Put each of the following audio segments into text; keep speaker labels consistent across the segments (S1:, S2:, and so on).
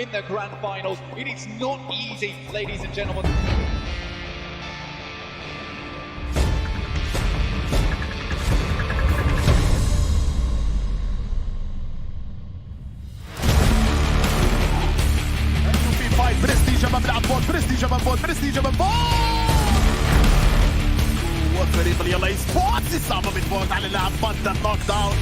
S1: in the grand finals. It is not easy, ladies and gentlemen.
S2: برستيجة ما بلعب بول برستيجة من بول برستيجة من بول وفريق اليلا اي سبورتس إصابة من فوق على اللاعب بطل نوك داون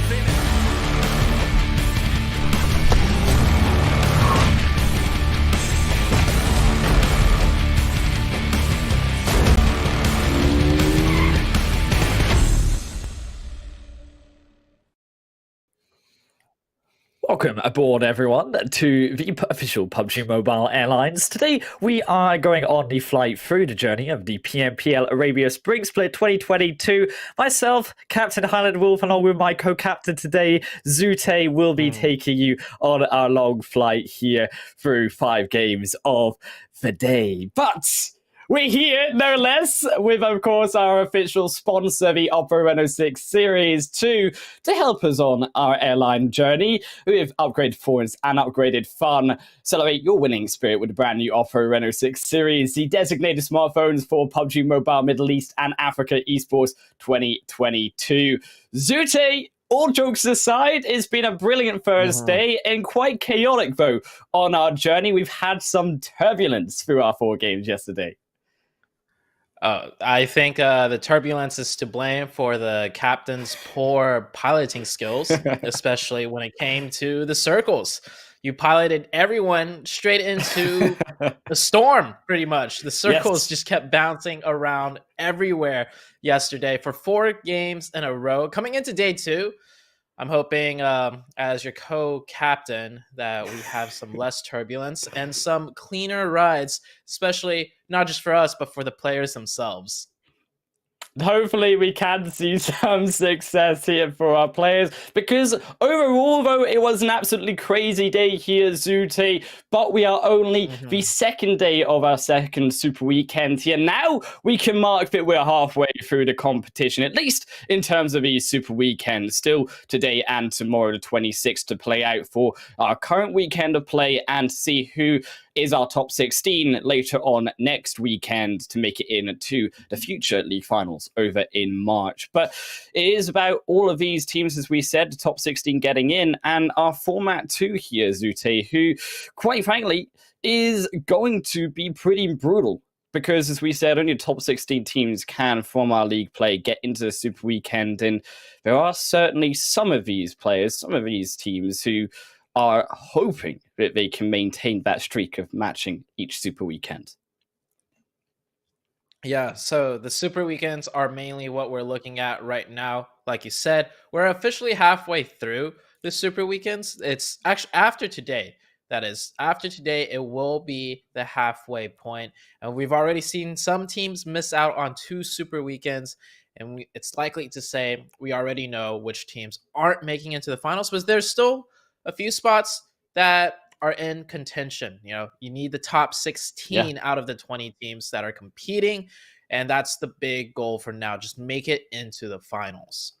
S3: Welcome aboard, everyone, to the official PUBG Mobile Airlines. Today, we are going on the flight through the journey of the PMPL Arabia Spring Split 2022. Myself, Captain Highland Wolf, along with my co-captain today, Zute, will be taking you on our long flight here through 5 games of the day. But we're here, no less, with, of course, our official sponsor, the Oppo Reno 6 Series 2, to help us on our airline journey with upgraded performance and upgraded fun. Celebrate your winning spirit with the brand new Oppo Reno 6 Series, the designated smartphones for PUBG Mobile Middle East and Africa Esports 2022. Zute, all jokes aside, it's been a brilliant first day and quite chaotic, though, on our journey. We've had some turbulence through our 4 games yesterday.
S4: I think the turbulence is to blame for the captain's poor piloting skills, especially when it came to the circles. You piloted everyone straight into the storm, pretty much. The circles just kept bouncing around everywhere yesterday for 4 games in a row. Coming into day 2, I'm hoping, as your co-captain, that we have some less turbulence and some cleaner rides, especially not just for us, but for the players themselves.
S3: Hopefully we can see some success here for our players, because overall, though, it was an absolutely crazy day here, Zute, but we are only the second day of our second Super Weekend here. Now we can mark that we're halfway through the competition, at least in terms of the Super Weekend. Still today and tomorrow, the 26th, to play out for our current weekend of play and see who is our top 16 later on next weekend to make it into the future league finals over in March. But it is about all of these teams, as we said, the top 16 getting in, and our format 2 here, Zute, who, quite frankly, is going to be pretty brutal. Because, as we said, only the top 16 teams can, from our league play, get into the Super Weekend. And there are certainly some of these players, some of these teams who are hoping that they can maintain that streak of matching each Super Weekend.
S4: Yeah, so the Super Weekends are mainly what we're looking at right now. Like you said, we're officially halfway through the Super Weekends. It's actually after today. That is, after today, it will be the halfway point. And we've already seen some teams miss out on 2 Super Weekends. And it's likely to say we already know which teams aren't making it to the finals, but there's still a few spots that are in contention. You know, you need the top 16 out of the 20 teams that are competing, and that's the big goal for now. Just make it into the finals.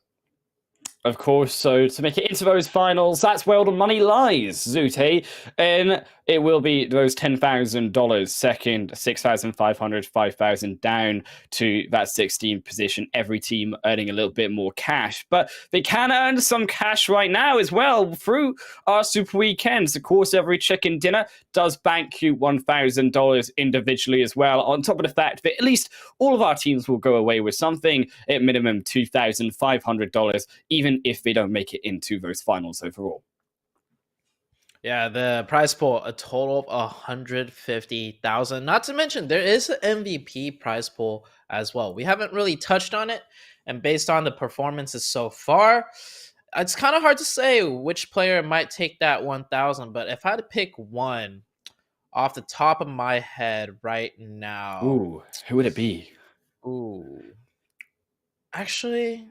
S3: Of course, so to make it into those finals, that's where all the money lies, Zute. And it will be those $10,000 second, 6,500, 5,000 down to that 16th position. Every team earning a little bit more cash. But they can earn some cash right now as well through our Super Weekends. Of course, every chicken dinner does bank you $1,000 individually as well, on top of the fact that at least all of our teams will go away with something, at minimum $2,500, even if they don't make it into those finals overall.
S4: Yeah, the prize pool, a total of 150,000. Not to mention, there is an MVP prize pool as well. We haven't really touched on it, and based on the performances so far, it's kind of hard to say which player might take that 1,000. But if I had to pick one off the top of my head right now,
S3: ooh, who would it be?
S4: Ooh, actually,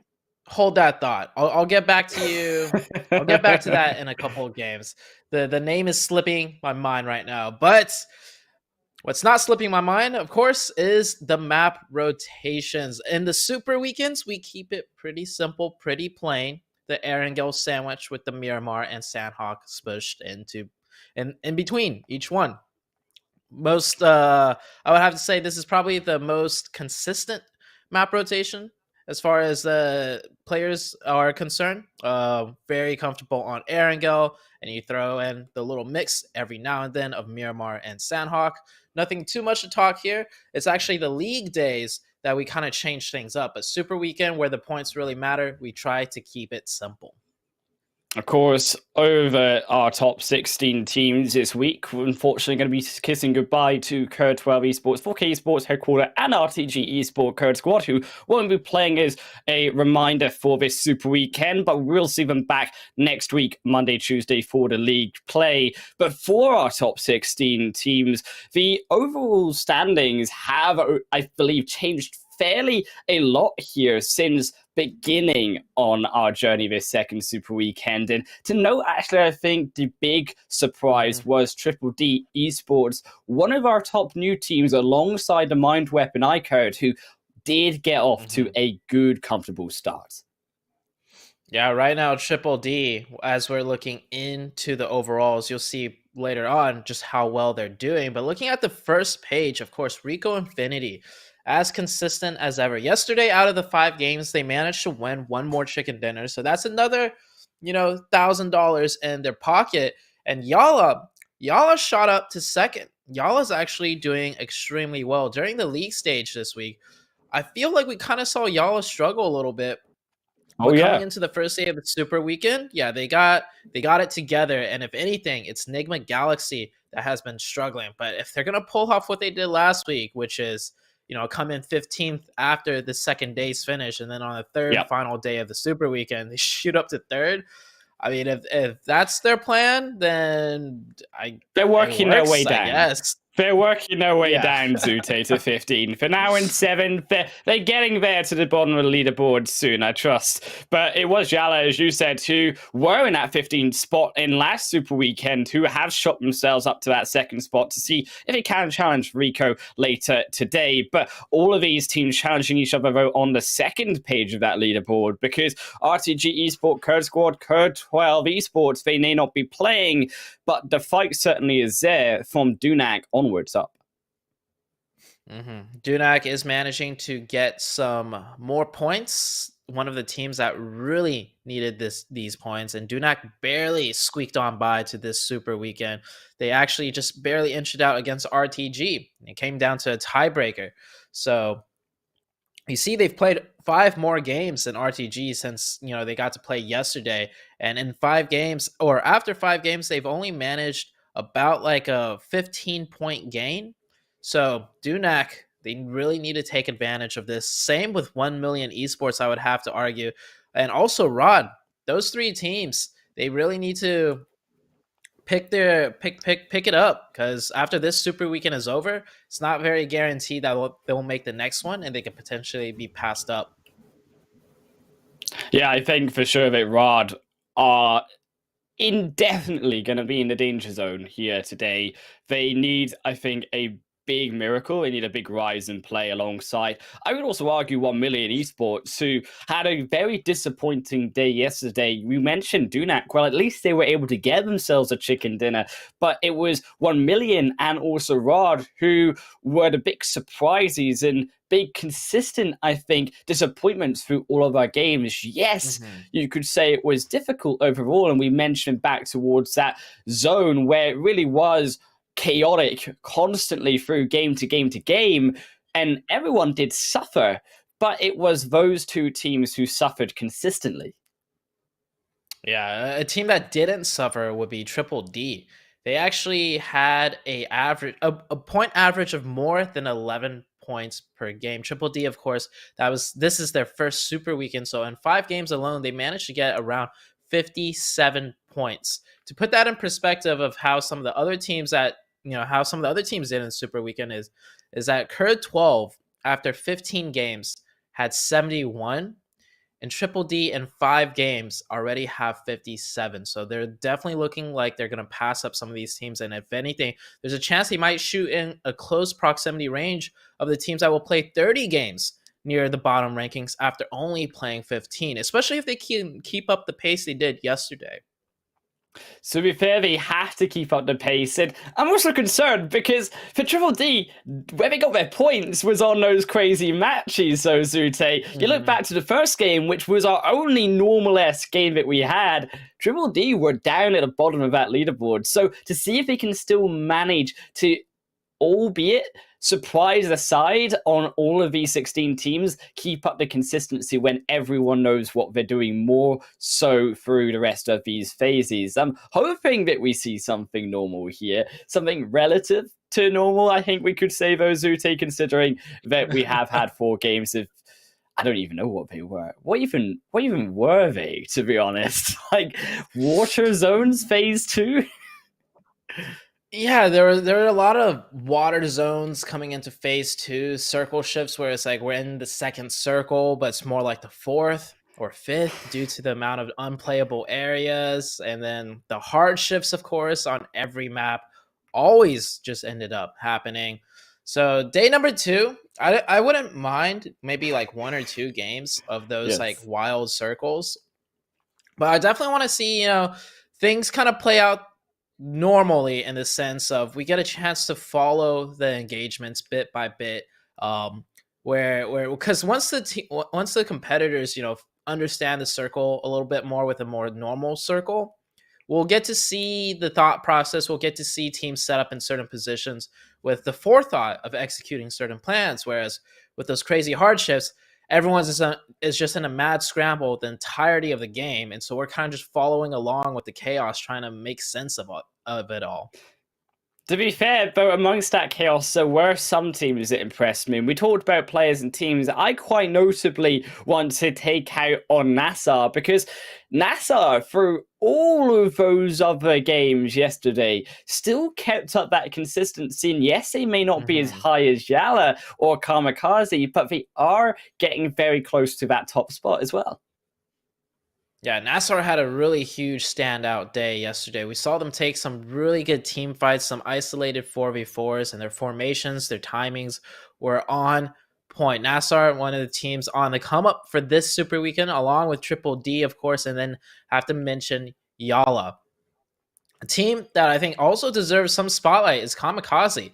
S4: hold that thought. I'll get back to you. I'll get back to that in a couple of games. The name is slipping my mind right now, but what's not slipping my mind, of course, is the map rotations. In the Super Weekends, we keep it pretty simple, pretty plain. The Erangel sandwich with the Miramar and Sanhok pushed into and in between each one. Most I would have to say this is probably the most consistent map rotation as far as the players are concerned. Very comfortable on Erangel, and you throw in the little mix every now and then of Miramar and Sanhok. Nothing too much to talk here. It's actually the league days that we kind of change things up. But Super Weekend, where the points really matter, we try to keep it simple.
S3: Of course, over our top 16 teams this week, we're unfortunately going to be kissing goodbye to KURD Esports, 4K Esports Headquarter, and RTG Esports KURDSQUAD, who won't be playing as a reminder for this Super Weekend, but we'll see them back next week, Monday, Tuesday, for the league play. But for our top 16 teams, the overall standings have, I believe, changed fairly a lot here since beginning on our journey this second Super Weekend. And to note, actually, I think the big surprise was DDD Esports, one of our top new teams alongside the Mind Weapon iKURD, who did get off to a good, comfortable start.
S4: Yeah, right now, DDD, as we're looking into the overalls, you'll see later on just how well they're doing. But looking at the first page, of course, Rico Infinity, as consistent as ever. Yesterday, out of the 5 games, they managed to win one more chicken dinner. So that's another, $1,000 in their pocket. And YaLLa shot up to second. YaLLa's actually doing extremely well. During the league stage this week, I feel like we kind of saw YaLLa struggle a little bit. But coming into the first day of the Super Weekend, yeah, they got it together. And if anything, it's Nigma Galaxy that has been struggling. But if they're going to pull off what they did last week, which is, come in 15th after the second day's finish, and then on the third final day of the Super Weekend, they shoot up to third. I mean, if that's their plan, then
S3: they're working their way down.
S4: Yes.
S3: They're working their way down, Zute, to 15. For now in 7th, they're getting there to the bottom of the leaderboard soon, I trust. But it was YaLLa, as you said, who were in that 15th spot in last Super Weekend, who have shot themselves up to that second spot to see if they can challenge Rico later today. But all of these teams challenging each other, though, on the second page of that leaderboard, because RTG Esports, KURDSQUAD, KURD Esports, they may not be playing, but the fight certainly is there from Dunak onwards up.
S4: Dunak is managing to get some more points. One of the teams that really needed these points, and Dunak barely squeaked on by to this Super Weekend. They actually just barely inched it out against RTG. It came down to a tiebreaker. So you see, they've played 5 more games than RTG since they got to play yesterday, and in 5 games, or after 5 games, they've only managed about like a 15-point gain. So Dunak, they really need to take advantage of this. Same with 1Million Esports, I would have to argue, and also Rod. Those 3 teams, they really need to pick it up, because after this Super Weekend is over, it's not very guaranteed that they'll make the next one, and they could potentially be passed up.
S3: Yeah, I think for sure that Rod are indefinitely going to be in the danger zone here today. They need, I think, a big miracle. They need a big rise in play alongside, I would also argue, 1Million Esports, who had a very disappointing day yesterday. We mentioned Dunak. Well, at least they were able to get themselves a chicken dinner, but it was 1Million and also Rod who were the big surprises and big consistent, I think, disappointments through all of our games. Yes, you could say it was difficult overall, and we mentioned back towards that zone where it really was chaotic constantly through game to game to game, and everyone did suffer, but it was those 2 teams who suffered consistently.
S4: Yeah, a team that didn't suffer would be DDD. They actually had a point average of more than 11 points per game. DDD, of course, this is their first Super Weekend, so in 5 games alone, they managed to get around 57 points. To put that in perspective of how some of the other teams did in Super Weekend is that KURD after 15 games had 71, and DDD in 5 games already have 57. So they're definitely looking like they're going to pass up some of these teams, and if anything, there's a chance they might shoot in a close proximity range of the teams that will play 30 games near the bottom rankings after only playing 15, especially if they can keep up the pace they did yesterday.
S3: So to be fair, they have to keep up the pace. And I'm also concerned because for Triple D, where they got their points was on those crazy matches, so Zute. You look back to the first game, which was our only normal-esque game that we had, Triple D were down at the bottom of that leaderboard. So to see if they can still manage to, albeit surprise aside, on all of these 16 teams, keep up the consistency when everyone knows what they're doing, more so through the rest of these phases. I'm hoping that we see something normal here, something relative to normal, I think we could say, though, Zute, considering that we have had 4 games of, I don't even know what they were. What even were they, to be honest? Like, Water Zones Phase 2?
S4: Yeah, there were a lot of water zones coming into phase 2, circle shifts where it's like we're in the second circle, but it's more like the 4th or 5th due to the amount of unplayable areas. And then the hard shifts, of course, on every map always just ended up happening. So day number 2, I wouldn't mind maybe like 1 or 2 games of those like wild circles. But I definitely want to see, things kind of play out normally, in the sense of we get a chance to follow the engagements bit by bit, where because once the competitors understand the circle a little bit more with a more normal circle, we'll get to see the thought process. We'll get to see teams set up in certain positions with the forethought of executing certain plans, whereas with those crazy hardships, everyone's is just in a mad scramble the entirety of the game, and so we're kind of just following along with the chaos, trying to make sense of it all.
S3: To be fair, though, amongst that chaos, there were some teams that impressed me. And we talked about players and teams. I quite notably want to take out on NASR, because NASR, through all of those other games yesterday, still kept up that consistency. And yes, they may not be as high as YaLLa or KAMIKAZE, but they are getting very close to that top spot as well.
S4: Yeah, NASR had a really huge standout day yesterday. We saw them take some really good team fights, some isolated 4v4s, and their formations, their timings were on point. NASR, one of the teams on the come up for this Super Weekend, along with Triple D, of course, and then have to mention YaLLa. A team that I think also deserves some spotlight is KAMIKAZE.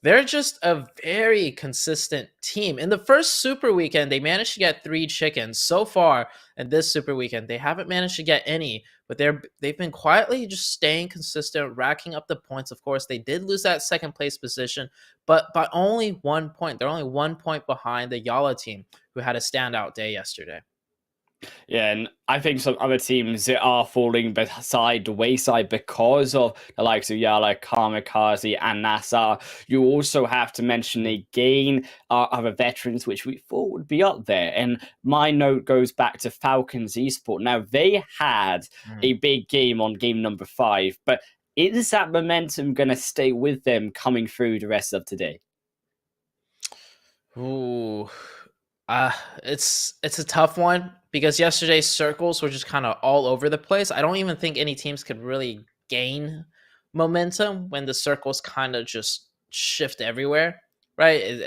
S4: They're just a very consistent team. In the first Super Weekend, they managed to get 3 chickens. So far in this Super Weekend, they haven't managed to get any, but they've been quietly just staying consistent, racking up the points. Of course, they did lose that second place position, but by only 1 point. They're only 1 point behind the YaLLa team, who had a standout day yesterday.
S3: Yeah, and I think some other teams that are falling beside the wayside because of the likes of YaLLa, KAMIKAZE, and NASR. You also have to mention again other veterans, which we thought would be up there. And my note goes back to Falcons Esports. Now, they had a big game on game number 5, but is that momentum going to stay with them coming through the rest of today?
S4: Ooh, it's a tough one, because yesterday's circles were just kind of all over the place. I don't even think any teams could really gain momentum when the circles kind of just shift everywhere, right?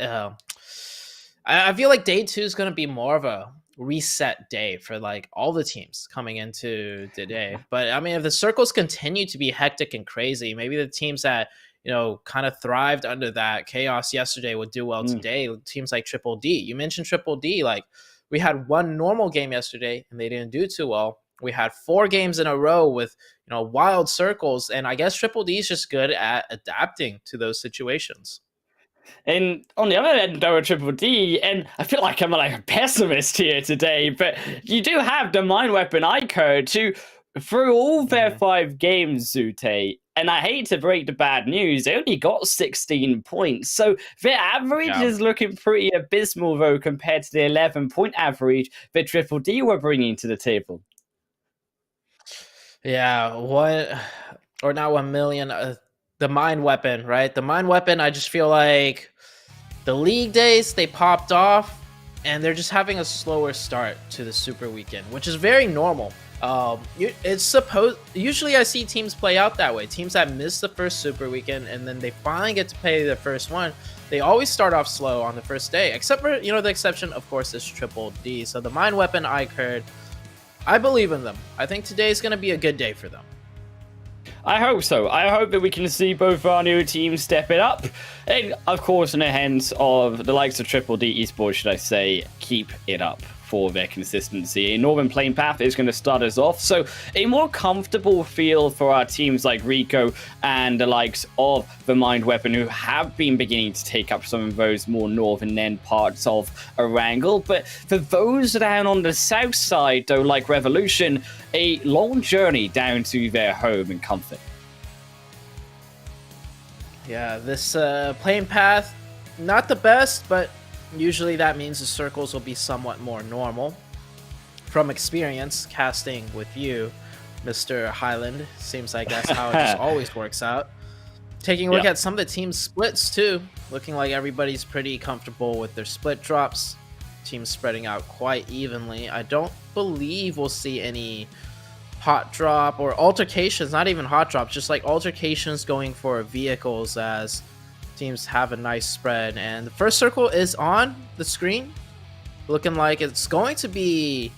S4: I feel like day 2 is going to be more of a reset day for like all the teams coming into today. But I mean, if the circles continue to be hectic and crazy, maybe the teams that kind of thrived under that chaos yesterday would do well today. Teams like Triple D. You mentioned Triple D. Like, we had 1 normal game yesterday and they didn't do too well. We had 4 games in a row with, wild circles. And I guess Triple D is just good at adapting to those situations.
S3: And on the other end, though, Triple D, and I feel like I'm like a pessimist here today, but you do have the Mind Weapon iKURD to, through all their 5 games, Zute, and I hate to break the bad news, they only got 16 points. So their average is looking pretty abysmal, though, compared to the 11-point average that Triple D were bringing to the table.
S4: Yeah, not 1 million. The Mind Weapon, right? The Mind Weapon, I just feel like the league days, they popped off, and they're just having a slower start to the Super Weekend, which is very normal. Usually I see teams play out that way. Teams that miss the first Super Weekend and then they finally get to play their first one, they always start off slow on the first day, except for the exception, of course, is Triple D. So the Mind Weapon iKURD, I believe in them. I think today is going to be a good day for them.
S3: I hope so. I hope that we can see both our new teams step it up. And, of course, in the hands of the likes of DDD Esports, should I say, keep it up for their consistency. A Northern Plane Path is going to start us off, so a more comfortable feel for our teams like Rico and the likes of the Mind Weapon, who have been beginning to take up some of those more northern end parts of Erangel. But for those down on the south side, though, like Revolution, a long journey down to their home and comfort.
S4: Yeah, this plane path, not the best, but usually that means the circles will be somewhat more normal. From experience, casting with you, Mr. Highland, seems like that's how it just always works out. Taking a look at some of the team splits too, looking like everybody's pretty comfortable with their split drops. Teams spreading out quite evenly. I don't believe we'll see any hot drop or altercations, not even hot drops, just like altercations going for vehicles, as teams have a nice spread. And the first circle is on the screen, looking like it's going to be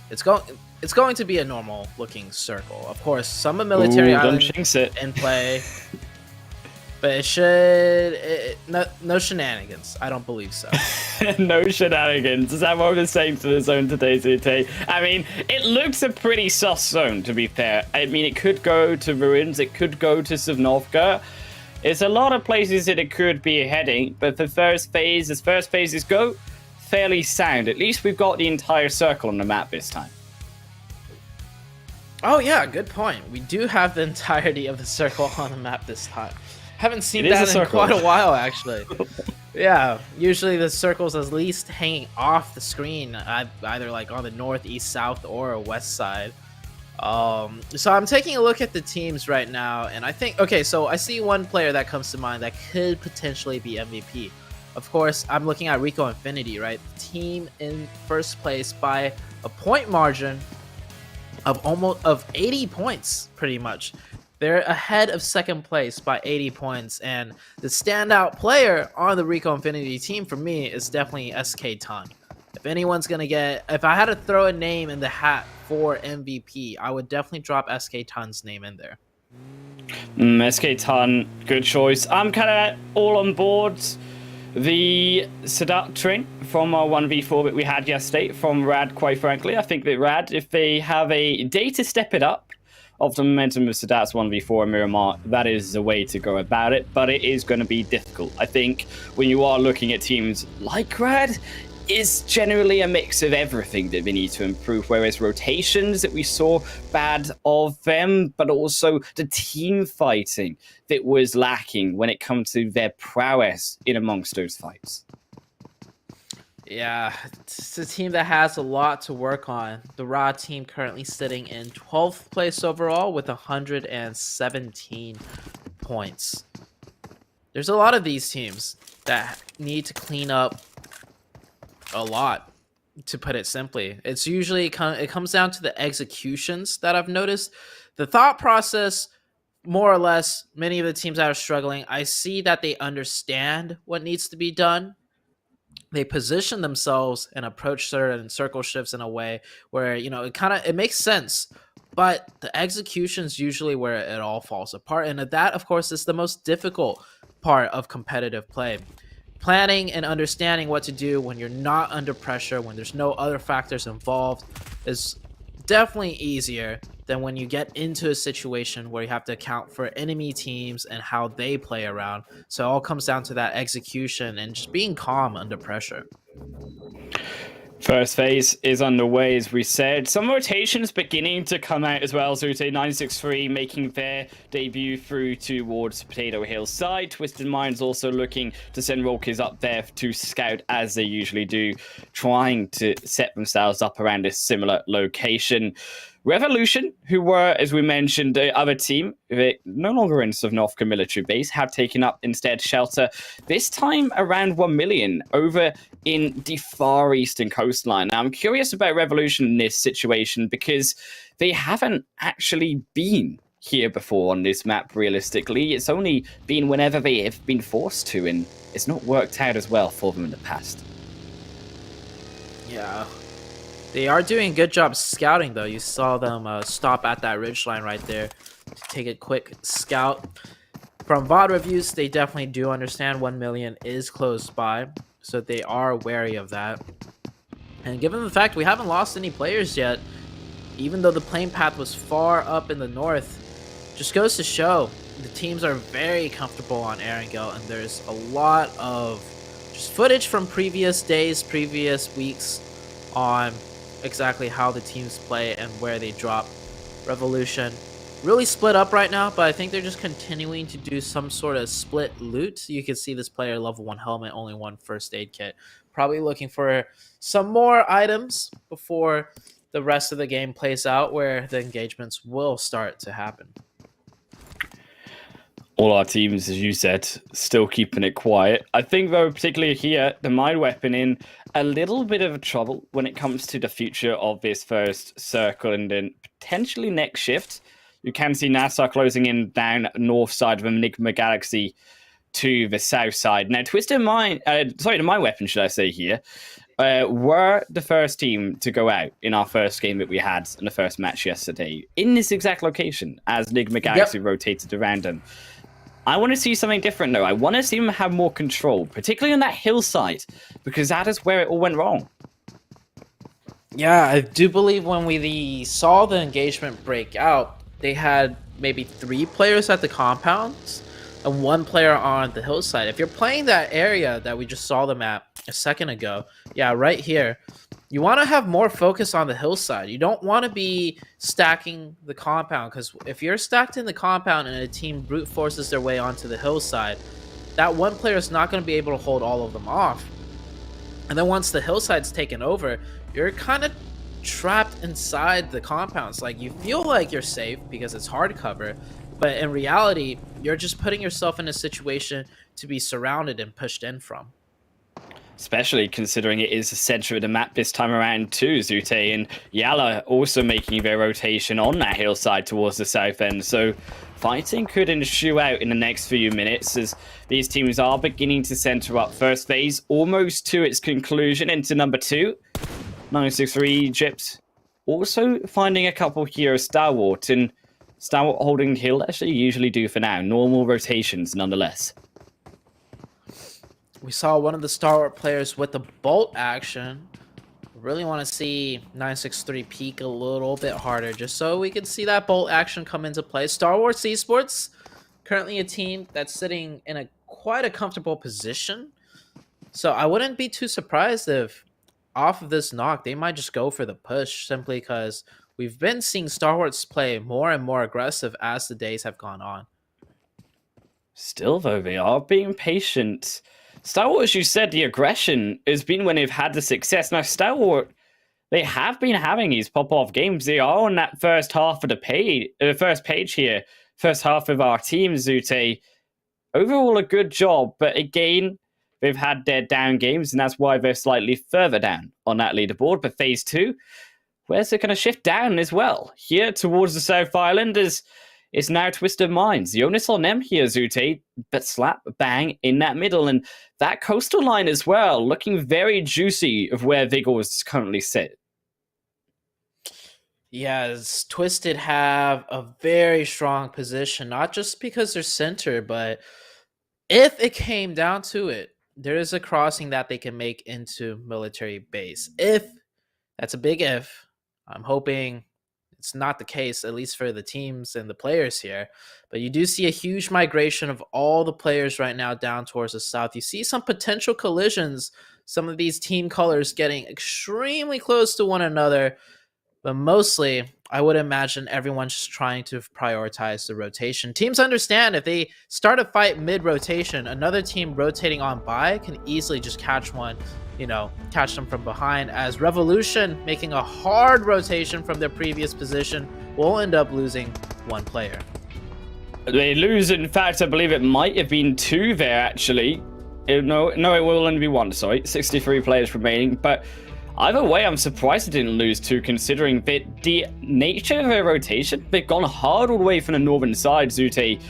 S4: a normal looking circle. Of course, some of military island in play, but it should no shenanigans. I don't believe so.
S3: No shenanigans. Is that what we're saying to the zone today, Zute? I mean, it looks a pretty sus zone, to be fair. I mean, it could go to Ruins, it could go to Sanhok. It's a lot of places that it could be heading, but the first phase, as first phases go, fairly sound. At least we've got the entire circle on the map this time.
S4: Oh yeah, good point. We do have the entirety of the circle on the map this time. Haven't seen that in quite a while, actually. Yeah, usually the circle's at least hanging off the screen, either like on the north, east, south, or west side. So I'm taking a look at the teams right now, and I think, okay, so I see one player that comes to mind that could potentially be MVP. Of course, I'm looking at Rico Infinity, right? The team in first place by a point margin of 80 points, pretty much. They're ahead of second place by 80 points, and the standout player on the Rico Infinity team for me is definitely SK Ton. If anyone's gonna if I had to throw a name in the hat for MVP, I would definitely drop SK Ton's name in there.
S3: SK Ton, good choice. I'm kind of all on board. The Seductring from our 1v4 that we had yesterday from Rad, quite frankly. I think that Rad, if they have a day to step it up of the momentum of Sedat's 1v4 and Miramar, that is the way to go about it, but it is going to be difficult. I think when you are looking at teams like Rad, is generally a mix of everything that they need to improve, whereas rotations that we saw bad of them, but also the team fighting that was lacking when it comes to their prowess in amongst those fights.
S4: Yeah, it's a team that has a lot to work on. The Raw team currently sitting in 12th place overall with 117 points. There's a lot of these teams that need to clean up a lot, to put it simply. It's usually it comes down to the executions that I've noticed. The thought process, more or less, many of the teams that are struggling, I see that they understand what needs to be done. They position themselves and approach certain circle shifts in a way where, you know, it makes sense, but the execution's usually where it all falls apart. And that, of course, is the most difficult part of competitive play. Planning and understanding what to do when you're not under pressure, when there's no other factors involved, is definitely easier than when you get into a situation where you have to account for enemy teams and how they play around. So it all comes down to that execution and just being calm under pressure.
S3: First phase is underway, as we said. Some rotations beginning to come out as well. Zute 963 making their debut through towards Potato Hill side. Twisted Minds also looking to send Rolkers up there to scout, as they usually do, trying to set themselves up around a similar location. Revolution, who were, as we mentioned, the other team, no longer in Sanhok military base, have taken up instead shelter, this time around 1,000,000 over in the far eastern coastline. Now, I'm curious about Revolution in this situation because they haven't actually been here before on this map, realistically. It's only been whenever they have been forced to, and it's not worked out as well for them in the past.
S4: Yeah. They are doing a good job scouting, though. You saw them stop at that ridgeline right there. to take a quick scout. From VOD reviews, they definitely do understand 1 million is close by, so they are wary of that. And given the fact we haven't lost any players yet, even though the playing path was far up in the north, just goes to show the teams are very comfortable on Erangel, and there's a lot of just footage from previous days, previous weeks on exactly how the teams play and where they drop. Revolution really split up right now, but I think they're just continuing to do some sort of split loot. You can see this player level 1 helmet, only 1 first aid kit. Probably looking for some more items before the rest of the game plays out, where the engagements will start to happen.
S3: All our teams, as you said, still keeping it quiet. I think, though, particularly here, the Mind Weapon in a little bit of trouble when it comes to the future of this first circle and then potentially next shift. You can see NASR closing in down north side of Nigma Galaxy to the south side. Now, the Mind Weapon, should I say here, were the first team to go out in our first game that we had in the first match yesterday in this exact location as Nigma Galaxy rotated around them. I want to see something different, though. I want to see them have more control, particularly on that hillside, because that is where it all went wrong.
S4: Yeah, I do believe when we saw the engagement break out, they had maybe 3 players at the compounds and 1 player on the hillside. If you're playing that area that we just saw them at a second ago, yeah, right here, you want to have more focus on the hillside. You don't want to be stacking the compound, because if you're stacked in the compound and a team brute forces their way onto the hillside, that 1 player is not going to be able to hold all of them off. And then once the hillside's taken over, you're kind of trapped inside the compounds. Like, you feel like you're safe because it's hard cover, but in reality, you're just putting yourself in a situation to be surrounded and pushed in from.
S3: Especially considering it is the center of the map this time around too, Zute, and YaLLa also making their rotation on that hillside towards the south end. So fighting could ensue out in the next few minutes as these teams are beginning to center up. First phase almost to its conclusion into number 2. 963 Egypt also finding a couple here of Stalwart, and Stalwart holding hill as they usually do for now. Normal rotations nonetheless.
S4: We saw one of the Stalwart players with the bolt action. Really want to see 963 peek a little bit harder, just so we can see that bolt action come into play. Stalwart Esports, currently a team that's sitting in quite a comfortable position. So I wouldn't be too surprised if off of this knock, they might just go for the push, simply because we've been seeing Stalwarts play more and more aggressive as the days have gone on.
S3: Still, though, they are being patient. Stalwart, as you said, the aggression has been when they've had the success. Now, Stalwart, they have been having these pop-off games. They are on that first half of the first page here. First half of our team, Zute. Overall, a good job, but again, they've had their down games, and that's why they're slightly further down on that leaderboard. But phase 2, where's it going to shift down as well? Here towards the South Island is now Twisted Minds. The onus on them here, Zute, but slap bang in that middle. And that coastal line as well, looking very juicy of where Vigors currently sit.
S4: Yes, Twisted have a very strong position, not just because they're center, but if it came down to it, there is a crossing that they can make into military base. If, that's a big if. I'm hoping it's not the case, at least for the teams and the players here. But you do see a huge migration of all the players right now down towards the south. You see some potential collisions, some of these team colors getting extremely close to one another. But mostly, I would imagine everyone's just trying to prioritize the rotation. Teams understand if they start a fight mid-rotation, another team rotating on by can easily just catch one, catch them from behind, as Revolution, making a hard rotation from their previous position, will end up losing 1 player.
S3: They lose, in fact, I believe it might have been 2 there, actually. No, it will only be 1, sorry. 63 players remaining, but either way, I'm surprised they didn't lose 2, considering that the nature of their rotation, they've gone hard all the way from the northern side, Zute,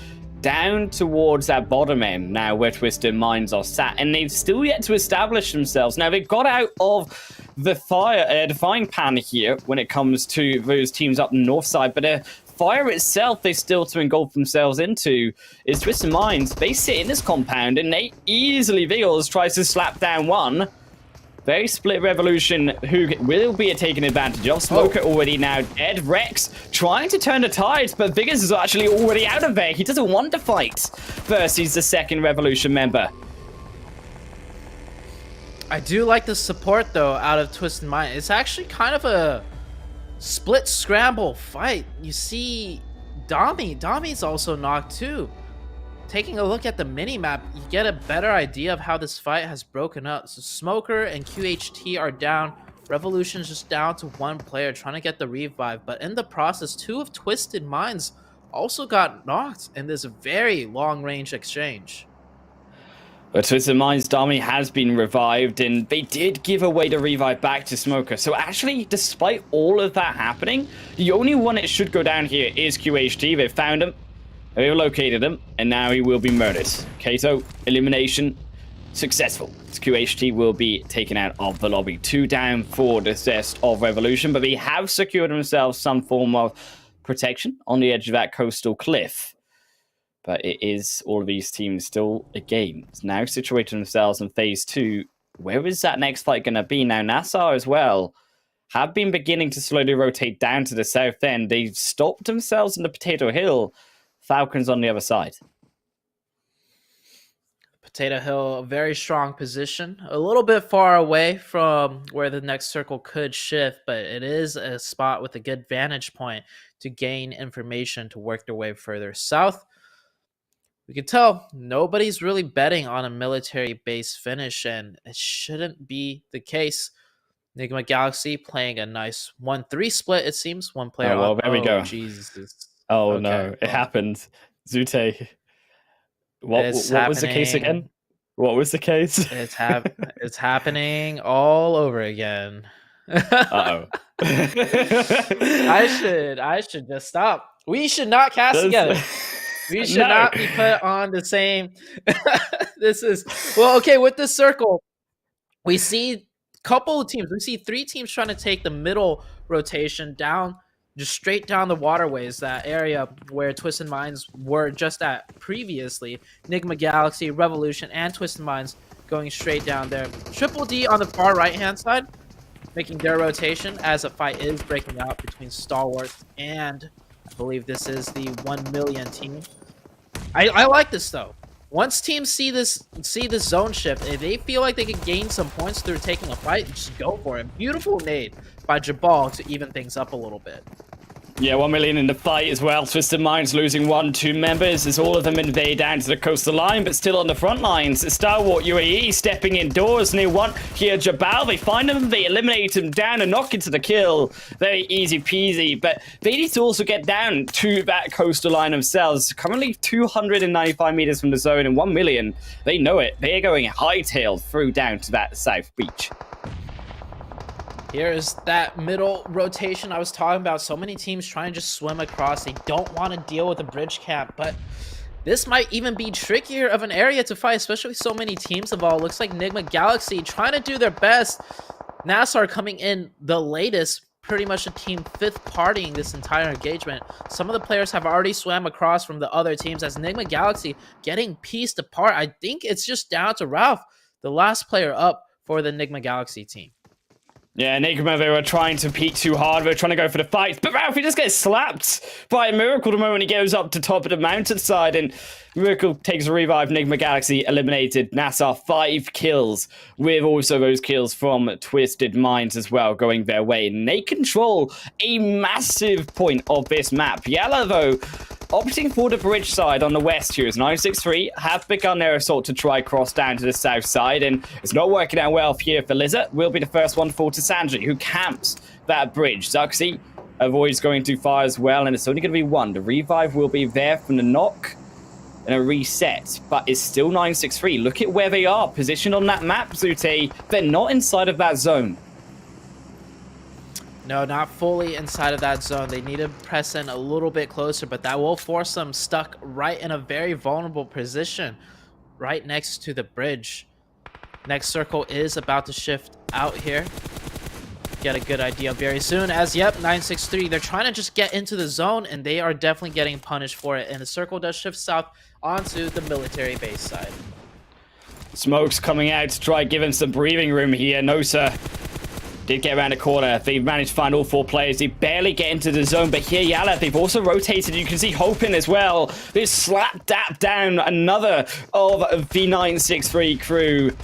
S3: down towards that bottom end now where Twisted Minds are sat, and they've still yet to establish themselves. Now, they got out of the frying pan here when it comes to those teams up the north side, but they're fire itself they still to engulf themselves into is Twisted Minds. They sit in this compound and they easily, Vigils tries to slap down one. Very split Revolution, who will be taking advantage of. Smoker already now dead. Rex trying to turn the tide, but Vigors is actually already out of there. He doesn't want to fight versus the second Revolution member.
S4: I do like the support, though, out of Twisted Mind. It's actually kind of a split scramble fight. You see Dami. Dami's also knocked, too. Taking a look at the mini-map, you get a better idea of how this fight has broken up. So Smoker and QHT are down. Revolution's just down to one player trying to get the revive. But in the process, 2 of Twisted Minds also got knocked in this very long-range exchange.
S3: But Twisted Minds, Dami has been revived, and they did give away the revive back to Smoker. So actually, despite all of that happening, the only one it should go down here is QHT. They've found him. They've located him, and now he will be murdered. Okay, so elimination successful. QHT will be taken out of the lobby. 2 down for the zest of Revolution, but they have secured themselves some form of protection on the edge of that coastal cliff. But it is all of these teams still a game. It's now situated themselves in phase 2. Where is that next fight going to be? Now, NASR as well have been beginning to slowly rotate down to the south end. They've stopped themselves in the Potato Hill. Falcons on the other side.
S4: Potato Hill, a very strong position. A little bit far away from where the next circle could shift, but it is a spot with a good vantage point to gain information to work their way further south. We can tell nobody's really betting on a military base finish, and it shouldn't be the case. Nigma Galaxy playing a nice 1-3 split, it seems. One player.
S3: Oh, well, there we go.
S4: Jesus.
S3: Oh,
S4: Okay,
S3: no, it happened. Zute. What was the case
S4: happening.
S3: again? What was the case?
S4: It's happening all over again.
S3: Uh-oh.
S4: I should just stop. We should not cast together. We should not be put on the same. This is well, okay. With this circle, we see a couple of teams. We see 3 teams trying to take the middle rotation down, just straight down the waterways, that area where Twisted Minds were just at previously. Nigma Galaxy, Revolution, and Twisted Minds going straight down there. Triple D on the far right-hand side, making their rotation as a fight is breaking out between Stalwart and I believe this is the 1,000,000 team. I like this, though. Once teams see this zone shift, if they feel like they can gain some points through taking a fight, just go for it. Beautiful nade by Jabal to even things up a little bit.
S3: Yeah, 1,000,000 in the fight as well. Twisted Minds losing 1-2 members as all of them invade down to the coastal line, but still on the front lines. Stalwart UAE stepping indoors near one. Here, Jabal, they find him, they eliminate him down and knock into the kill. Very easy peasy, but they need to also get down to that coastal line themselves. Currently 295 meters from the zone and 1,000,000. They know it. They are going hightailed through down to that south beach.
S4: Here's that middle rotation I was talking about. So many teams trying to just swim across. They don't want to deal with a bridge camp, but this might even be trickier of an area to fight, especially with so many teams involved. Looks like Nigma Galaxy trying to do their best. NASR coming in the latest, pretty much a team 5th partying this entire engagement. Some of the players have already swam across from the other teams as Nigma Galaxy getting pieced apart. I think it's just down to Ralph, the last player up for the Nigma Galaxy team.
S3: Yeah, Nigma, they were trying to peek too hard. They were trying to go for the fight. But Ralph, he just gets slapped by Miracle the moment he goes up to top of the mountainside. And Miracle takes a revive. Nigma Galaxy eliminated. NASR 5 kills, with also those kills from Twisted Minds as well going their way. And they control a massive point of this map. YaLLa, though, opting for the bridge side on the west here as 963 have begun their assault to try cross down to the south side, and it's not working out well here for Lizard. Will be the first one to fall to Sanji, who camps that bridge. Zuxi avoids going too far as well, and it's only going to be one. The revive will be there from the knock and a reset, but it's still 963. Look at where they are positioned on that map, Zute. They're not inside of that zone.
S4: No, not fully inside of that zone. They need to press in a little bit closer, but that will force them stuck right in a very vulnerable position right next to the bridge. Next circle is about to shift out here. get a good idea very soon. As yep, 963, they're trying to just get into the zone, and they are definitely getting punished for it. And the circle does shift south onto the military base side.
S3: Smoke's coming out to try give him some breathing room here. No, sir. Did get around the corner. They've managed to find all 4 players. They barely get into the zone, but here YaLLa, they've also rotated. You can see Hope in as well. They slapped that down another of the 963 crew.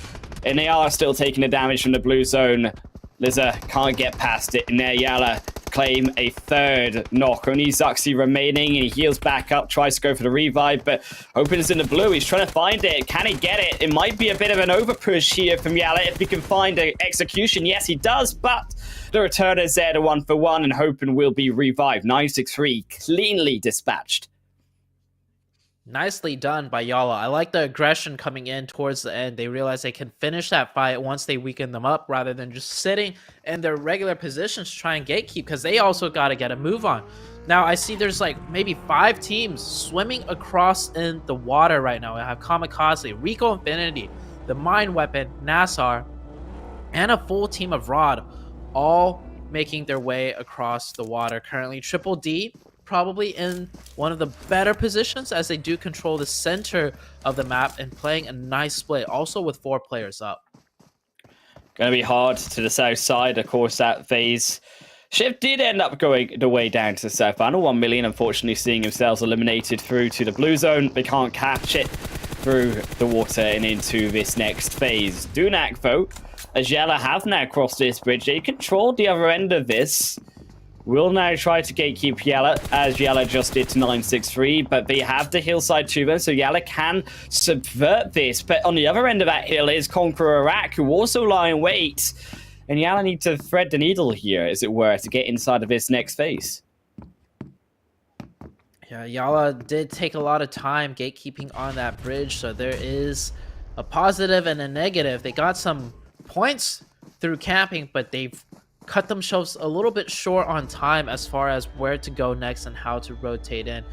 S3: And they are still taking the damage from the blue zone. Liza can't get past it. And there YaLLa claim a 3rd knock. Only Zuxi remaining, and he heals back up, tries to go for the revive, but Open is in the blue. He's trying to find it. Can he get it? It might be a bit of an overpush here from YaLLa if he can find an execution. Yes, he does, but the return is there to 1-for-1, and Hopen will be revived. 963 cleanly dispatched.
S4: Nicely done by YaLLa. I like the aggression coming in towards the end. They realize they can finish that fight once they weaken them up rather than just sitting in their regular positions to try and gatekeep, because they also got to get a move on. Now, I see there's like maybe 5 teams swimming across in the water right now. I have KAMIKAZE, Rico Infinity, the Mine Weapon, NASR, and a full team of Rod, all making their way across the water. Currently, Triple D probably in one of the better positions as they do control the center of the map and playing a nice split, also with 4 players up.
S3: Going to be hard to the south side. Of course, that phase shift did end up going the way down to the south final. 1million, unfortunately, seeing themselves eliminated through to the blue zone. They can't catch it through the water and into this next phase. Dunak, though, as YaLLa have now crossed this bridge, they control the other end of this. Will now try to gatekeep YaLLa, as YaLLa just did to 963, but they have the hillside to them, so YaLLa can subvert this. But on the other end of that hill is CONQUEROR Iraq, who also lie in wait, and YaLLa need to thread the needle here, as it were, to get inside of this next phase.
S4: Yeah, YaLLa did take a lot of time gatekeeping on that bridge, so there is a positive and a negative. They got some points through camping, but they've cut themselves a little bit short on time as far as where to go next and how to rotate in.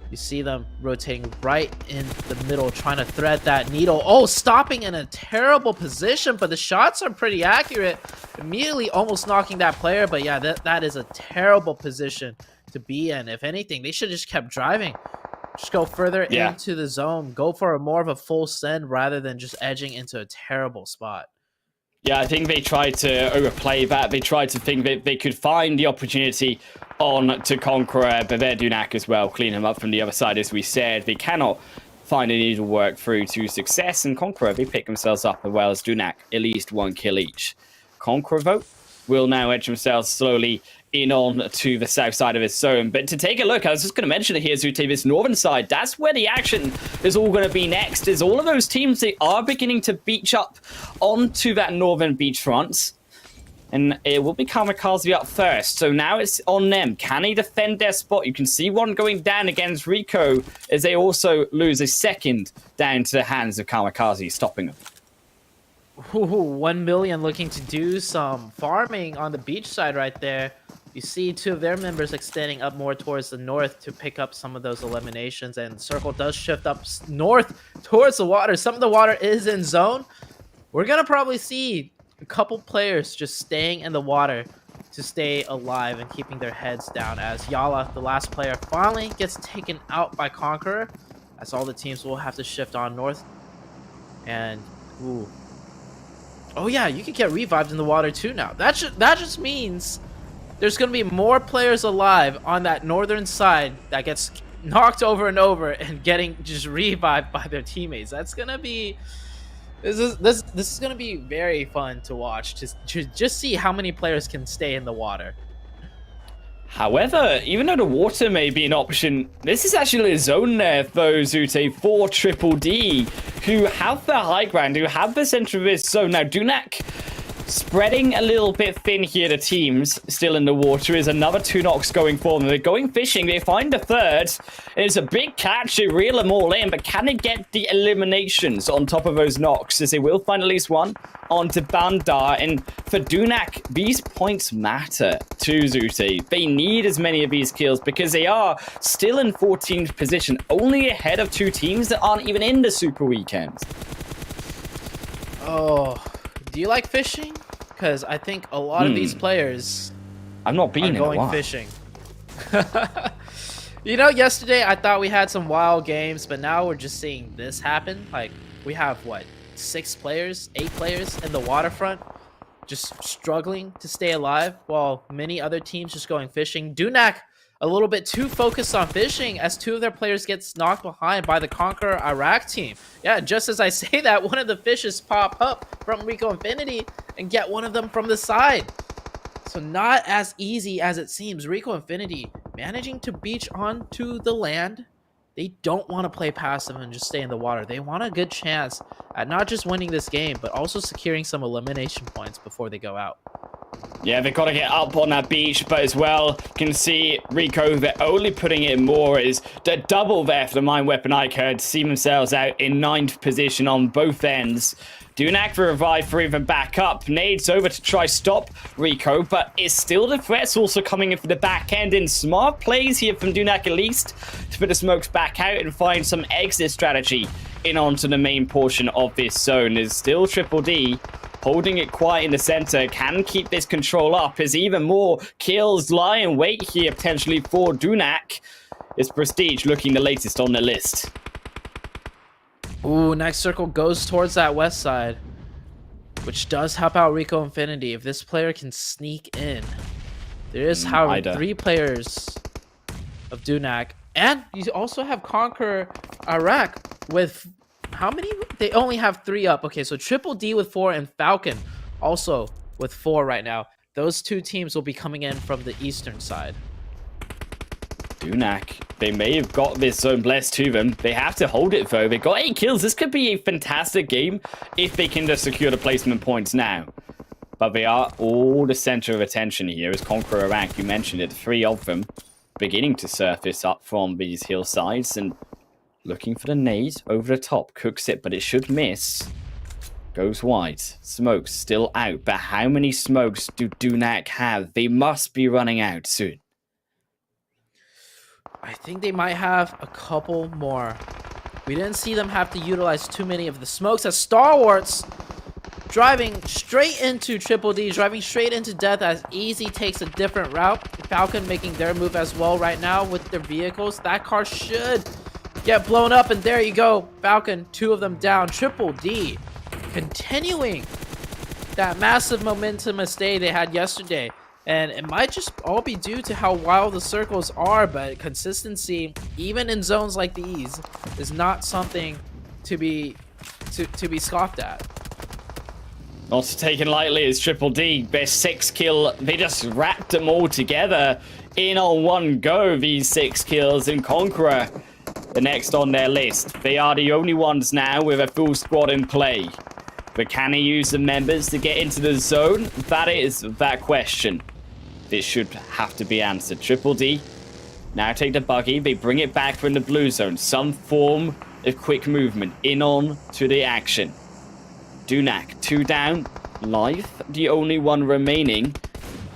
S4: You see them rotating right in the middle, trying to thread that needle. Oh, stopping in a terrible position, but the shots are pretty accurate. Immediately almost knocking that player, but yeah, that is a terrible position to be in. If anything, they should have just kept driving. Just go further into the zone. Go for more of a full send rather than just edging into a terrible spot.
S3: Yeah, I think they tried to overplay that. They tried to think that they could find the opportunity on to CONQUEROR, but they're Dunak as well, clean him up from the other side, as we said. They cannot find a needle work through to success, and CONQUEROR, they pick themselves up as well as Dunak, at least 1 kill each. CONQUEROR, though, will now edge themselves slowly in on to the south side of his zone. But to take a look, I was just going to mention it here, Zute, this northern side, that's where the action is all going to be next, is all of those teams, they are beginning to beach up onto that northern beachfront. And it will be KAMIKAZE up first. So now it's on them. Can they defend their spot? You can see one going down against Rico as they also lose a second down to the hands of KAMIKAZE, stopping them.
S4: Ooh, 1million looking to do some farming on the beach side right there. You see 2 of their members extending up more towards the north to pick up some of those eliminations, and Circle does shift up north towards the water. Some of the water is in zone. We're going to probably see a couple players just staying in the water to stay alive and keeping their heads down, as YaLLa, the last player, finally gets taken out by CONQUEROR, as all the teams will have to shift on north. And, ooh. Oh yeah, you can get revived in the water too now. That just means there's going to be more players alive on that northern side that gets knocked over and over and getting just revived by their teammates. That's going to be... This is going to be very fun to watch, to just see how many players can stay in the water.
S3: However, even though the water may be an option, this is actually a zone there, though, Zute, for Triple D, who have the high ground, who have the center of this zone. Now, Dunak spreading a little bit thin here, the teams still in the water, is another 2 knocks going for them. They're going fishing, they find a third. It's a big catch, they reel them all in, but can they get the eliminations on top of those knocks, as they will find at least one onto Bandar. And for Dunak, these points matter to Zute. They need as many of these kills because they are still in 14th position, only ahead of 2 teams that aren't even in the Super Weekend.
S4: Oh, do you like fishing? because I think a lot of these players
S3: I'm not being
S4: going fishing. You know, yesterday I thought we had some wild games, but now we're just seeing this happen. Like, we have, what, 6 players, 8 players in the waterfront just struggling to stay alive, while many other teams just going fishing. Dunak, a little bit too focused on fishing as 2 of their players gets knocked behind by the KONQUEROR Iraq team. Yeah, just as I say that, one of the fishes pop up from Rico Infinity and get one of them from the side. So not as easy as it seems. Rico Infinity managing to beach onto the land. They don't want to play passive and just stay in the water. They want a good chance at not just winning this game, but also securing some elimination points before they go out.
S3: Yeah, they've got to get up on that beach, but as well, you can see Rico, they're only putting it more is the double there for the mine weapon iKURD, see themselves out in 9th position on both ends. Dunak for revive for even back up. Nades over to try stop Rico, but it's still the threats also coming in for the back end. And smart plays here from Dunak at least to put the smokes back out and find some exit strategy in onto the main portion of this zone. There's still Triple D holding it quiet in the center, can keep this control up as even more kills lie in wait here potentially for Dunak. It's Prestige looking the latest on the list.
S4: Ooh, next circle goes towards that west side, which does help out Rico Infinity. If this player can sneak in, there is, however, 3 players of Dunak. And you also have KONQUEROR Iraq with how many? They only have 3 up. Okay, so Triple D with 4 and Falcon also with 4 right now. Those 2 teams will be coming in from the eastern side.
S3: Dunak, they may have got this zone blessed to them. They have to hold it though. They got 8 kills. This could be a fantastic game if they can just secure the placement points now. But they are all the center of attention here as KONQUEROR Iraq, you mentioned it, 3 of them beginning to surface up from these hillsides and looking for the nade over the top. Cooks it, but it should miss. Goes wide. Smokes still out, but how many smokes do Dunak have? They must be running out soon.
S4: I think they might have a couple more. We didn't see them have to utilize too many of the smokes as Stalwarts driving straight into Triple D, driving straight into death as Easy takes a different route. Falcon making their move as well right now with their vehicles. That car should get blown up, and there you go. Falcon, 2 of them down. Triple D continuing that massive momentum stay they had yesterday. And it might just all be due to how wild the circles are, but consistency, even in zones like these, is not something to be scoffed at.
S3: Not taken lightly as Triple D. Their 6 kill, they just wrapped them all together in on one go, these 6 kills, and KONQUEROR, the next on their list. They are the only ones now with a full squad in play. But can he use the members to get into the zone? That is that question. This should have to be answered. Triple D now take the buggy. They bring it back from the blue zone. Some form of quick movement in on to the action. Dunak, 2 down. Life, the only one remaining,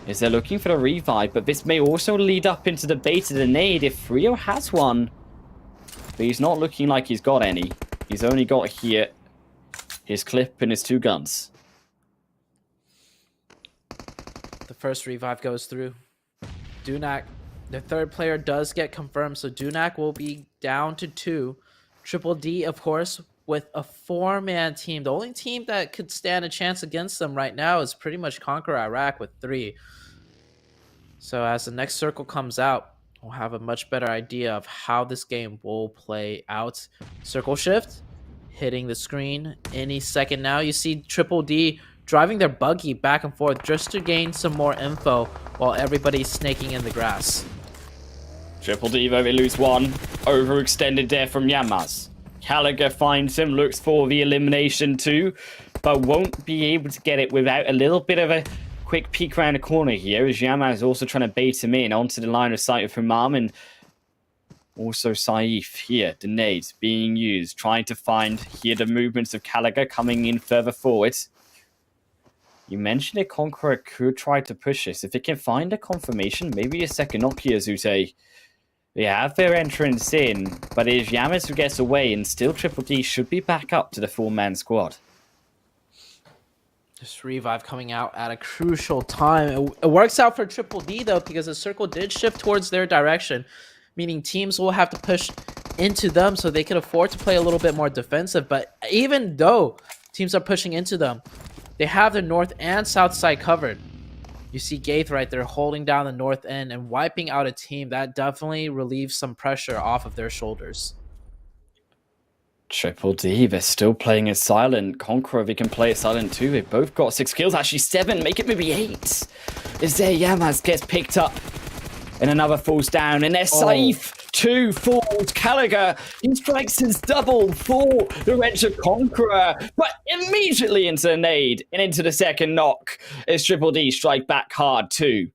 S3: is they're looking for the revive, but this may also lead up into the bait of the nade if Rio has one. But he's not looking like he's got any. He's only got here his clip and his 2 guns.
S4: The first revive goes through. Dunak, the 3rd player does get confirmed, so Dunak will be down to 2. Triple D, of course, with a 4-man team. The only team that could stand a chance against them right now is pretty much KONQUEROR Iraq with 3. So as the next circle comes out, we'll have a much better idea of how this game will play out. Circle shift, hitting the screen any second now. You see Triple D driving their buggy back and forth just to gain some more info while everybody's snaking in the grass.
S3: Triple D, though, they lose 1. Overextended there from Yamaz. Gallagher finds him, looks for the elimination too, but won't be able to get it without a little bit of a quick peek around the corner here, as Yamaz is also trying to bait him in onto the line of sight from Mom, and also Saif here, the nades being used, trying to find here the movements of Gallagher coming in further forward. You mentioned that KONQUEROR could try to push this. If it can find a confirmation, maybe a second Nokia Zute. They have their entrance in, but if Yamaz gets away, and still Triple D should be back up to the 4-man squad.
S4: Just revive coming out at a crucial time. It works out for Triple D though, because the circle did shift towards their direction, meaning teams will have to push into them so they can afford to play a little bit more defensive. But even though teams are pushing into them, they have the north and south side covered. You see Gaith right there holding down the north end and wiping out a team. That definitely relieves some pressure off of their shoulders.
S3: Triple D, they're still playing as silent. Conqueror, they can play as silent too. They've both got 6 kills, actually 7, make it maybe 8. Is there Yamaz gets picked up and another falls down. And there's Saif, 2 falls. Gallagher, he strikes his double for the wretched Conqueror, but immediately into the nade and into the second knock as Triple D strike back hard too.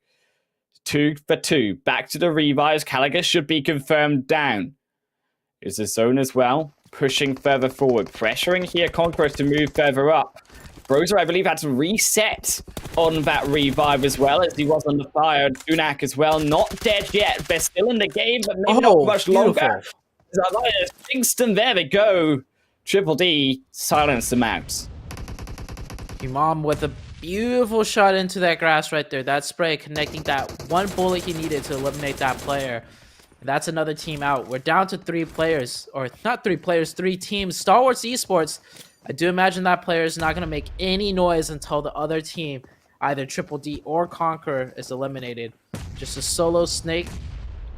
S3: 2 for 2. Back to the revives. Gallagher should be confirmed down. Is the zone as well. Pushing further forward, pressuring here Conquerors to move further up. Broser, I believe, had to reset on that revive as well, as he was on the fire. Dunak as well, not dead yet. They're still in the game, but maybe not much longer. Kingston, there they go. Triple D silence them out.
S4: Imam with a beautiful shot into that grass right there. That spray connecting that one bullet he needed to eliminate that player. That's another team out. We're down to 3 players, or not 3 players, 3 teams. Stalwart Esports, I do imagine that player is not going to make any noise until the other team, either Triple D or Conqueror, is eliminated. Just a solo snake.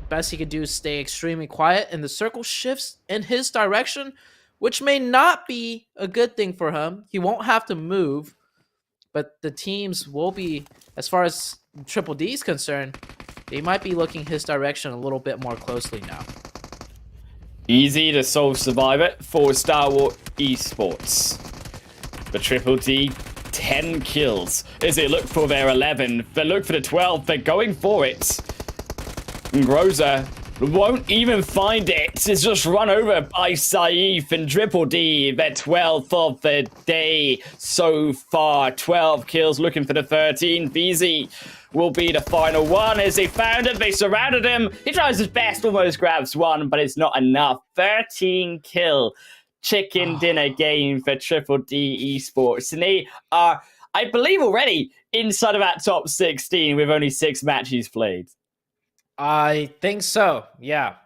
S4: Best he could do is stay extremely quiet, and the circle shifts in his direction, which may not be a good thing for him. He won't have to move, but the teams will be, as far as Triple D is concerned, they might be looking his direction a little bit more closely now.
S3: Easy to sole survive it for Stalwart Esports. The Triple D, 10 kills. As they look for their 11, they look for the 12, they're going for it. And Groza won't even find it. It's just run over by Saif and Triple D. Their 12th of the day so far. 12 kills, looking for the 13. BZ will be the final one. As they found him, they surrounded him. He tries his best, almost grabs one, but it's not enough. 13 kill chicken dinner game for Triple D Esports. And they are, I believe, already inside of that top 16 with only 6 matches played.
S4: I think so, yeah.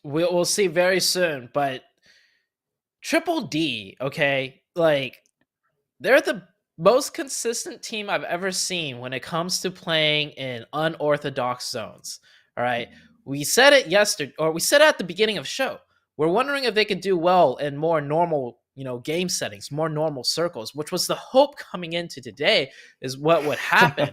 S4: We'll see very soon, but Triple D, okay, like, they're the most consistent team I've ever seen when it comes to playing in unorthodox zones. All right. We said it yesterday, or we said it at the beginning of the show. We're wondering if they could do well in more normal, game settings, more normal circles, which was the hope coming into today is what would happen.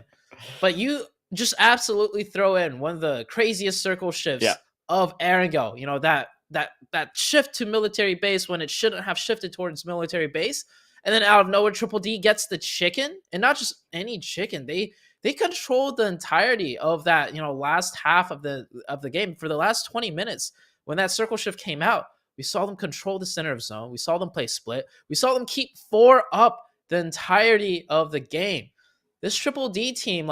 S4: But you just absolutely throw in one of the craziest circle shifts of Erangel. That shift to military base when it shouldn't have shifted towards military base. And then out of nowhere, Triple D gets the chicken, and not just any chicken. They controlled the entirety of that, last half of the game. For the last 20 minutes, when that circle shift came out, we saw them control the center of zone. We saw them play split. We saw them keep 4 up the entirety of the game. This Triple D team,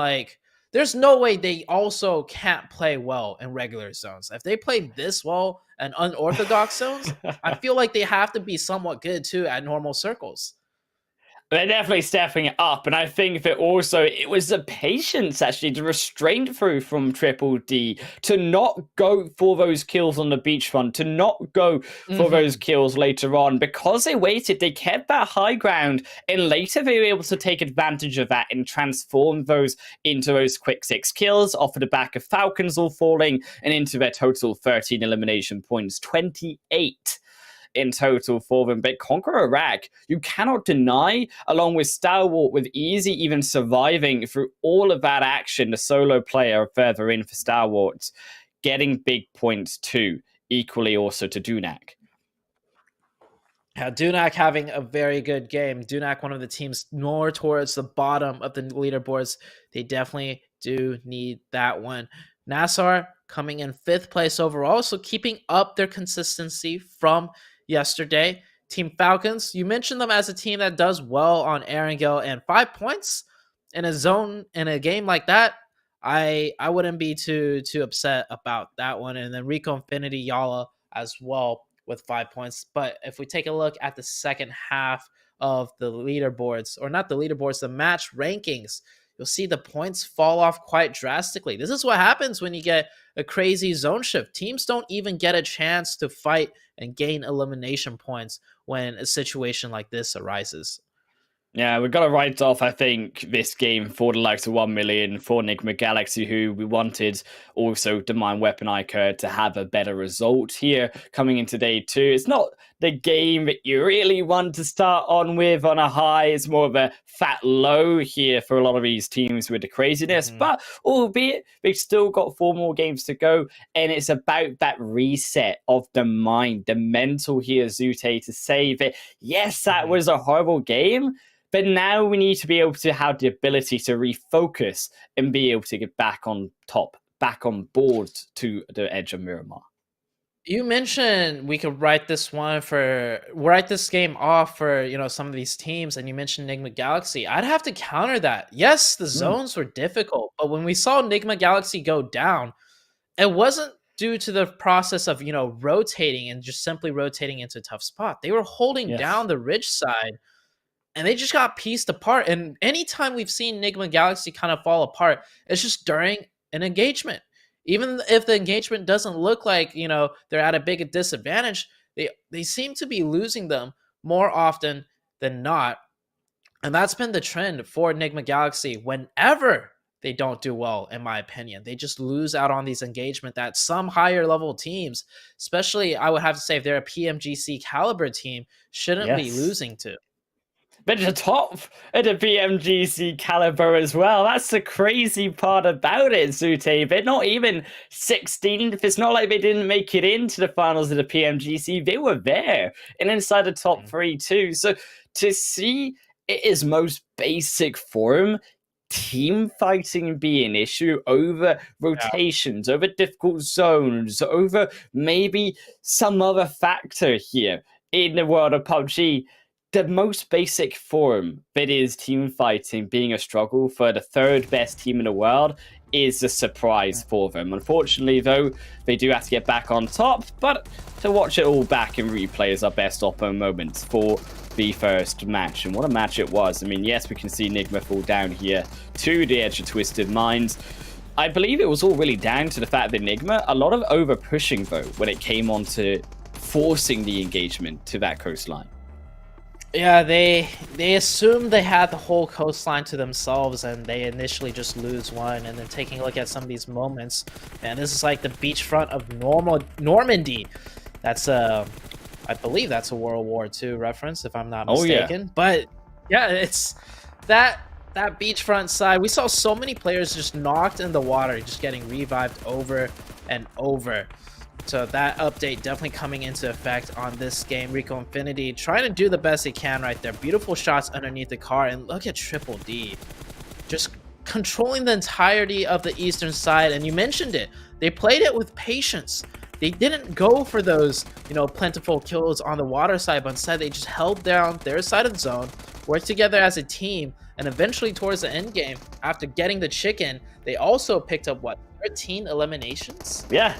S4: there's no way they also can't play well in regular zones. If they play this well in unorthodox zones, I feel like they have to be somewhat good too at normal circles.
S3: They're definitely stepping it up, and I think that also it was the patience, actually, the restraint through from Triple D to not go for those kills on the beachfront, to not go for those kills later on. Because they waited, they kept that high ground, and later they were able to take advantage of that and transform those into those quick 6 kills off of the back of Falcons all falling, and into their total 13 elimination points, 28 in total for them. But Conqueror Iraq, you cannot deny, along with Stalwart, with Easy even surviving through all of that action, the solo player further in for Stalwart, getting big points too, equally also to Dunak.
S4: Yeah, Dunak having a very good game. Dunak, one of the teams more towards the bottom of the leaderboards. They definitely do need that one. NASR coming in 5th place overall, so keeping up their consistency from yesterday. Team Falcons, you mentioned them as a team that does well on Erangel, and 5 points in a zone in a game like that, I wouldn't be too upset about that one. And then Rico Infinity YaLLa as well with 5 points. But if we take a look at the second half of the leaderboards, or not the leaderboards, the match rankings, you'll see the points fall off quite drastically. This is what happens when you get a crazy zone shift. Teams don't even get a chance to fight and gain elimination points when a situation like this arises.
S3: Yeah, we've got to write off, I think, this game for the likes of 1Million, for Nigma Galaxy, who we wanted also the Mine Weapon iKURD to have a better result here coming into day 2. It's not the game that you really want to start on with on a high. It's more of a fat low here for a lot of these teams with the craziness. But albeit, they've still got 4 more games to go, and it's about that reset of the mind, the mental here, Zute, to say that, yes, that was a horrible game, but now we need to be able to have the ability to refocus and be able to get back on top, back on board to the edge of Miramar.
S4: You mentioned we could write this game off for, you know, some of these teams, and you mentioned Nigma Galaxy. I'd have to counter that. Yes, the zones were difficult, but when we saw Nigma Galaxy go down, it wasn't due to the process of, you know, rotating and just simply rotating into a tough spot. They were holding down the ridge side, and they just got pieced apart. And anytime we've seen Nigma Galaxy kind of fall apart, it's just during an engagement. Even if the engagement doesn't look like, you know, they're at a big disadvantage, they seem to be losing them more often than not. And that's been the trend for Nigma Galaxy whenever they don't do well, in my opinion. They just lose out on these engagement that some higher level teams, especially I would have to say if they're a PMGC caliber team, shouldn't be losing to.
S3: But the top at the PMGC caliber as well. That's the crazy part about it, Zute. They're not even 16th. It's not like they didn't make it into the finals of the PMGC. They were there and inside the top 3 too. So to see it is most basic form, team fighting be an issue over rotations, over difficult zones, over maybe some other factor here in the world of PUBG. The most basic form that is team fighting being a struggle for the 3rd best team in the world is a surprise for them. Unfortunately, though, they do have to get back on top, but to watch it all back in replay is our best oppo moments for the first match. And what a match it was. I mean, yes, we can see Nigma fall down here to the edge of Twisted Minds. I believe it was all really down to the fact that Nigma, a lot of over pushing, though, when it came on to forcing the engagement to that coastline.
S4: Yeah, they assumed they had the whole coastline to themselves, and they initially just lose one. And then taking a look at some of these moments, and this is like the beachfront of Normandy. That's I believe that's a World War II reference, if I'm not mistaken. Yeah. But yeah, it's that beachfront side. We saw so many players just knocked in the water, just getting revived over and over. So that update definitely coming into effect on this game. Rico Infinity trying to do the best he can right there. Beautiful shots underneath the car. And look at Triple D. Just controlling the entirety of the eastern side. And you mentioned it. They played it with patience. They didn't go for those, you know, plentiful kills on the water side, but instead they just held down their side of the zone, worked together as a team, and eventually towards the end game, after getting the chicken, they also picked up, what, 13 eliminations?
S3: Yeah.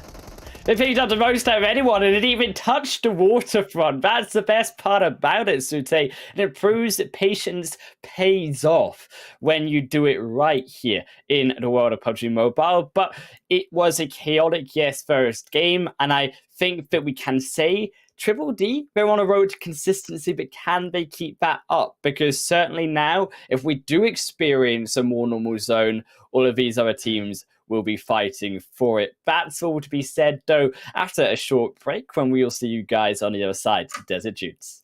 S3: They picked up the most out of anyone, and it even touched the waterfront. That's the best part about it, Zute. And it proves that patience pays off when you do it right here in the world of PUBG Mobile. But it was a chaotic, yes, first game, and I think that we can say Triple D, they're on a road to consistency, but can they keep that up? Because certainly now, if we do experience a more normal zone, all of these other teams will be fighting for it. That's all to be said, though, after a short break, when we will see you guys on the other side of Desert Jutes.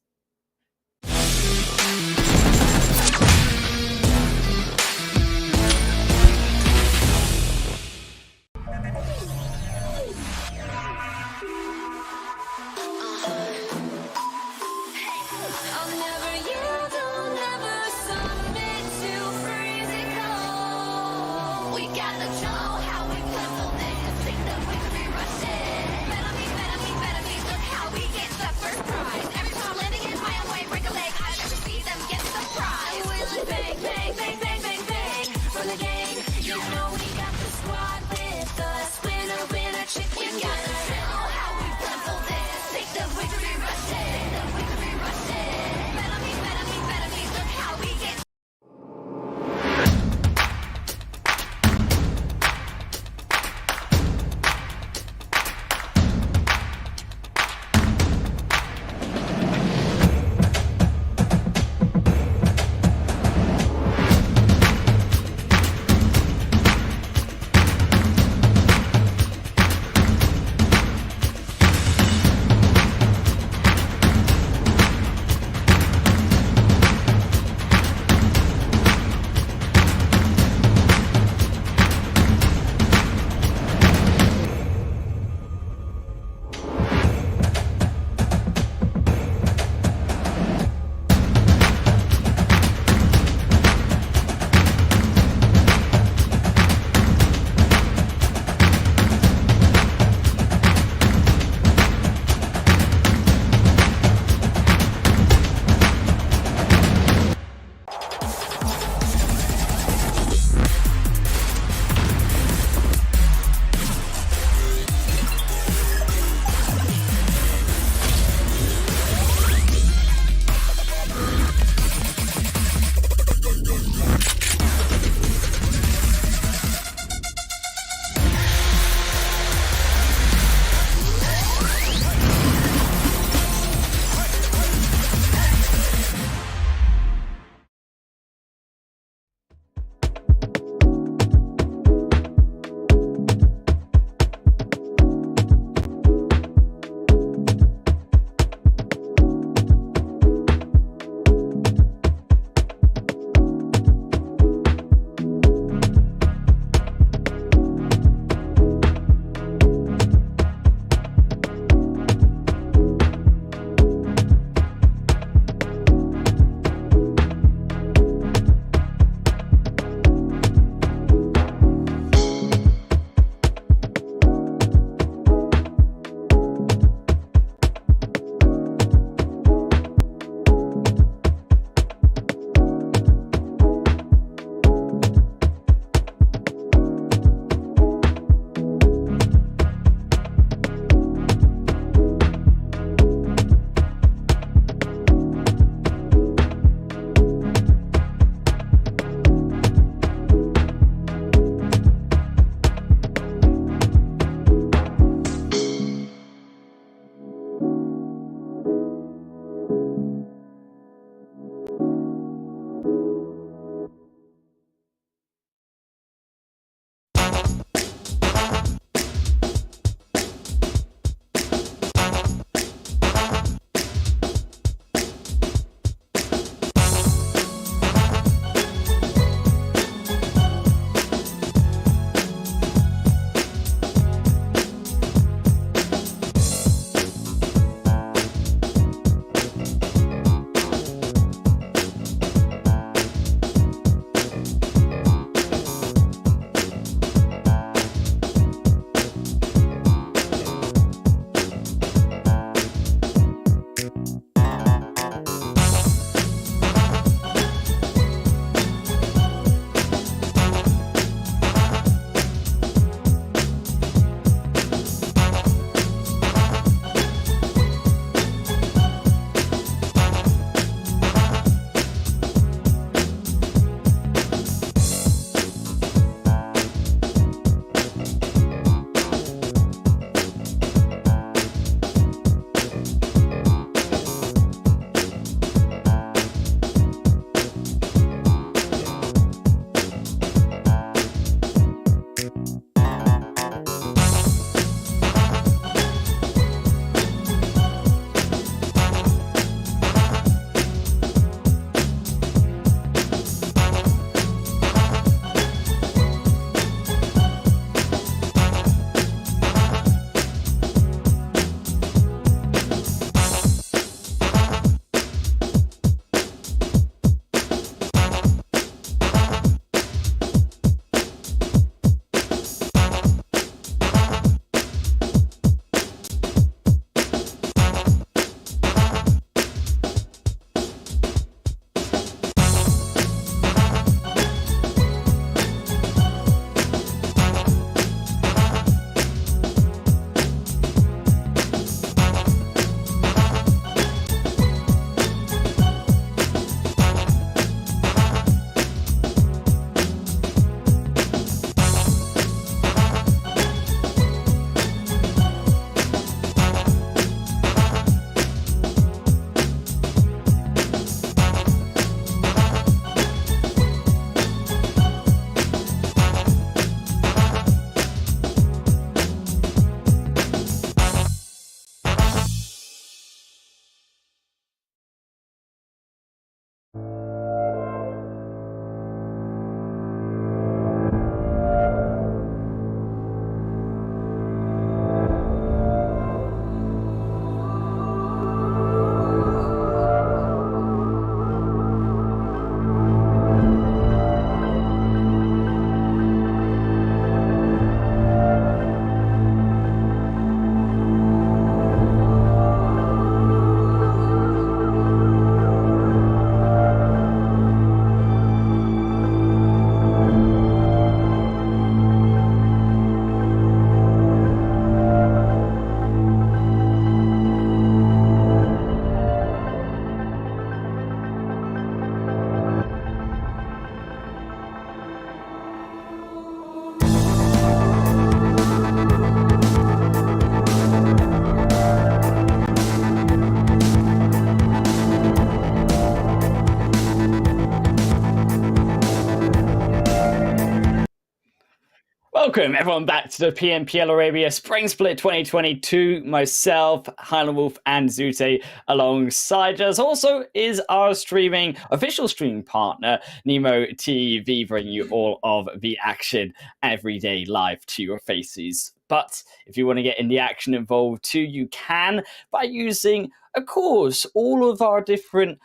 S3: Welcome everyone back to the PMPL Arabia Spring Split 2022. Myself, Highland Wolf, and Zute alongside us. Also is our official streaming partner, Nemo TV, bringing you all of the action every day live to your faces. But if you want to get in the action involved too, you can by using, of course, all of our different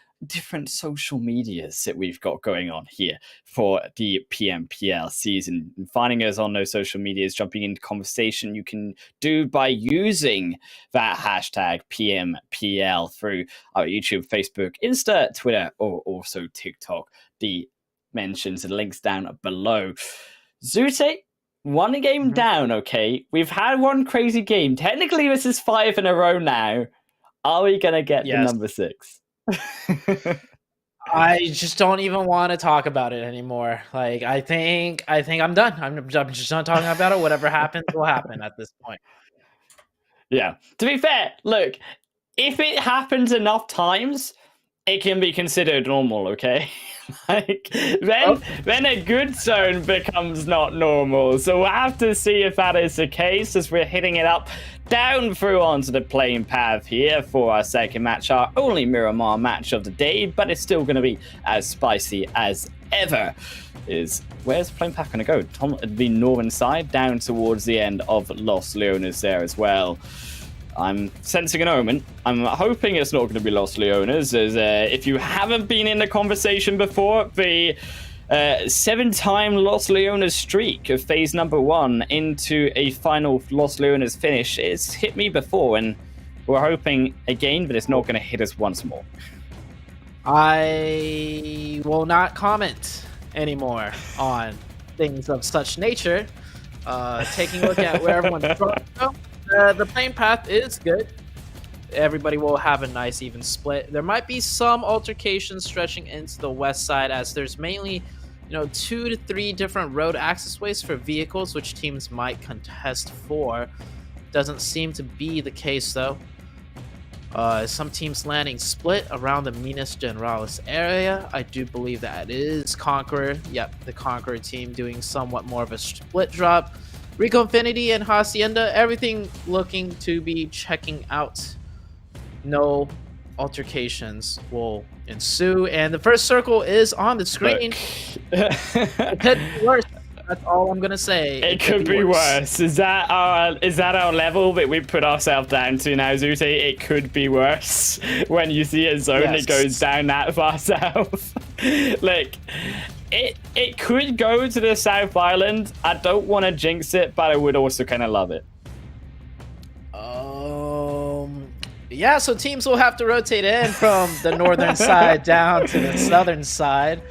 S3: social medias that we've got going on here for the PMPL season. And finding us on those social medias, jumping into conversation, you can do by using that hashtag PMPL through our YouTube, Facebook, Insta, Twitter, or also TikTok. The mentions and links down below. Zute, one game down, okay? We've had one crazy game. Technically, this is 5 in a row now. Are we going to get the number 6?
S4: I just don't even want to talk about it anymore. Like, I think I'm done. I'm just not talking about it. Whatever happens will happen at this point.
S3: Yeah. To be fair, look, if it happens enough times, it can be considered normal, okay? Then a good zone becomes not normal. So we'll have to see if that is the case as we're hitting it up down through onto the playing path here for our second match, our only Miramar match of the day, but it's still going to be as spicy as ever. Where's the playing path going to go? The northern side, down towards the end of Los Leones there as well. I'm sensing an omen. I'm hoping it's not going to be Los Leones, as if you haven't been in the conversation before, the 7-time Los Leones streak of phase number 1 into a final Los Leones finish. It's hit me before, and we're hoping again, but it's not going to hit us once more.
S4: I will not comment anymore on things of such nature. Taking a look at where everyone's from. The playing path is good. Everybody will have a nice even split. There might be some altercations stretching into the west side, as there's mainly 2 to 3 different road access ways for vehicles which teams might contest for. Doesn't seem to be the case though. Some teams landing split around the Minas Generalis area. I do believe that is KONQUEROR. Yep, the KONQUEROR team doing somewhat more of a split drop. Rico Infinity and Hacienda, everything looking to be checking out. No altercations will ensue, and the first circle is on the screen. It could be worse. That's all I'm gonna say.
S3: It could be worse. Is that our level that we put ourselves down to now, Zute? It could be worse when you see a zone that goes down that far south. Like, it could go to the South Island. I don't want to jinx it, but I would also kind of love it.
S4: Yeah, so teams will have to rotate in from the northern side down to the southern side.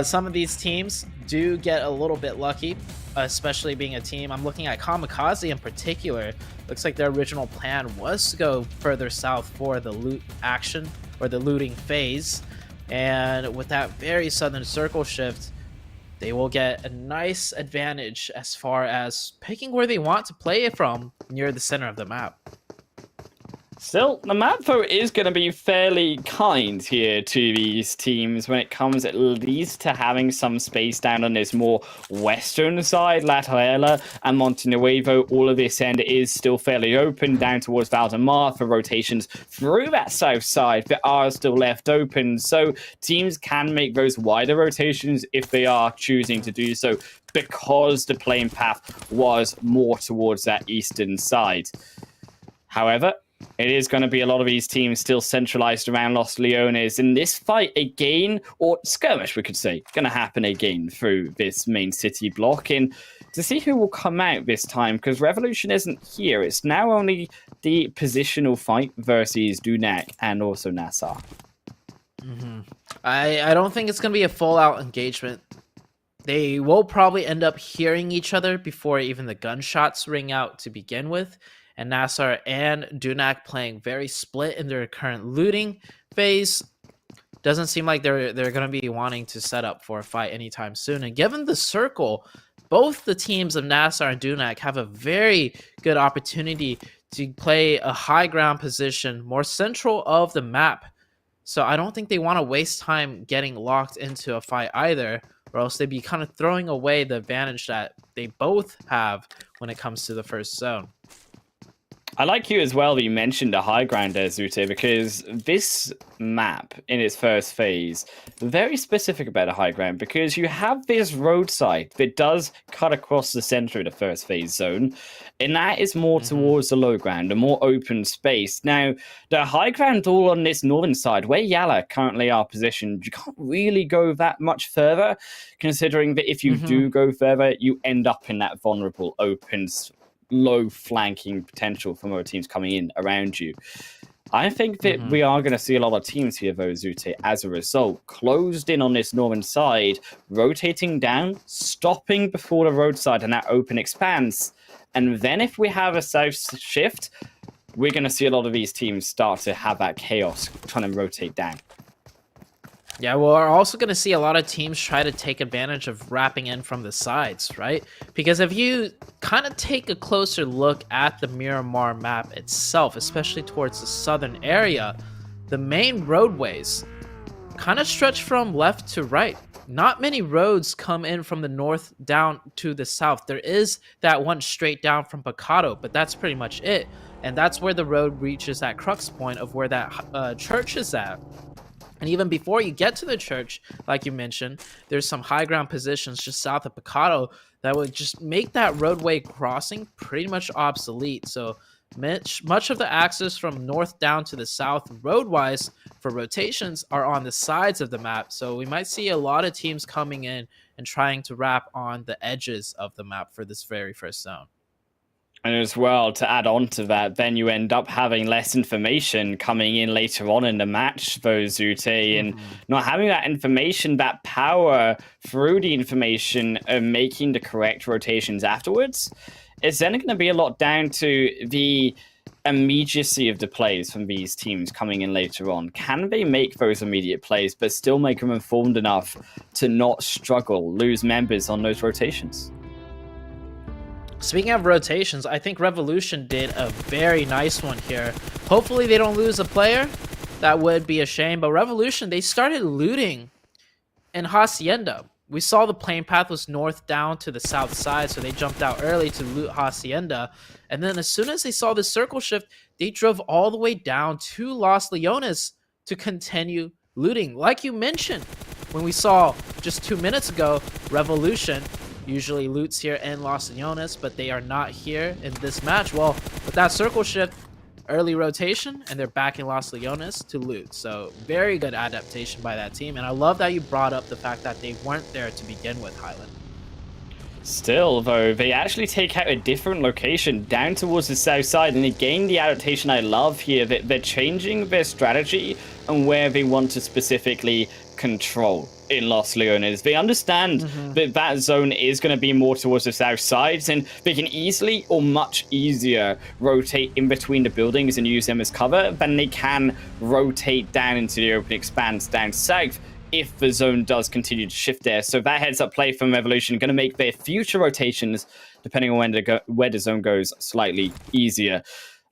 S4: Some of these teams do get a little bit lucky, especially being a team. I'm looking at KAMIKAZE in particular. Looks like their original plan was to go further south for the loot action, or the looting phase. And with that very southern circle shift, they will get a nice advantage as far as picking where they want to play it from near the center of the map.
S3: Still, the map, though, is going to be fairly kind here to these teams when it comes at least to having some space down on this more western side. La Tierra and Monte Nuevo, all of this end is still fairly open down towards Valdemar for rotations through that south side that are still left open. So teams can make those wider rotations if they are choosing to do so, because the playing path was more towards that eastern side. However, it is going to be a lot of these teams still centralized around Los Leones. In this fight again, or skirmish, we could say, going to happen again through this main city block. And to see who will come out this time, because Revolution isn't here. It's now only the positional fight versus Dunak and also NASR.
S4: I don't think it's going to be a full-out engagement. They will probably end up hearing each other before even the gunshots ring out to begin with. And NASR and Dunak playing very split in their current looting phase. Doesn't seem like they're going to be wanting to set up for a fight anytime soon. And given the circle, both the teams of NASR and Dunak have a very good opportunity to play a high ground position, more central of the map. So I don't think they want to waste time getting locked into a fight either. or else they'd be kind of throwing away the advantage that they both have when it comes to the first zone.
S3: I like you as well that you mentioned a high ground there, Zute, because this map in its first phase, very specific about a high ground, because you have this roadside that does cut across the center of the first phase zone, and that is more towards the low ground, a more open space. Now, the high ground all on this northern side, where YaLLa currently are positioned, you can't really go that much further, considering that if you do go further, you end up in that vulnerable open low flanking potential from other teams coming in around you. I think that we are going to see a lot of teams here, though, Zute, as a result, closed in on this northern side, rotating down, stopping before the roadside and that open expanse. And then if we have a south shift, we're going to see a lot of these teams start to have that chaos trying to rotate down.
S4: Yeah, well, we're also going to see a lot of teams try to take advantage of wrapping in from the sides, right? Because if you kind of take a closer look at the Miramar map itself, especially towards the southern area, the main roadways kind of stretch from left to right. Not many roads come in from the north down to the south. There is that one straight down from Picado, but that's pretty much it. And that's where the road reaches that crux point of where that church is at. And even before you get to the church, like you mentioned, there's some high ground positions just south of Picado that would just make that roadway crossing pretty much obsolete. So much of the access from north down to the south road-wise for rotations are on the sides of the map. So we might see a lot of teams coming in and trying to wrap on the edges of the map for this very first zone.
S3: And as well, to add on to that, then you end up having less information coming in later on in the match, though, Zute, and not having that information, that power through the information of making the correct rotations afterwards. It's then going to be a lot down to the immediacy of the plays from these teams coming in later on. Can they make those immediate plays, but still make them informed enough to not struggle, lose members on those rotations?
S4: Speaking of rotations, I think Revolution did a very nice one here. Hopefully they don't lose a player. That would be a shame. But Revolution, they started looting in Hacienda. We saw the plane path was north down to the south side, so they jumped out early to loot Hacienda. And then as soon as they saw the circle shift, they drove all the way down to Los Leones to continue looting. Like you mentioned, when we saw just 2 minutes ago, Revolution usually loots here in Los Leones, but they are not here in this match. Well, with that circle shift, early rotation, and they're back in Los Leones to loot. So very good adaptation by that team. And I love that you brought up the fact that they weren't there to begin with, Highland.
S3: Still, though, they actually take out a different location down towards the south side, and again, the adaptation I love here, that they're changing their strategy and where they want to specifically control in Los Leones. They understand that that zone is going to be more towards the south sides, and they can easily or much easier rotate in between the buildings and use them as cover than they can rotate down into the open expanse down south if the zone does continue to shift there. So that heads up play from Revolution going to make their future rotations, depending on where the zone goes, slightly easier.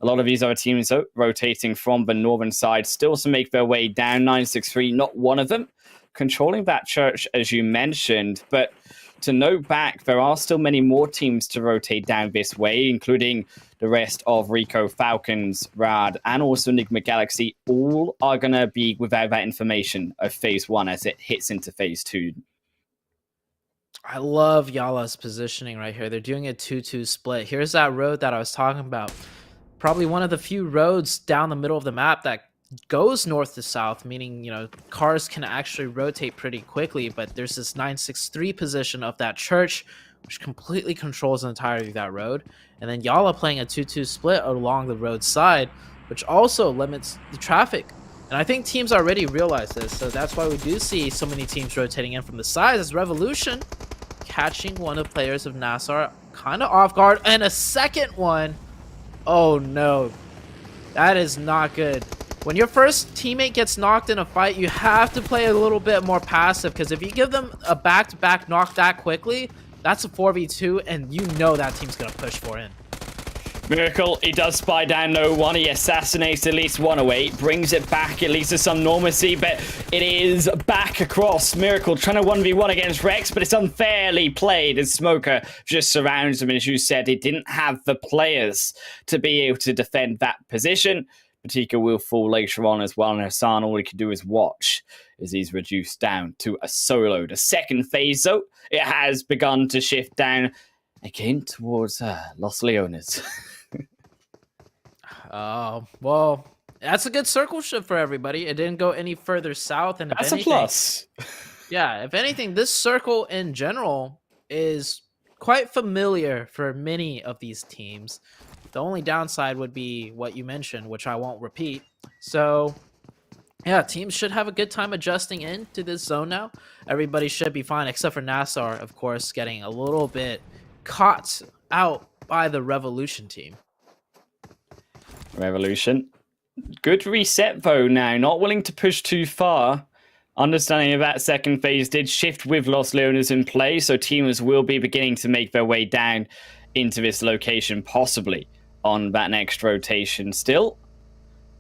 S3: A lot of these other teams rotating from the northern side still to make their way down. 963, not one of them controlling that church, as you mentioned. But to note back, there are still many more teams to rotate down this way, including the rest of Rico, Falcons, Rad, and also Nigma Galaxy. All are going to be without that information of phase 1 as it hits into phase 2.
S4: I love YaLLa's positioning right here. They're doing a 2-2 split. Here's that road that I was talking about. Probably one of the few roads down the middle of the map that goes north to south, meaning, you know, cars can actually rotate pretty quickly. But there's this 963 position of that church, which completely controls the entirety of that road. And then YaLLa playing a 2-2 split along the road side, which also limits the traffic. And I think teams already realize this, so that's why we do see so many teams rotating in from the sides, as Revolution catching one of the players of NASR kind of off guard. And a second one. Oh no, that is not good. When your first teammate gets knocked in a fight, you have to play a little bit more passive, because if you give them a back-to-back knock that quickly, that's a 4v2, and you know that team's going to push for in.
S3: Miracle, he does spy down no one. He assassinates at least one away, brings it back at least to some normalcy, but it is back across. Miracle trying to 1v1 against Rex, but it's unfairly played as Smoker just surrounds him. And as you said, he didn't have the players to be able to defend that position. Patika will fall later on as well, and Hassan, all he can do is watch as he's reduced down to a solo. The second phase, though, it has begun to shift down again towards Los Leones.
S4: Well, that's a good circle shift for everybody. It didn't go any further south, and
S3: That's a plus.
S4: Yeah, if anything, this circle in general is quite familiar for many of these teams. The only downside would be what you mentioned, which I won't repeat. So, yeah, teams should have a good time adjusting into this zone now. Everybody should be fine, except for NASR, of course, getting a little bit caught out by the Revolution team.
S3: Revolution. Good reset, though, now. Not willing to push too far. Understanding of that second phase did shift with Los Leones in play, so teamers will be beginning to make their way down into this location, possibly on that next rotation. Still,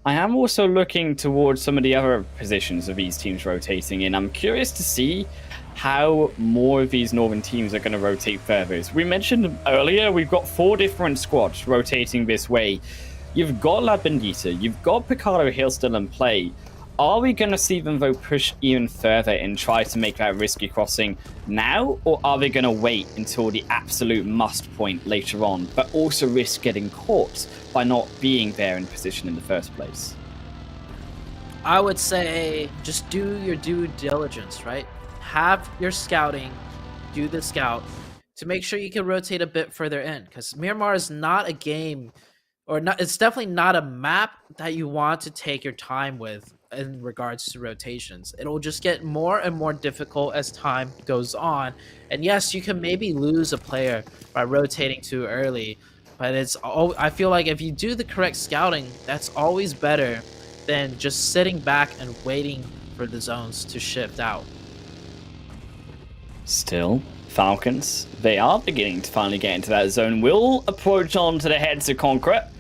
S3: I am also looking towards some of the other positions of these teams rotating in. I'm curious to see how more of these northern teams are going to rotate further. As we mentioned earlier, we've got 4 different squads rotating this way. You've got La Bendita, you've got Picado Hill still in play. Are we going to see them, though, push even further and try to make that risky crossing now? Or are they going to wait until the absolute must point later on, but also risk getting caught by not being there in position in the first place?
S4: I would say just do your due diligence, right? Have your scouting, do the scout to make sure you can rotate a bit further in, because Miramar is not a game, or not, it's definitely not a map that you want to take your time with in regards to rotations. It'll just get more and more difficult as time goes on. And yes, you can maybe lose a player by rotating too early, but I feel like if you do the correct scouting, that's always better than just sitting back and waiting for the zones to shift out.
S3: Still, Falcons, they are beginning to finally get into that zone. Will approach onto the heads of CONQUEROR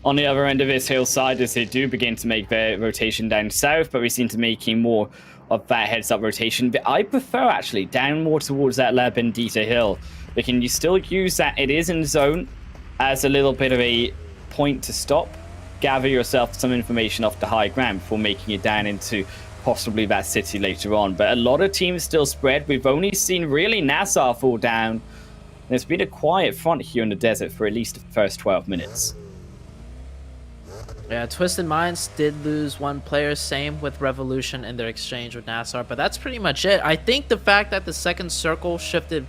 S3: on the other end of this hillside as they do begin to make their rotation down south, but we seem to be making more of that heads-up rotation. But I prefer actually down more towards that La Bendita hill. But can you still use that? It is in zone as a little bit of a point to stop, gather yourself some information off the high ground before making it down into possibly that city later on. But a lot of teams still spread. We've only seen really NASR fall down. There's been a quiet front here in the desert for at least the first 12 minutes.
S4: Yeah, Twisted Minds did lose one player, same with Revolution in their exchange with NASR, but that's pretty much it. I think the fact that the second circle shifted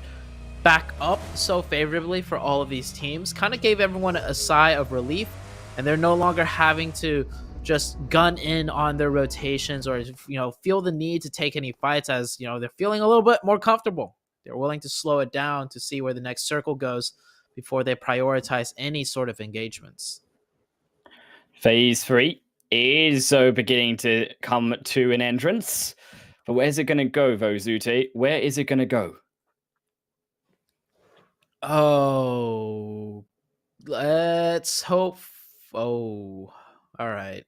S4: back up so favorably for all of these teams kind of gave everyone a sigh of relief, and they're no longer having to just gun in on their rotations or, you know, feel the need to take any fights, as, you know, they're feeling a little bit more comfortable. They're willing to slow it down to see where the next circle goes before they prioritize any sort of engagements.
S3: Phase 3 is beginning to come to an entrance. But where's it going to go, though, Zute? Where is it going to go?
S4: Oh, let's hope. Oh, all right.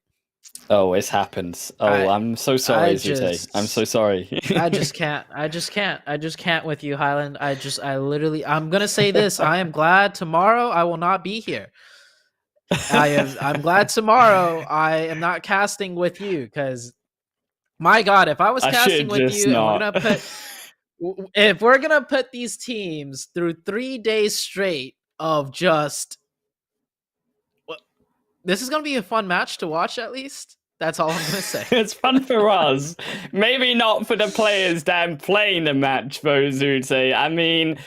S3: Oh, it's happened. Oh, I'm so sorry, Zute. I'm so sorry.
S4: I just can't with you, Highland. I'm going to say this. I am glad tomorrow I will not be here. I'm glad tomorrow I am not casting with you, because my God, if I was casting with you, and if we're gonna put these teams through 3 days straight of just, this is gonna be a fun match to watch. At least that's all I'm gonna say.
S3: It's fun for us, maybe not for the players down playing the match, though, Zute. I mean,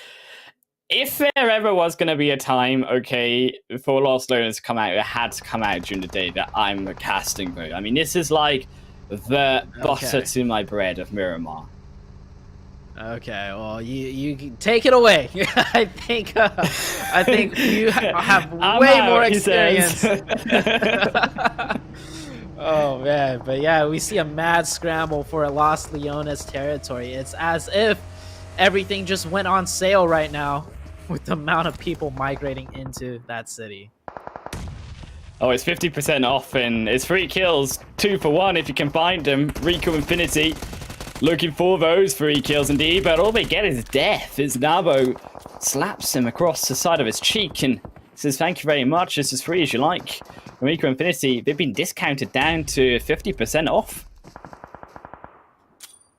S3: if there ever was going to be a time, okay, for Los Leones to come out, it had to come out during the day that I'm casting, bro. I mean, this is like the butter to my bread of Miramar.
S4: Okay, well, you take it away. I think you have way more experience. Oh man, but yeah, we see a mad scramble for a Los Leones territory. It's as if everything just went on sale right now with the amount of people migrating into that city.
S3: Oh, it's 50% off, and it's 3 kills, 2 for 1 if you can find them. Rico Infinity looking for those 3 kills indeed, but all they get is death as Nabo slaps him across the side of his cheek and says, thank you very much, it's as free as you like. Rico Infinity, they've been discounted down to 50% off.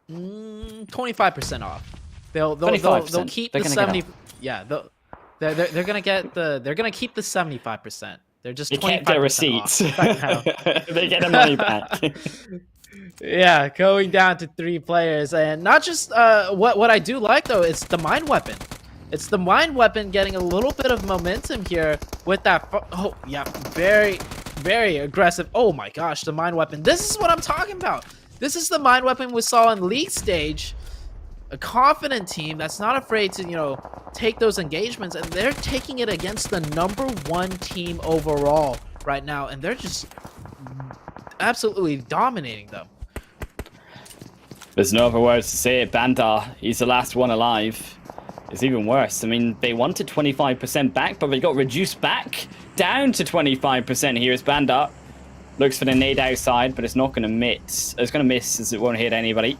S4: 25% off. They'll keep the 70. Yeah, they're gonna get they're gonna keep the 75%. They're just 25%
S3: kept their receipts. They get the money back.
S4: Yeah, going down to 3 players, and not just what I do like though, it's the mine weapon. It's the mine weapon getting a little bit of momentum here with that. Oh yeah, very aggressive. Oh my gosh, the mine weapon. This is what I'm talking about. This is the mine weapon we saw in league stage. A confident team that's not afraid to, you know, take those engagements, and they're taking it against the #1 team overall right now, and they're just absolutely dominating them.
S3: There's no other words to say it. Bandar, he's the last one alive. It's even worse. I mean, they wanted 25% back, but they got reduced back down to 25% here as Bandar looks for the nade outside, but it's not going to miss. It's going to miss as it won't hit anybody.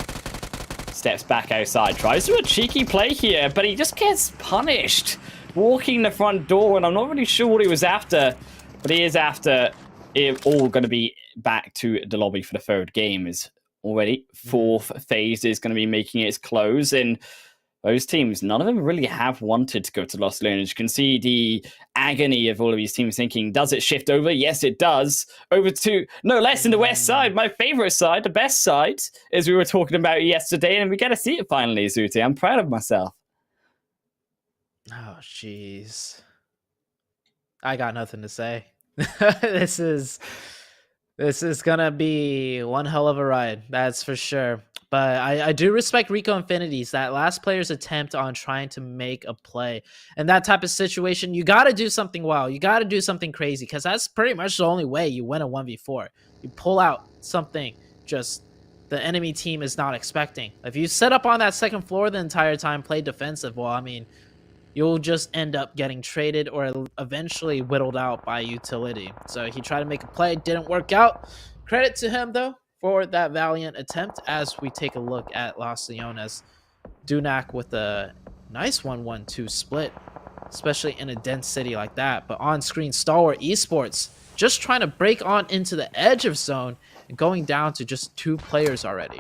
S3: Steps back outside, tries to do a cheeky play here, but he just gets punished walking the front door, and I'm not really sure what he was after, but he is after it all going to be back to the lobby for the 3rd game. Is already 4th phase is going to be making its close, and those teams, none of them really have wanted to go to Los Leones. You can see the agony of all of these teams thinking, does it shift over? Yes, it does. Over to, no less in the west side, my favorite side, the best side, as we were talking about yesterday, and we get to see it finally, Zuti. I'm proud of myself.
S4: Oh, jeez. I got nothing to say. This is gonna be one hell of a ride, that's for sure. But I do respect Rico Infinity's, that last player's attempt on trying to make a play. And that type of situation, you got to do something wild. You got to do something crazy, because that's pretty much the only way you win a 1v4. You pull out something just the enemy team is not expecting. If you set up on that 2nd floor the entire time, play defensive, well, I mean, you'll just end up getting traded or eventually whittled out by utility. So he tried to make a play, didn't work out. Credit to him, though, for that valiant attempt as we take a look at Los Leones. Dunak with a nice 1-1-2 split, especially in a dense city like that. But on screen, Stalwart Esports just trying to break on into the edge of zone and going down to just 2 players already.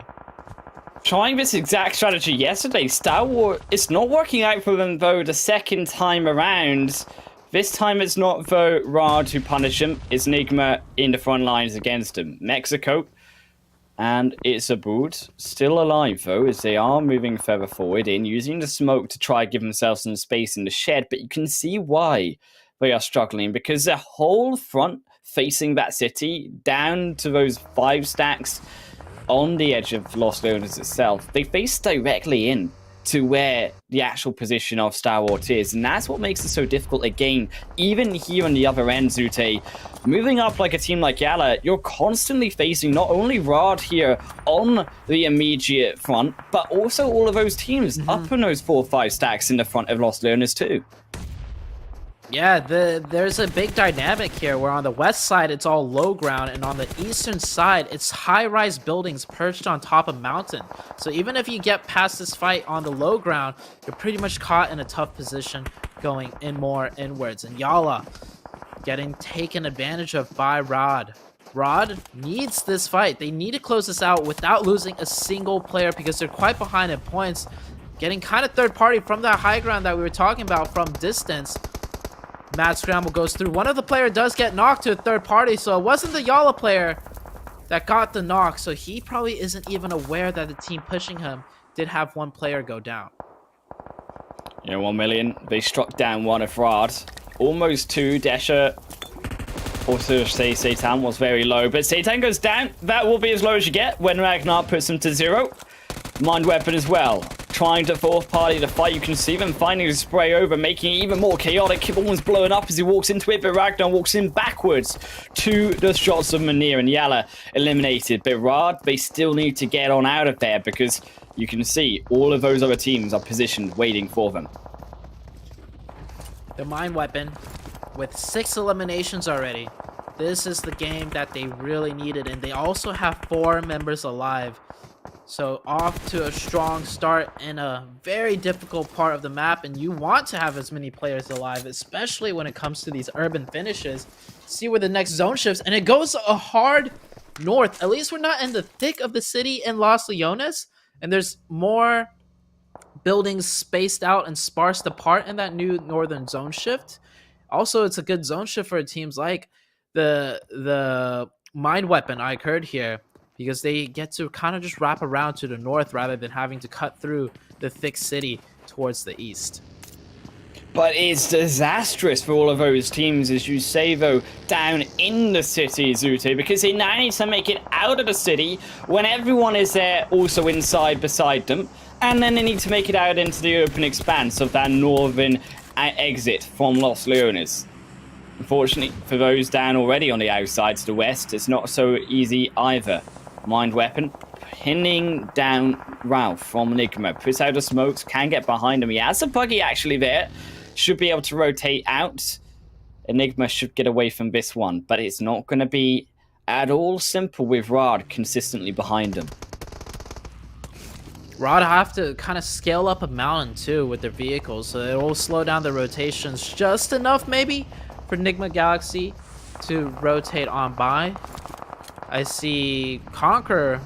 S3: Trying this exact strategy yesterday, Stalwart, it's not working out for them though the 2nd time around. This time it's not though Rad who punish him, it's Nigma in the front lines against him. Mexico and it's Abood, still alive though, as they are moving further forward in, using the smoke to try to give themselves some space in the shed, but you can see why they are struggling, because their whole front facing that city, down to those 5 stacks on the edge of Los Leones itself, they face directly in to where the actual position of Stalwart is, and that's what makes it so difficult again. Even here on the other end, Zute, moving up like a team like YaLLa, you're constantly facing not only Rad here on the immediate front, but also all of those teams up in those 4 or 5 stacks in the front of Los Leones too.
S4: Yeah, there's a big dynamic here where on the west side it's all low ground, and on the eastern side it's high-rise buildings perched on top of mountain. So even if you get past this fight on the low ground, you're pretty much caught in a tough position going in more inwards. And YaLLa getting taken advantage of by Rad. Rad needs this fight. They need to close this out without losing a single player, because they're quite behind in points. Getting kind of third party from that high ground that we were talking about from distance. Mad scramble goes through. One of the player does get knocked to a third party, so it wasn't the YaLLa player that got the knock, so he probably isn't even aware that the team pushing him did have 1 player go down.
S3: Yeah, 1 million. They struck down 1 of Rad. Almost 2. Desha, also say Satan was very low, but Satan goes down. That will be as low as you get when Ragnar puts him to 0. Mind weapon as well. Trying to 4th party the fight. You can see them finding a spray over, making it even more chaotic. Almost blowing up as he walks into it, but Ragnar walks in backwards to the shots of Manir, and YaLLa eliminated. But Rad, they still need to get on out of there, because you can see all of those other teams are positioned waiting for them.
S4: The mine weapon with 6 eliminations already. This is the game that they really needed, and they also have 4 members alive. So off to a strong start in a very difficult part of the map, and you want to have as many players alive, especially when it comes to these urban finishes. See where the next zone shifts, and it goes a hard north. At least we're not in the thick of the city in Los Leones, and there's more buildings spaced out and sparsed apart in that new northern zone shift. Also, it's a good zone shift for teams like the Mind Weapon iKURD here, because they get to kind of just wrap around to the north rather than having to cut through the thick city towards the east.
S3: But it's disastrous for all of those teams, as you say, though, down in the city, Zute, because they now need to make it out of the city when everyone is there also inside beside them, and then they need to make it out into the open expanse of that northern exit from Los Leones. Unfortunately, for those down already on the outside to the west, it's not so easy either. Mind Weapon pinning down Ralph from Nigma. Puts out the smokes, can get behind him. He has a buggy actually there. Should be able to rotate out. Enigma should get away from this one, but it's not going to be at all simple with Rod consistently behind him.
S4: Rod have to kind of scale up a mountain too with their vehicles, so it will slow down the rotations just enough maybe for Nigma Galaxy to rotate on by. I see KONQUEROR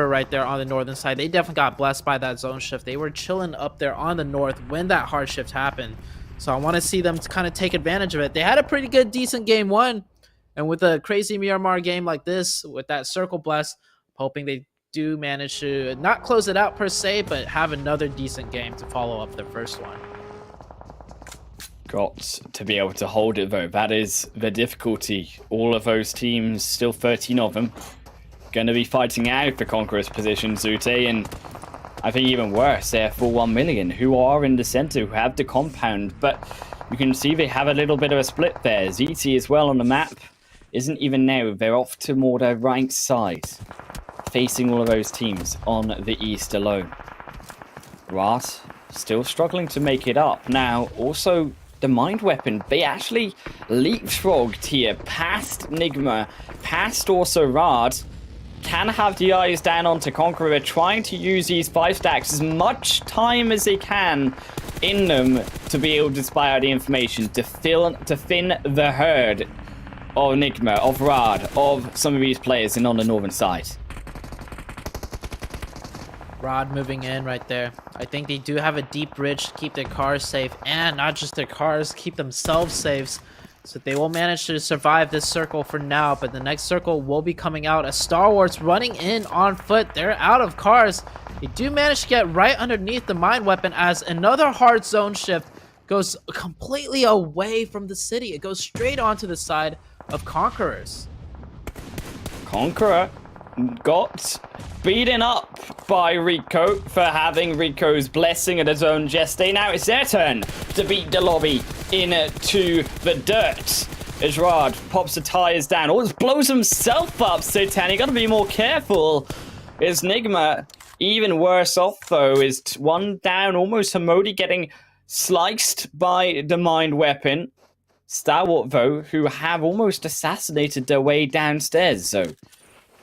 S4: right there on the northern side. They definitely got blessed by that zone shift. They were chilling up there on the north when that hard shift happened. So I want to see them kind of take advantage of it. They had a pretty good, decent game 1. And with a crazy Miramar game like this, with that circle bless, hoping they do manage to not close it out per se, but have another decent game to follow up their first one.
S3: Got to be able to hold it though. That is the difficulty. All of those teams, still 13 of them, going to be fighting out for KONQUEROR's position, Zute, and I think even worse, they're for 1Million, who are in the center, who have the compound, but you can see they have a little bit of a split there. ZT as well on the map isn't even now. They're off to more their right side, facing all of those teams on the east alone. Rat still struggling to make it up. Now, also, the Mind Weapon, they actually leapfrogged here past Nigma, past also Rad. Can have the eyes down onto KONQUEROR, trying to use these 5 stacks as much time as they can in them to be able to spy out the information, to thin the herd of Nigma, of Rad, of some of these players in on the northern side.
S4: Rod moving in right there. I think they do have a deep bridge to keep their cars safe, and not just their cars, keep themselves safe. So they will manage to survive this circle for now, but the next circle will be coming out as Stalwart's running in on foot. They're out of cars. They do manage to get right underneath the Mind Weapon as another hard zone shift goes completely away from the city. It goes straight onto the side of KONQUEROR's.
S3: KONQUEROR got beaten up by Rico for having Rico's blessing at his own Geste. Now it's their turn to beat the lobby into the dirt. As Rad pops the tires down, almost blows himself up, Sitan. You gotta be more careful. Is Nigma even worse off though? Is one down, almost Hamodi getting sliced by the Mind Weapon. Stalwart though, who have almost assassinated their way downstairs, so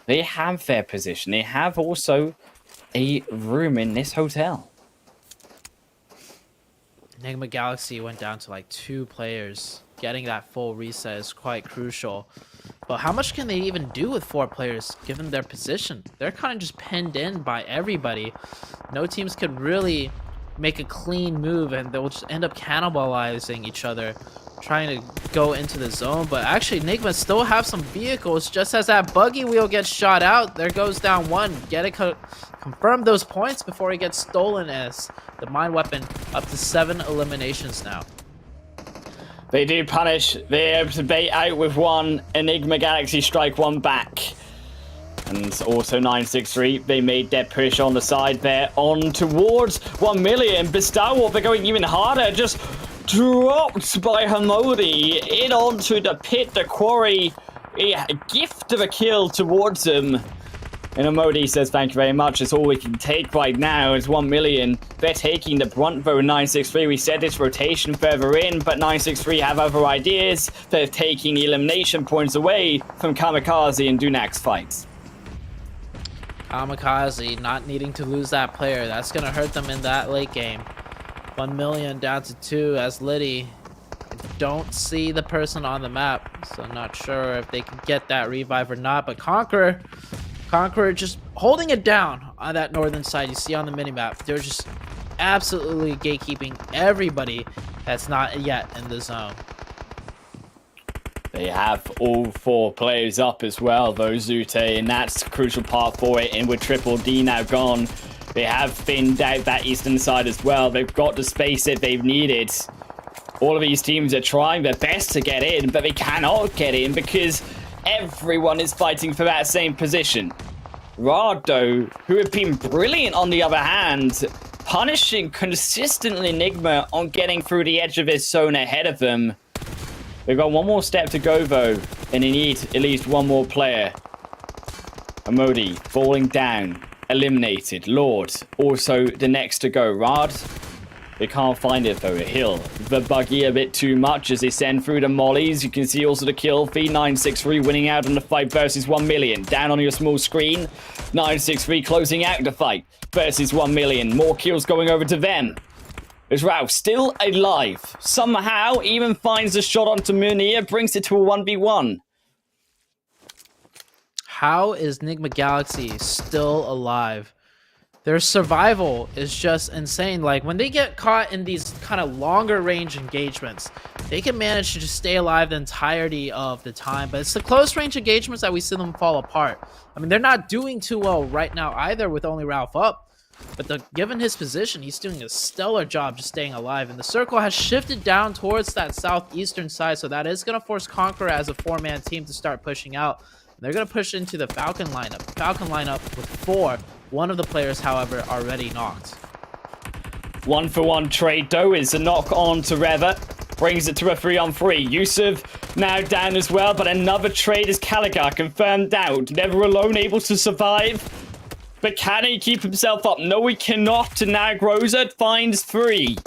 S3: they have their position. They have also a room in this hotel.
S4: Nigma Galaxy went down to like 2 players. Getting that full reset is quite crucial. But how much can they even do with 4 players given their position? They're kind of just pinned in by everybody. No teams could really make a clean move, and they'll just end up cannibalizing each other, trying to go into the zone. But actually Nigma still have some vehicles. Just as that buggy wheel gets shot out, there goes down 1. Get it confirm those points before he gets stolen, as the Mind Weapon up to 7 eliminations now.
S3: They do punish. They're able to bait out with 1. Enigma Galaxy strike 1 back. And also 963, they made their push on the side there on towards 1Million. But Stalwart, they're going even harder. Just dropped by Hamodi in onto the pit, the quarry. A gift of a kill towards him. And Emodi says, thank you very much. It's all we can take right now. It's 1 million. They're taking the brunt vote 963. We said this rotation further in, but 963 have other ideas. They're taking elimination points away from KAMIKAZE and Dunak's fights.
S4: KAMIKAZE not needing to lose that player. That's going to hurt them in that late game. 1 million down to 2 as Liddy. Don't see the person on the map, so not sure if they can get that revive or not. But Conqueror just holding it down on that northern side. You see on the minimap, they're just absolutely gatekeeping everybody that's not yet in the zone.
S3: They have all 4 players up as well, though, Zute, and that's the crucial part for it. And with Triple D now gone, they have thinned out that eastern side as well. They've got the space that they've needed. All of these teams are trying their best to get in, but they cannot get in because everyone is fighting for that same position. Rado, who have been brilliant on the other hand, punishing consistently Nigma on getting through the edge of his zone ahead of them. They've got one more step to go, though, and they need at least one more player. Emodi falling down, eliminated. Lord, also the next to go. Rad, they can't find it, though. Hill, the buggy a bit too much as they send through the mollies. You can see also the kill feed. 963 winning out on the fight versus 1 million. Down on your small screen. 963 closing out the fight versus 1 million. More kills going over to them. As Ralph still alive. Somehow even finds a shot onto Munir. Brings it to a 1v1.
S4: How is Nigma Galaxy still alive? Their survival is just insane. Like, when they get caught in these kind of longer range engagements, they can manage to just stay alive the entirety of the time. But it's the close range engagements that we see them fall apart. I mean, they're not doing too well right now either with only Ralph up. But given his position, he's doing a stellar job just staying alive. And the circle has shifted down towards that southeastern side. So that is going to force Conqueror as a 4-man team to start pushing out. They're going to push into the Falcon lineup. Falcon lineup with 4. One of the players, however, already knocked.
S3: 1-for-1 trade, though, is a knock on to Reva. Brings it to a 3-on-3. Yusuf now down as well, but another trade is Caligar confirmed out. Never alone, able to survive. But can he keep himself up? No, he cannot. And now Groza finds 3.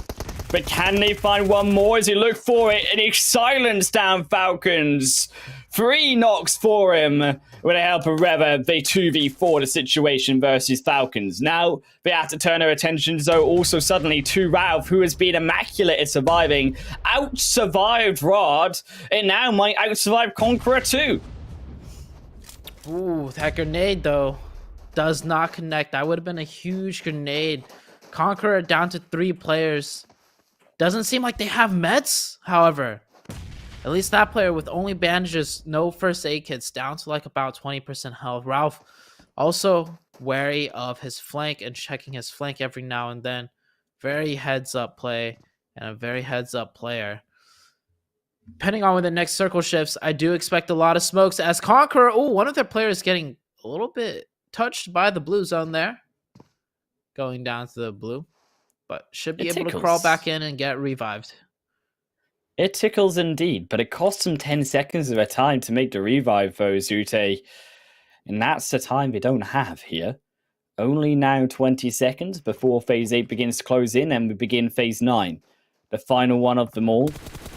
S3: But can they find one more as he look for it? And he silenced down Falcons. 3 knocks for him. With the help of Reva, they 2v4 the situation versus Falcons. Now, they have to turn their attention, though, also suddenly to Ralph, who has been immaculate at surviving. Out-survived Rod, and now might out-survive Conqueror too.
S4: Ooh, that grenade, though, does not connect. That would have been a huge grenade. Conqueror down to 3 players. Doesn't seem like they have meds, however. At least that player with only bandages, no first aid kits, down to like about 20% health. Ralph also wary of his flank and checking his flank every now and then. Very heads up play and a very heads up player. Depending on when the next circle shifts, I do expect a lot of smokes as Conqueror. Oh, one of their players getting a little bit touched by the blue zone there. Going down to the blue. But should be able to crawl back in and get revived.
S3: It tickles indeed, but it costs them 10 seconds of their time to make the revive, though, Zute. And that's the time they don't have here. Only now 20 seconds before Phase 8 begins to close in, and we begin Phase 9. The final one of them all.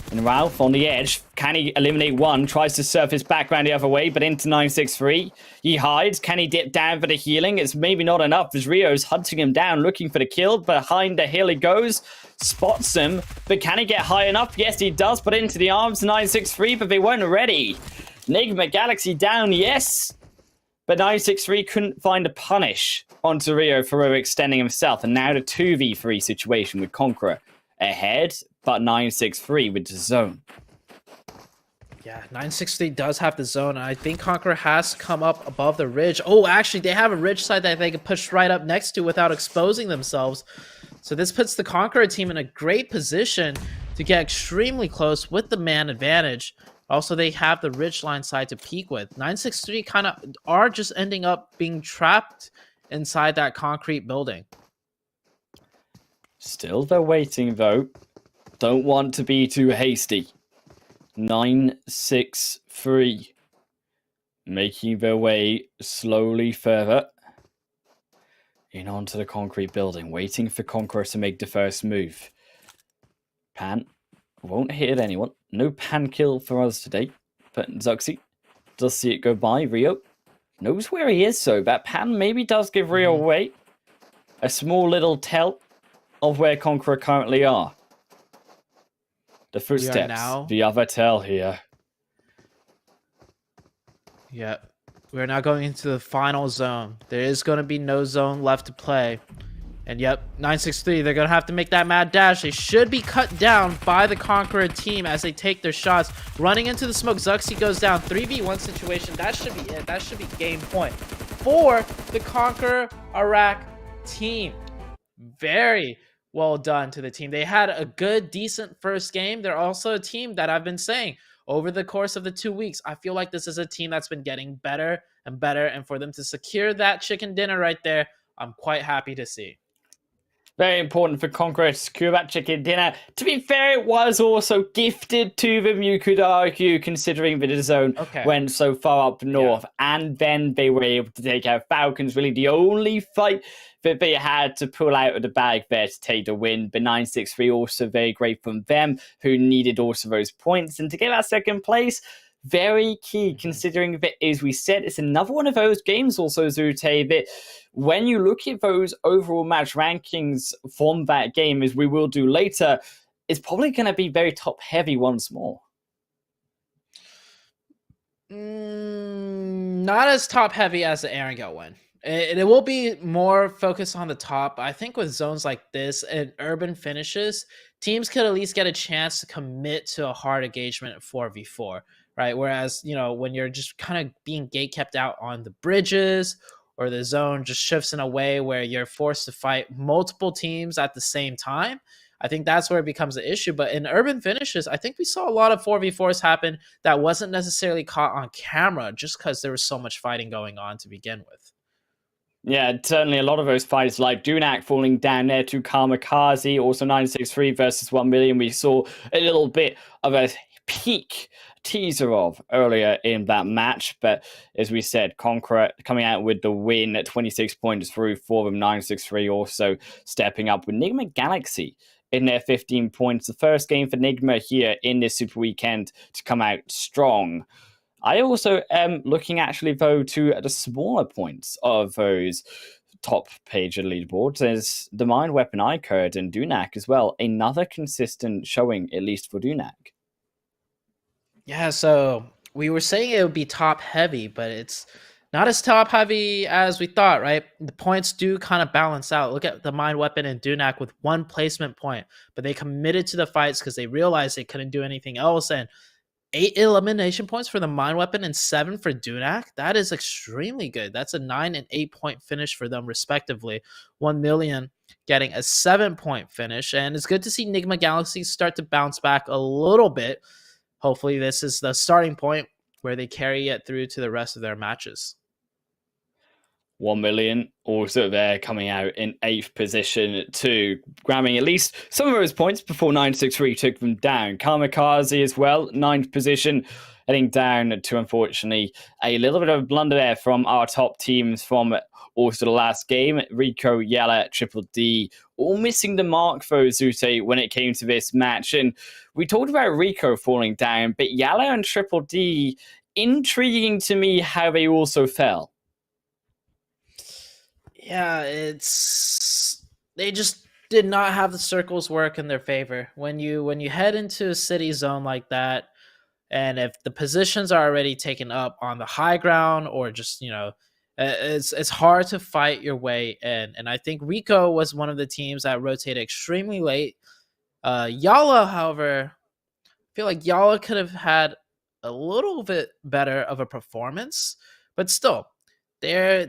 S3: And Ralph on the edge. Can he eliminate one? Tries to surface back around the other way, but into 963. He hides. Can he dip down for the healing? It's maybe not enough as Rio's hunting him down, looking for the kill. Behind the hill he goes. Spots him. But can he get high enough? Yes, he does. But into the arms, 963, but they weren't ready. Nigma Galaxy down, yes. But 963 couldn't find a punish onto Rio for overextending himself. And now the 2v3 situation with Conqueror ahead, but 963 with the zone.
S4: Yeah, 963 does have the zone, and I think Conqueror has come up above the ridge. Oh, actually, they have a ridge side that they can push right up next to without exposing themselves. So this puts the Conqueror team in a great position to get extremely close with the man advantage. Also, they have the ridge line side to peek with. 963 kind of are just ending up being trapped inside that concrete building.
S3: Still they're waiting, though. Don't want to be too hasty. 963. making their way slowly further in onto the concrete building, waiting for KONQUEROR to make the first move. Pan won't hit anyone. No pan kill for us today, but Zuxi does see it go by. Rio knows where he is, so that pan maybe does give Rio away. A small little tell of where KONQUEROR currently are. The footsteps,
S4: now...
S3: the other tell here.
S4: Yeah, we're now going into the final zone. There is going to be no zone left to play. And yep, 963, they're going to have to make that mad dash. They should be cut down by the KONQUEROR team as they take their shots. Running into the smoke, Zuxi goes down. 3v1 situation, that should be it. That should be game point for the KONQUEROR Iraq team. Very well done to the team. They had a good, decent first game. They're also a team that I've been saying over the course of the 2 weeks, I feel like this is a team that's been getting better and better. And for them to secure that chicken dinner right there, I'm quite happy to see.
S3: Very important for KONQUEROR to secure that chicken dinner. To be fair, it was also gifted to them, you could argue, considering that the zone went so far up north. Yeah. And then they were able to take out Falcons, really the only fight that they had to pull out of the bag there to take the win. But 963 also very great from them, who needed also those points. And to get that second place, very key, considering that, as we said, it's another one of those games also, Zute, that when you look at those overall match rankings from that game, as we will do later, it's probably going to be very top-heavy once more.
S4: Not as top-heavy as the Erangel one. It will be more focused on the top. I think with zones like this and urban finishes, teams could at least get a chance to commit to a hard engagement at 4v4, right? Whereas, you know, when you're just kind of being gate kept out on the bridges, or the zone just shifts in a way where you're forced to fight multiple teams at the same time, I think that's where it becomes an issue. But in urban finishes, I think we saw a lot of 4v4s happen that wasn't necessarily caught on camera just because there was so much fighting going on to begin with.
S3: Yeah, certainly a lot of those fights, like Dunak falling down there to KAMIKAZE, also 963 versus 1million. We saw a little bit of a peak teaser of earlier in that match, but as we said, KONQUEROR coming out with the win at 26 points through for them. 963 also stepping up with Nigma Galaxy in their 15 points. The first game for Nigma here in this Super Weekend to come out strong. I also am looking actually though to the smaller points of those top page of leaderboards as the Mind Weapon iKURD and Dunak as well. Another consistent showing, at least for Dunak.
S4: Yeah, so we were saying it would be top heavy, but it's not as top heavy as we thought, right? The points do kind of balance out. Look at the Mind Weapon and Dunak with 1 placement point, but they committed to the fights because they realized they couldn't do anything else. And 8 elimination points for the Mind Weapon and 7 for Dunak. That is extremely good. That's a 9 and 8 point finish for them respectively. 1million getting a 7-point finish. And it's good to see Nigma Galaxy start to bounce back a little bit. Hopefully this is the starting point where they carry it through to the rest of their matches.
S3: 1million also there coming out in 8th position too, grabbing at least some of those points before 963 took them down. KAMIKAZE as well, 9th position, heading down to, unfortunately, a little bit of a blunder there from our top teams from also the last game. Rico, YaLLa, DDD, all missing the mark for Zute when it came to this match. And we talked about Rico falling down, but YaLLa and DDD, intriguing to me how they also fell.
S4: Yeah, they just did not have the circles work in their favor. When you head into a city zone like that, and if the positions are already taken up on the high ground or just, you know, it's hard to fight your way in. And I think Rico was one of the teams that rotated extremely late. YaLLa, however, I feel like YaLLa could have had a little bit better of a performance, but still, they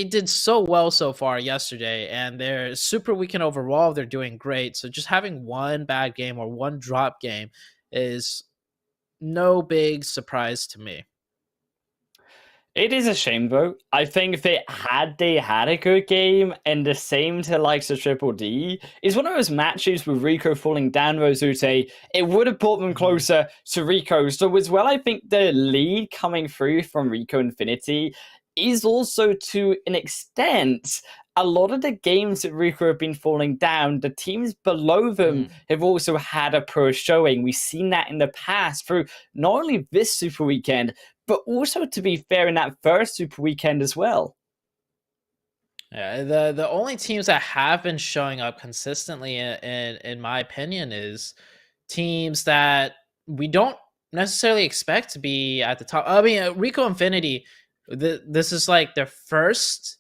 S4: did so well so far yesterday, and they're super weekend overall. They're doing great. So just having one bad game or one drop game is no big surprise to me.
S3: It is a shame though. I think if they had a good game, and the same to likes of Triple D, is one of those matches with Rico falling down Rosute, it would have brought them closer to Rico. So as well, I think the lead coming through from Rico Infinity is also to an extent a lot of the games that Rico have been falling down, the teams below them have also had a pro showing. We've seen that in the past through not only this Super Weekend, but also, to be fair, in that first Super Weekend as well.
S4: Yeah, the only teams that have been showing up consistently, in my opinion, is teams that we don't necessarily expect to be at the top. I mean, Rico Infinity, this is like their first,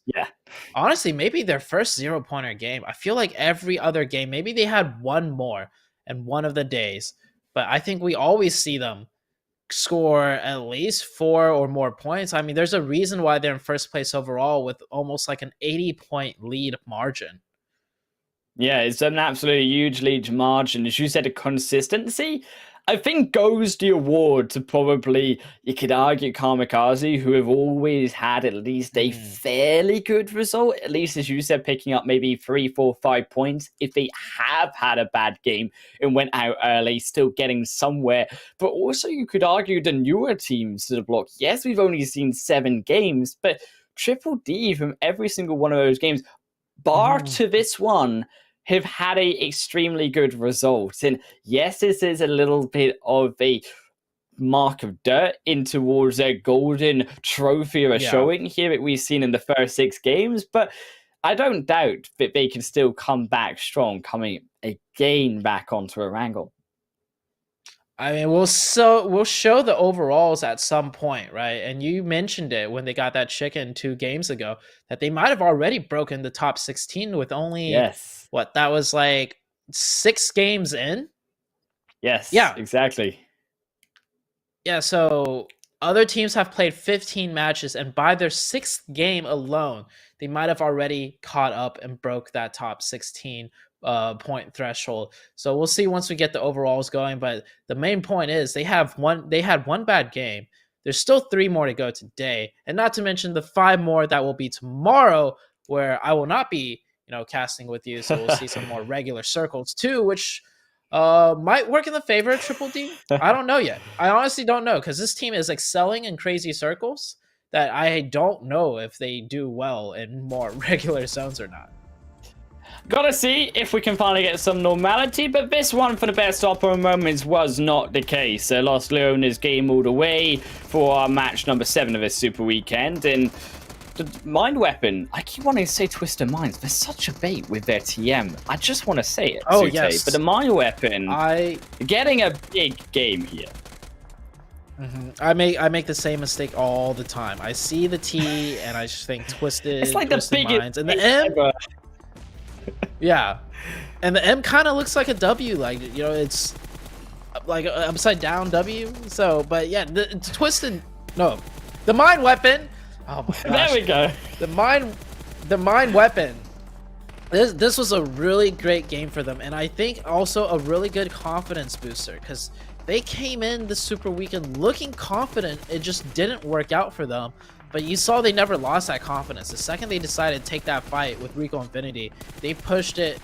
S4: honestly, maybe their first 0-pointer game. I feel like every other game, maybe they had one more in one of the days, but I think we always see them score at least 4 or more points. I mean, there's a reason why they're in first place overall with almost like an 80-point lead margin.
S3: Yeah, it's an absolutely huge lead margin. As you said, a consistency, I think, goes the award to probably, you could argue, KAMIKAZE, who have always had at least a fairly good result, at least, as you said, picking up maybe 3, 4, 5 points. If they have had a bad game and went out early, still getting somewhere. But also, you could argue the newer teams to the block. Yes, we've only seen 7 games, but Triple D from every single one of those games, bar to this one, have had a extremely good result. And yes, this is a little bit of a mark of dirt in towards a golden trophy or a showing here that we've seen in the first 6 games, but I don't doubt that they can still come back strong, coming again back onto Erangel.
S4: I mean, we'll show the overalls at some point, right? And you mentioned it when they got that chicken 2 games ago, that they might have already broken the top 16 with only what, that was like 6 games in?
S3: Yes. Yeah. Exactly.
S4: Yeah, so other teams have played 15 matches, and by their 6th game alone, they might have already caught up and broke that top 16 point threshold. So we'll see once we get the overalls going. But the main point is they had one bad game. There's still 3 more to go today, and not to mention the 5 more that will be tomorrow, where I will not be, casting with you. So we'll see some more regular circles too, which might work in the favor of Triple D. I don't know yet. I honestly don't know, because this team is excelling in crazy circles that I don't know if they do well in more regular zones or not.
S3: Gotta see if we can finally get some normality, but this one, for the best opera moments, was not the case. Los Leones game all the way for our match number 7 of this Super Weekend, and the Mind Weapon, I keep wanting to say Twisted Minds. They're such a bait with their TM. I just want to say it.
S4: Oh,
S3: Sute.
S4: yes.
S3: But the Mind Weapon, getting a big game here.
S4: I make the same mistake all the time. I see the T and I just think Twisted.
S3: It's like the biggest
S4: Minds. And the M. Yeah, and the M kind of looks like a W. Like, it's like an upside down W. So, but yeah, the Twisted. No, the Mind Weapon. Oh my gosh.
S3: There we go.
S4: The Mind Weapon. This was a really great game for them, and I think also a really good confidence booster, because they came in the Super Weekend looking confident. It just didn't work out for them, but you saw they never lost that confidence. The second they decided to take that fight with Rico Infinity, they pushed it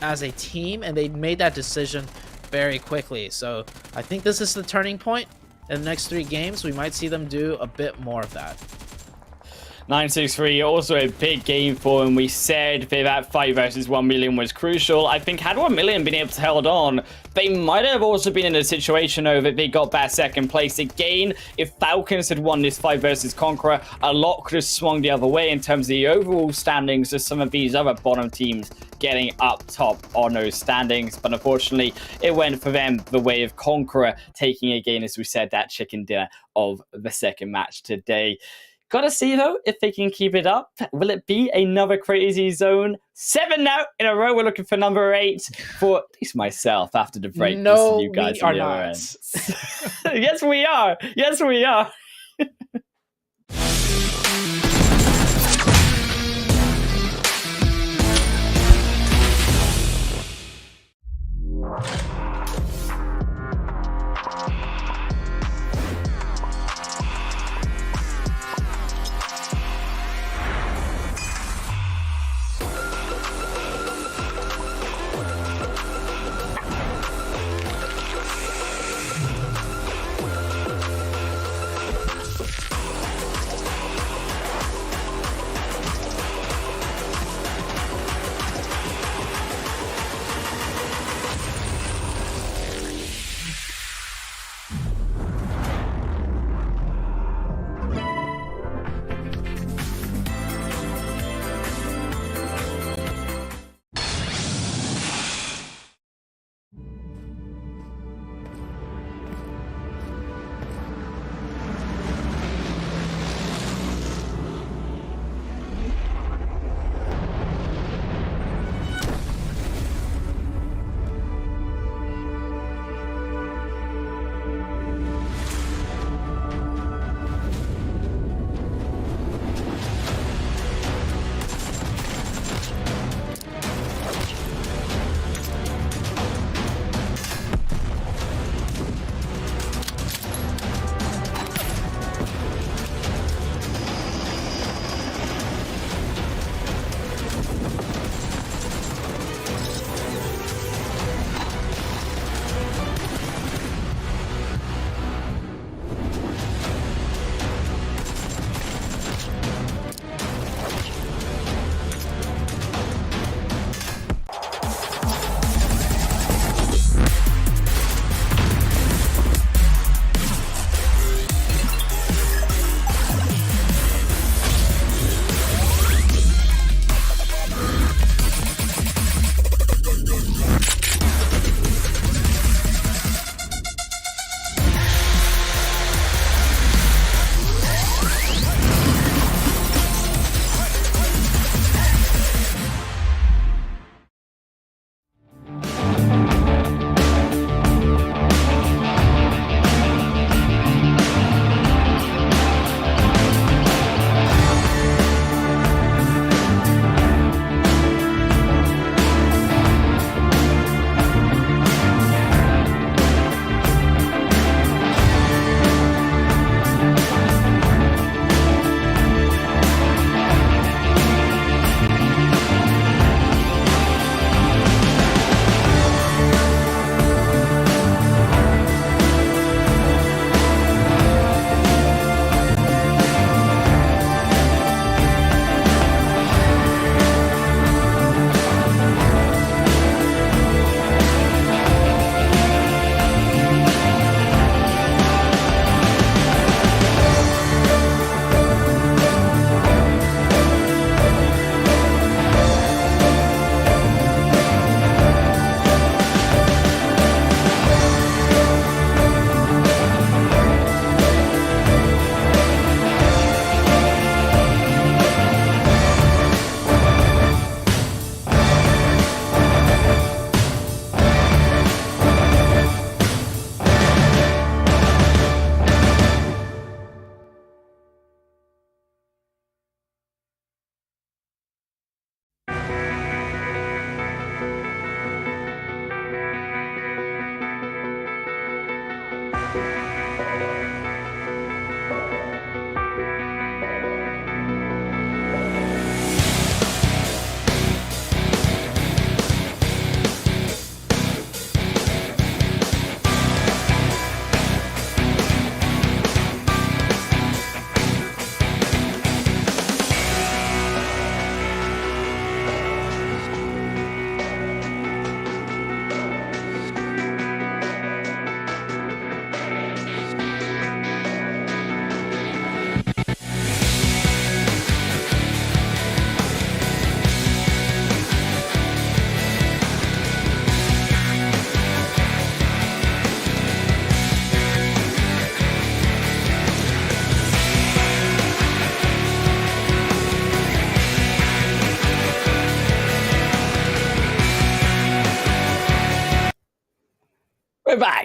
S4: as a team, and they made that decision very quickly. So I think this is the turning point. In the next 3 games, we might see them do a bit more of that.
S3: 963, also a big game for him. We said that fight versus 1Million was crucial. I think had 1Million been able to hold on, they might have also been in a situation though that they got back 2nd place again. If Falcons had won this fight versus CONQUEROR, a lot could have swung the other way in terms of the overall standings of some of these other bottom teams getting up top on those standings. But unfortunately, it went for them the way of CONQUEROR taking again, as we said, that chicken dinner of the 2nd match today. Gotta see, though, if they can keep it up. Will it be another crazy zone? 7 now in a row. We're looking for number 8 for at least myself after the break.
S4: No,
S3: you guys
S4: we are not.
S3: Yes, we are. Yes, we are.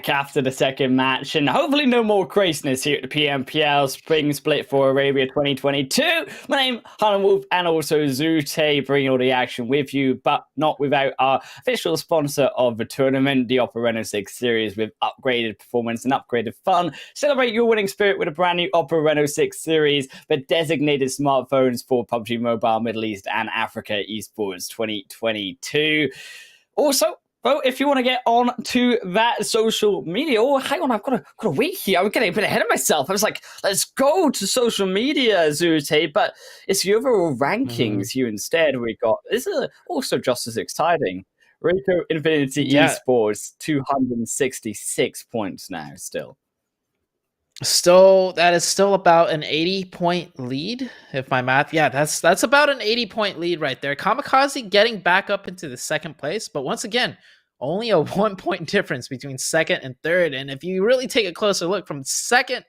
S3: back after the second match, and hopefully no more craziness here at the PMPL Spring Split for Arabia 2022. My name is Hannah Wolf, and also Zute bringing all the action with you, but not without our official sponsor of the tournament, the Opera Renault 6 Series, with upgraded performance and upgraded fun. Celebrate your winning spirit with a brand new Opera Renault 6 Series, the designated smartphones for PUBG Mobile, Middle East, and Africa Esports 2022. Also, well, if you want to get on to that social media, oh, hang on, I've got to wait here. I'm getting a bit ahead of myself. I was like, let's go to social media, Zute, but it's the overall rankings here instead we got. This is also just as exciting. Rico Infinity Esports, 266 points now still.
S4: That is still about an 80-point lead, if my math. Yeah, that's about an 80-point lead right there. KAMIKAZE getting back up into the second place, but once again, only a 1-point difference between second and third. And if you really take a closer look, from second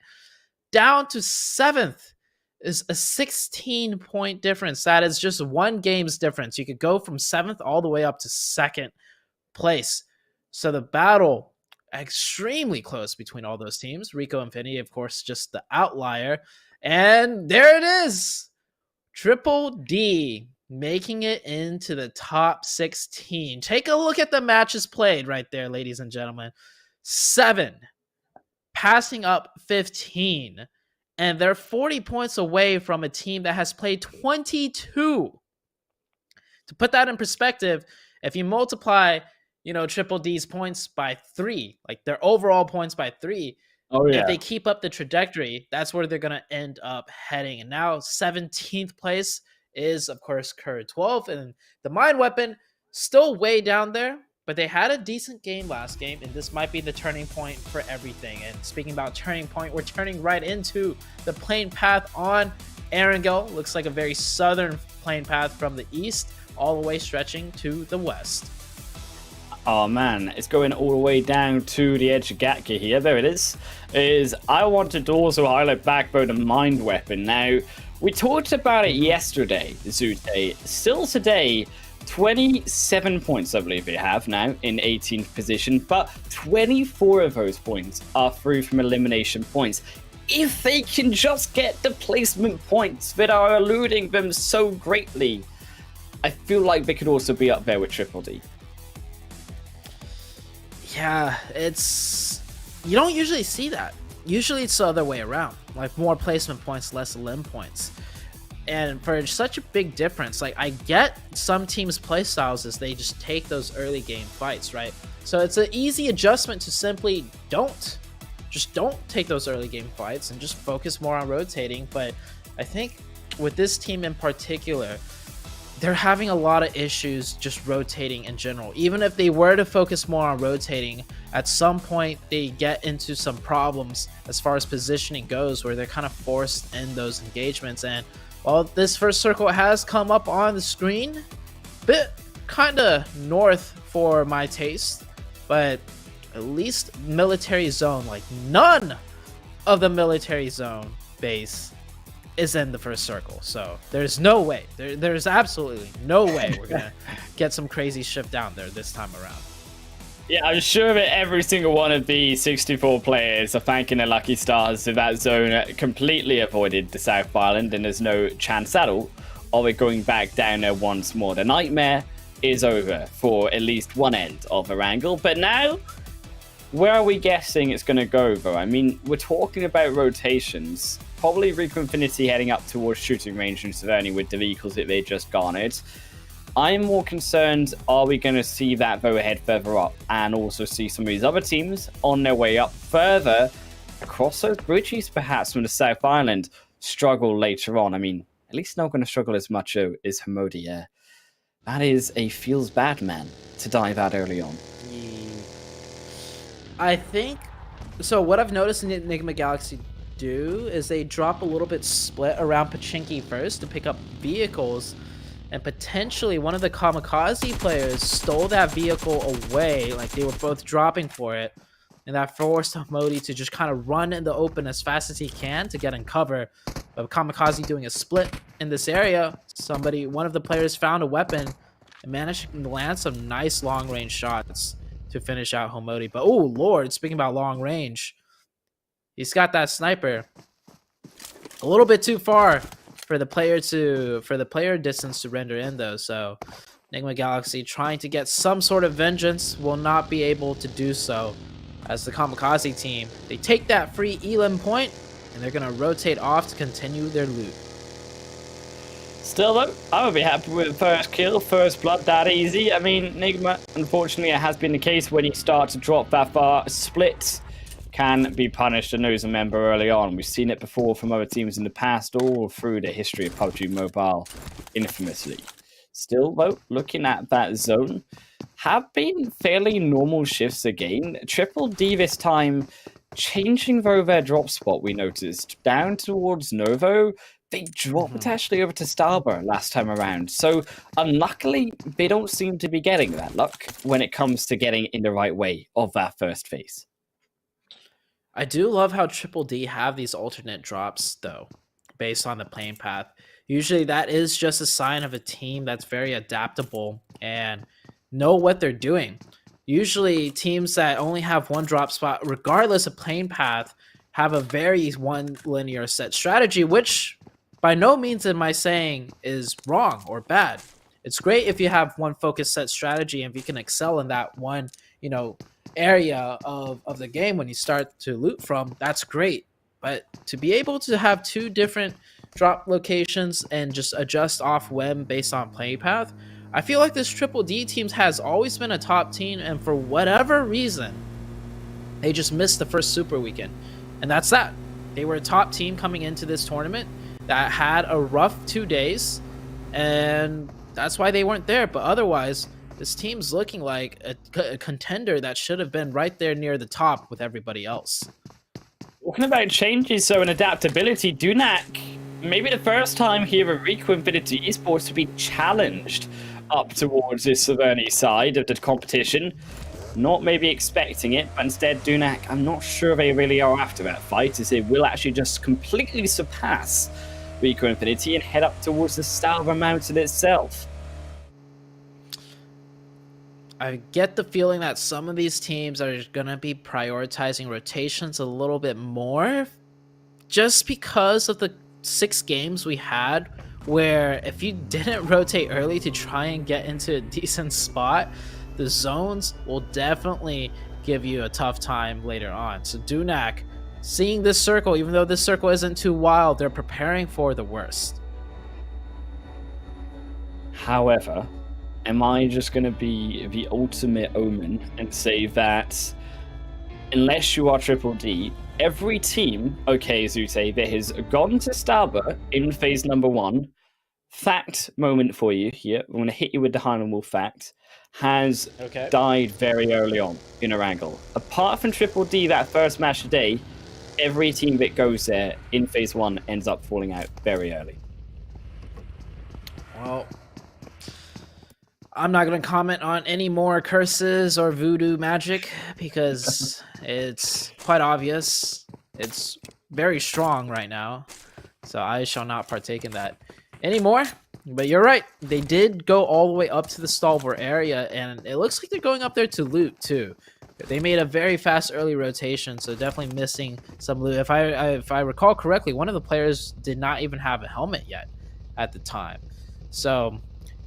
S4: down to seventh is a 16-point difference. That is just one game's difference. You could go from seventh all the way up to second place. So the battle extremely close between all those teams. Rico Infinity, of course, just the outlier. And there it is. Triple D making it into the top 16. Take a look at the matches played right there, ladies and gentlemen. 7 passing up 15. And they're 40 points away from a team that has played 22. To put that in perspective, if you multiply Triple D's points by 3, like their overall points by 3. Oh, yeah. If they keep up the trajectory, that's where they're going to end up heading. And now 17th place is, of course, KURD 12. And the Mind Weapon still way down there, but they had a decent game last game, and this might be the turning point for everything. And speaking about turning point, we're turning right into the plane path on Erangel. Looks like a very southern plane path from the east, all the way stretching to the west.
S3: Oh man, it's going all the way down to the edge of Gatka here. There it is. I wanted to also highlight Backbone and Mind Weapon. Now, we talked about it yesterday, Zute. Still today, 27 points, I believe they have now in 18th position, but 24 of those points are through from elimination points. If they can just get the placement points that are eluding them so greatly, I feel like they could also be up there with Triple D.
S4: Yeah, you don't usually see that. Usually it's the other way around, like more placement points, less elim points. And for such a big difference, like I get some teams' play styles is they just take those early game fights, right? So it's an easy adjustment to simply don't take those early game fights and just focus more on rotating. But I think with this team in particular, they're having a lot of issues just rotating in general. Even if they were to focus more on rotating, at some point they get into some problems as far as positioning goes, where they're kind of forced in those engagements. And while this first circle has come up on the screen, bit kind of north for my taste, but at least military zone, like none of the military zone base is in the first circle. So there's no way, there's absolutely no way we're gonna get some crazy shift down there this time around.
S3: Yeah, I'm sure that every single one of the 64 players are thanking their lucky stars if that zone completely avoided the South Island, and there's no chance at all of it going back down there once more. The nightmare is over for at least one end of Erangel. But now, where are we guessing it's going to go, though? I mean, we're talking about rotations. Probably Rico Infinity heading up towards shooting range in Severny with the vehicles that they just garnered. I'm more concerned, are we going to see that though head further up and also see some of these other teams on their way up further across those bridges, perhaps from the South Island, struggle later on? I mean, at least not going to struggle as much as Hamodia. That is a feels bad man to dive out early on.
S4: I think, so what I've noticed in Nigma Galaxy do is they drop a little bit split around Pachinki first to pick up vehicles, and potentially one of the KAMIKAZE players stole that vehicle away, like they were both dropping for it, and that forced Modi to just kind of run in the open as fast as he can to get in cover. But KAMIKAZE doing a split in this area, one of the players found a weapon and managed to land some nice long range shots. to finish out Homodi. But oh Lord, speaking about long range, he's got that sniper a little bit too far for the player distance to render in though. So Nigma Galaxy trying to get some sort of vengeance will not be able to do so, as the KAMIKAZE team, they take that free Elim point and they're gonna rotate off to continue their loot.
S3: Still though, I would be happy with first kill, first blood that easy. I mean, Nigma, unfortunately, it has been the case when you start to drop that far. Splits can be punished and lose a member early on. We've seen it before from other teams in the past, all through the history of PUBG Mobile, infamously. Still though, looking at that zone, have been fairly normal shifts again. Triple D this time changing though their drop spot, we noticed, down towards Novo. They dropped actually over to Stalwart last time around. So unluckily, they don't seem to be getting that luck when it comes to getting in the right way of that first phase.
S4: I do love how Triple D have these alternate drops though, based on the playing path. Usually that is just a sign of a team that's very adaptable and know what they're doing. Usually teams that only have one drop spot, regardless of playing path, have a very one linear set strategy, which by no means am I saying is wrong or bad. It's great if you have one focused set strategy and if you can excel in that one, area of the game when you start to loot from, that's great. But to be able to have two different drop locations and just adjust off whim based on play path, I feel like this Triple D team has always been a top team, and for whatever reason, they just missed the first Super Weekend. And that's that. They were a top team coming into this tournament that had a rough 2 days, and that's why they weren't there. But otherwise, this team's looking like a contender that should have been right there near the top with everybody else.
S3: Talking about changes, so in adaptability, Dunak, maybe the first time here at Rico Infinity Esports to be challenged up towards this Severny side of the competition. Not maybe expecting it, but instead Dunak, I'm not sure they really are after that fight, as they will actually just completely surpass Rico Infinity and head up towards the Stalwart Mountain itself.
S4: I get the feeling that some of these teams are going to be prioritizing rotations a little bit more, just because of the 6 games we had where if you didn't rotate early to try and get into a decent spot, the zones will definitely give you a tough time later on. So Dunak, seeing this circle, even though this circle isn't too wild, they're preparing for the worst.
S3: However, am I just going to be the ultimate omen and say that unless you are Triple D, every team, okay, Zute, that has gone to Stalwart in phase number 1, fact moment for you here, I'm going to hit you with the Heinlein fact, has died very early on in Erangel. Apart from Triple D, that first match today, every team that goes there in phase 1 ends up falling out very early.
S4: Well, I'm not going to comment on any more curses or voodoo magic because it's quite obvious. It's very strong right now, so I shall not partake in that anymore. But you're right. They did go all the way up to the Stalwart area, and it looks like they're going up there to loot too. They made a very fast early rotation, so definitely missing some loot. If I recall correctly, one of the players did not even have a helmet yet at the time. So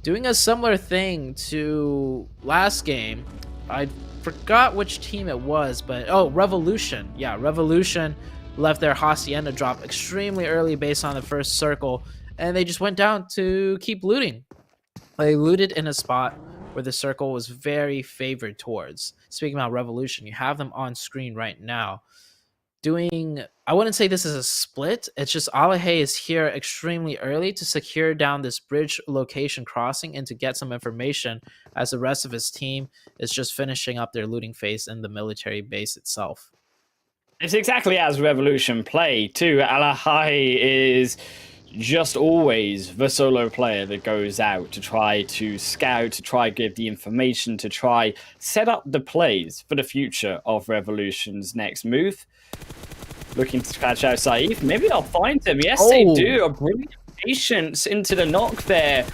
S4: doing a similar thing to last game, I forgot which team it was, but oh, Revolution. Yeah, Revolution left their Hacienda drop extremely early based on the first circle, and they just went down to keep looting. They looted in a spot where the circle was very favored towards. Speaking about Revolution, you have them on screen right now. I wouldn't say this is a split. It's just Alahe is here extremely early to secure down this bridge location crossing and to get some information, as the rest of his team is just finishing up their looting phase in the military base itself.
S3: It's exactly as Revolution play too. Alahe is just always the solo player that goes out to try to scout, to try give the information, to try set up the plays for the future of Revolution's next move. Looking to catch out Saif. Maybe I'll find him. Yes, they do. A brilliant patience into the knock there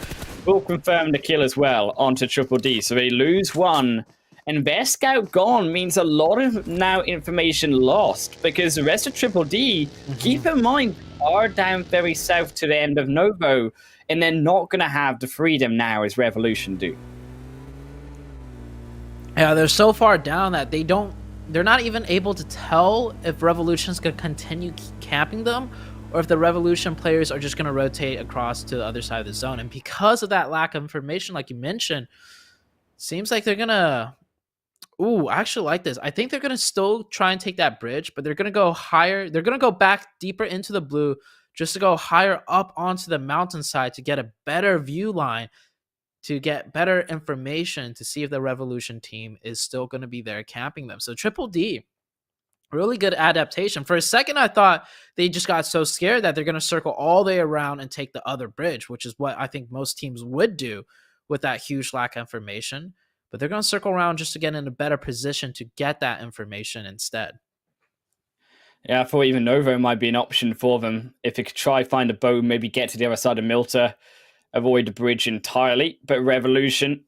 S3: will confirm the kill as well onto Triple D. So they lose one And their scout gone means a lot of now information lost, because the rest of Triple D, keep in mind, are down very south to the end of Novo, and they're not going to have the freedom now as Revolution do.
S4: Yeah, they're so far down that they're not even able to tell if Revolution's going to continue camping them, or if the Revolution players are just going to rotate across to the other side of the zone. And because of that lack of information, like you mentioned, seems like they're going to... Ooh, I actually like this. I think they're going to still try and take that bridge, but they're going to go higher. They're going to go back deeper into the blue just to go higher up onto the mountainside to get a better view line, to get better information to see if the Revolution team is still going to be there camping them. So Triple D, really good adaptation. For a second, I thought they just got so scared that they're going to circle all the way around and take the other bridge, which is what I think most teams would do with that huge lack of information. But they're going to circle around just to get in a better position to get that information instead.
S3: Yeah, I thought even Novo might be an option for them. If they could try find a boat, maybe get to the other side of Milta, avoid the bridge entirely. But Revolution,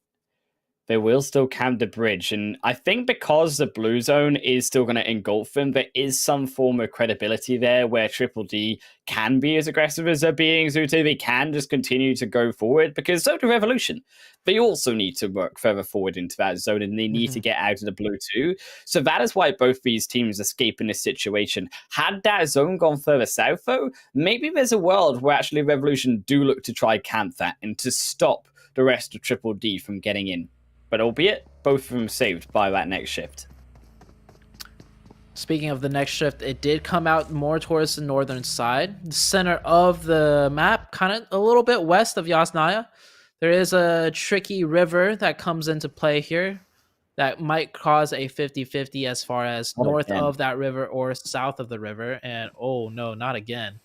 S3: they will still camp the bridge. And I think because the blue zone is still going to engulf them, there is some form of credibility there where Triple D can be as aggressive as they're being. ZW2D2. They can just continue to go forward, because so do Revolution. They also need to work further forward into that zone, and they need to get out of the blue too. So that is why both these teams escape in this situation. Had that zone gone further south, though, maybe there's a world where actually Revolution do look to try camp that and to stop the rest of Triple D from getting in. But albeit, both of them saved by that next shift.
S4: Speaking of the next shift, it did come out more towards the northern side. The center of the map, kind of a little bit west of Yasnaya. There is a tricky river that comes into play here that might cause a 50-50 as far as north of that river or south of the river. And oh no, not again.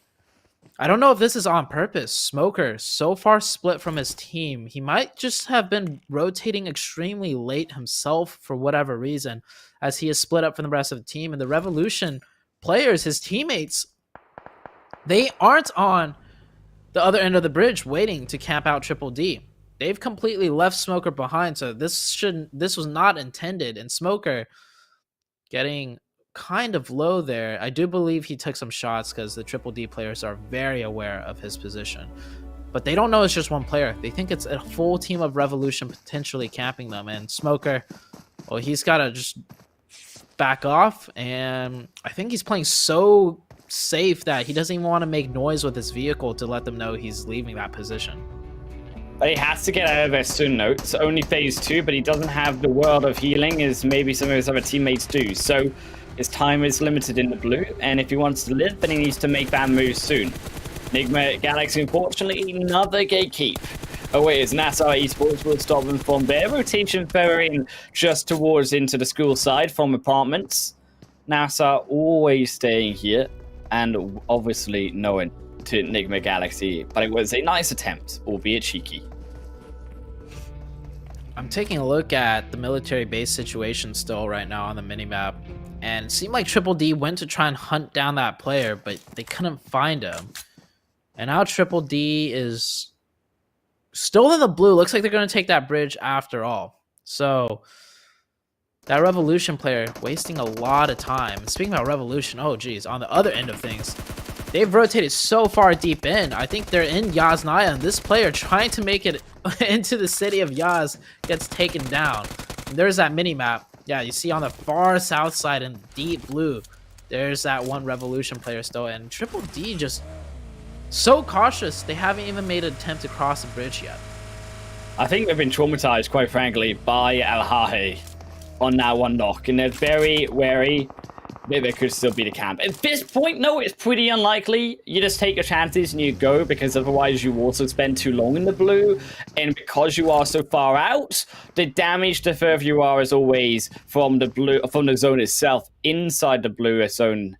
S4: I don't know if this is on purpose. Smoker, so far split from his team. He might just have been rotating extremely late himself for whatever reason, as he is split up from the rest of the team. And the Revolution players, his teammates, they aren't on the other end of the bridge waiting to camp out Triple D. They've completely left Smoker behind, so this was not intended. And Smoker getting kind of low there. I do believe he took some shots because the Triple D players are very aware of his position. But they don't know it's just one player. They think it's a full team of Revolution potentially camping them. And Smoker, well, he's got to just back off. And I think he's playing so safe that he doesn't even want to make noise with his vehicle to let them know he's leaving that position.
S3: But he has to get out of there soon, though. It's only phase 2, but he doesn't have the world of healing as maybe some of his other teammates do. So his time is limited in the blue, and if he wants to live, then he needs to make that move soon. Nigma Galaxy, unfortunately, another gatekeep. Oh wait, as NASR Esports will stop them from their rotation ferrying just towards into the school side from apartments. NASR always staying here, and obviously knowing to Nigma Galaxy, but it was a nice attempt, albeit cheeky.
S4: I'm taking a look at the military base situation still right now on the minimap, and it seemed like Triple D went to try and hunt down that player, but they couldn't find him. And now Triple D is still in the blue. Looks like they're going to take that bridge after all. So that Revolution player wasting a lot of time. And speaking about Revolution, oh geez, on the other end of things, they've rotated so far deep in. I think they're in Yasnaya, and this player trying to make it into the city of Yaz gets taken down. And there's that mini-map. Yeah, you see on the far south side in deep blue, there's that one Revolution player still. And Triple D just so cautious, they haven't even made an attempt to cross the bridge yet.
S3: I think they've been traumatized, quite frankly, by Al-Hahi on that one knock, and they're very wary. Maybe it could still be the camp. At this point, no, it's pretty unlikely. You just take your chances and you go, because otherwise you also spend too long in the blue. And because you are so far out, the damage the further you are, as always, from the blue, from the zone itself, inside the blue zone,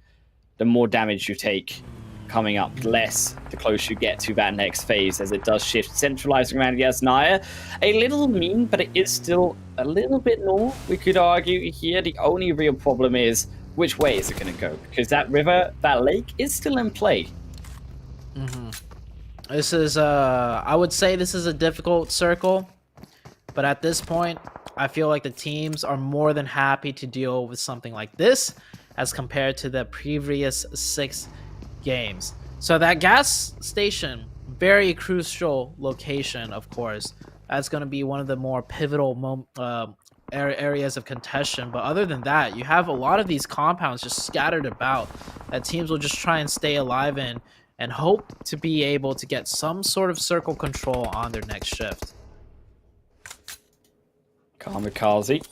S3: the more damage you take coming up, less the closer you get to that next phase, as it does shift, centralizing around Yasnaya. A little mean, but it is still a little bit north, we could argue here. The only real problem is, which way is it going to go? Because that river, that lake, is still in play.
S4: This is, I would say this is a difficult circle. But at this point, I feel like the teams are more than happy to deal with something like this as compared to the previous 6 games. So that gas station, very crucial location, of course. That's going to be one of the more pivotal areas of contention. But other than that, you have a lot of these compounds just scattered about that teams will just try and stay alive in and hope to be able to get some sort of circle control on their next shift.
S3: KAMIKAZE,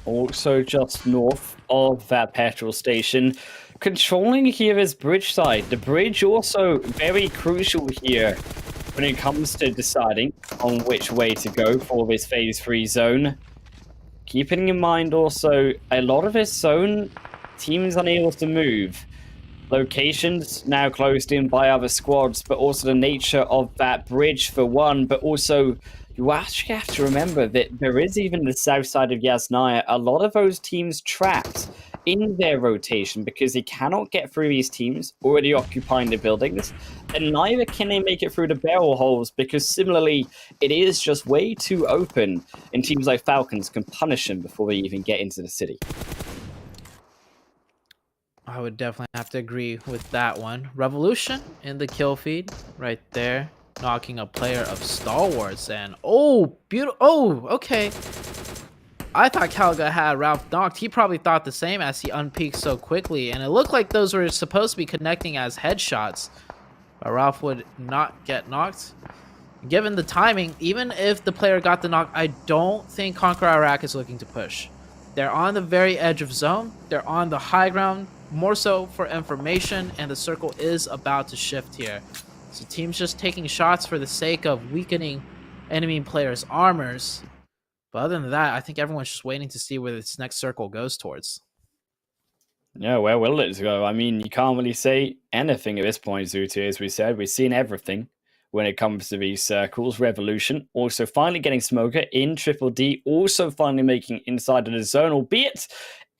S3: also just north of that petrol station. Controlling here is bridge side. The bridge also very crucial here when it comes to deciding on which way to go for this phase 3 zone. Keeping in mind also, a lot of this zone, teams unable to move. Locations now closed in by other squads, but also the nature of that bridge for one, but also you actually have to remember that there is even the south side of Yasnaya, a lot of those teams trapped in their rotation because they cannot get through these teams already occupying the buildings, and neither can they make it through the barrel holes because similarly it is just way too open and teams like Falcons can punish them before they even get into the city.
S4: I would definitely have to agree with that one. Revolution in the kill feed right there, knocking a player of Stalwarts, and oh, beautiful. Oh, okay. I thought Calga had Ralph knocked. He probably thought the same as he unpeaked so quickly, and it looked like those were supposed to be connecting as headshots, but Ralph would not get knocked. Given the timing, even if the player got the knock, I don't think KONQUEROR Iraq is looking to push. They're on the very edge of zone. They're on the high ground, more so for information, and the circle is about to shift here. So teams just taking shots for the sake of weakening enemy players' armors. But other than that, I think everyone's just waiting to see where this next circle goes towards.
S3: Yeah, where will it go? I mean, you can't really say anything at this point, Zuti. As we said, we've seen everything when it comes to these circles. Revolution also finally getting Smoker in Triple D, also finally making inside of the zone, albeit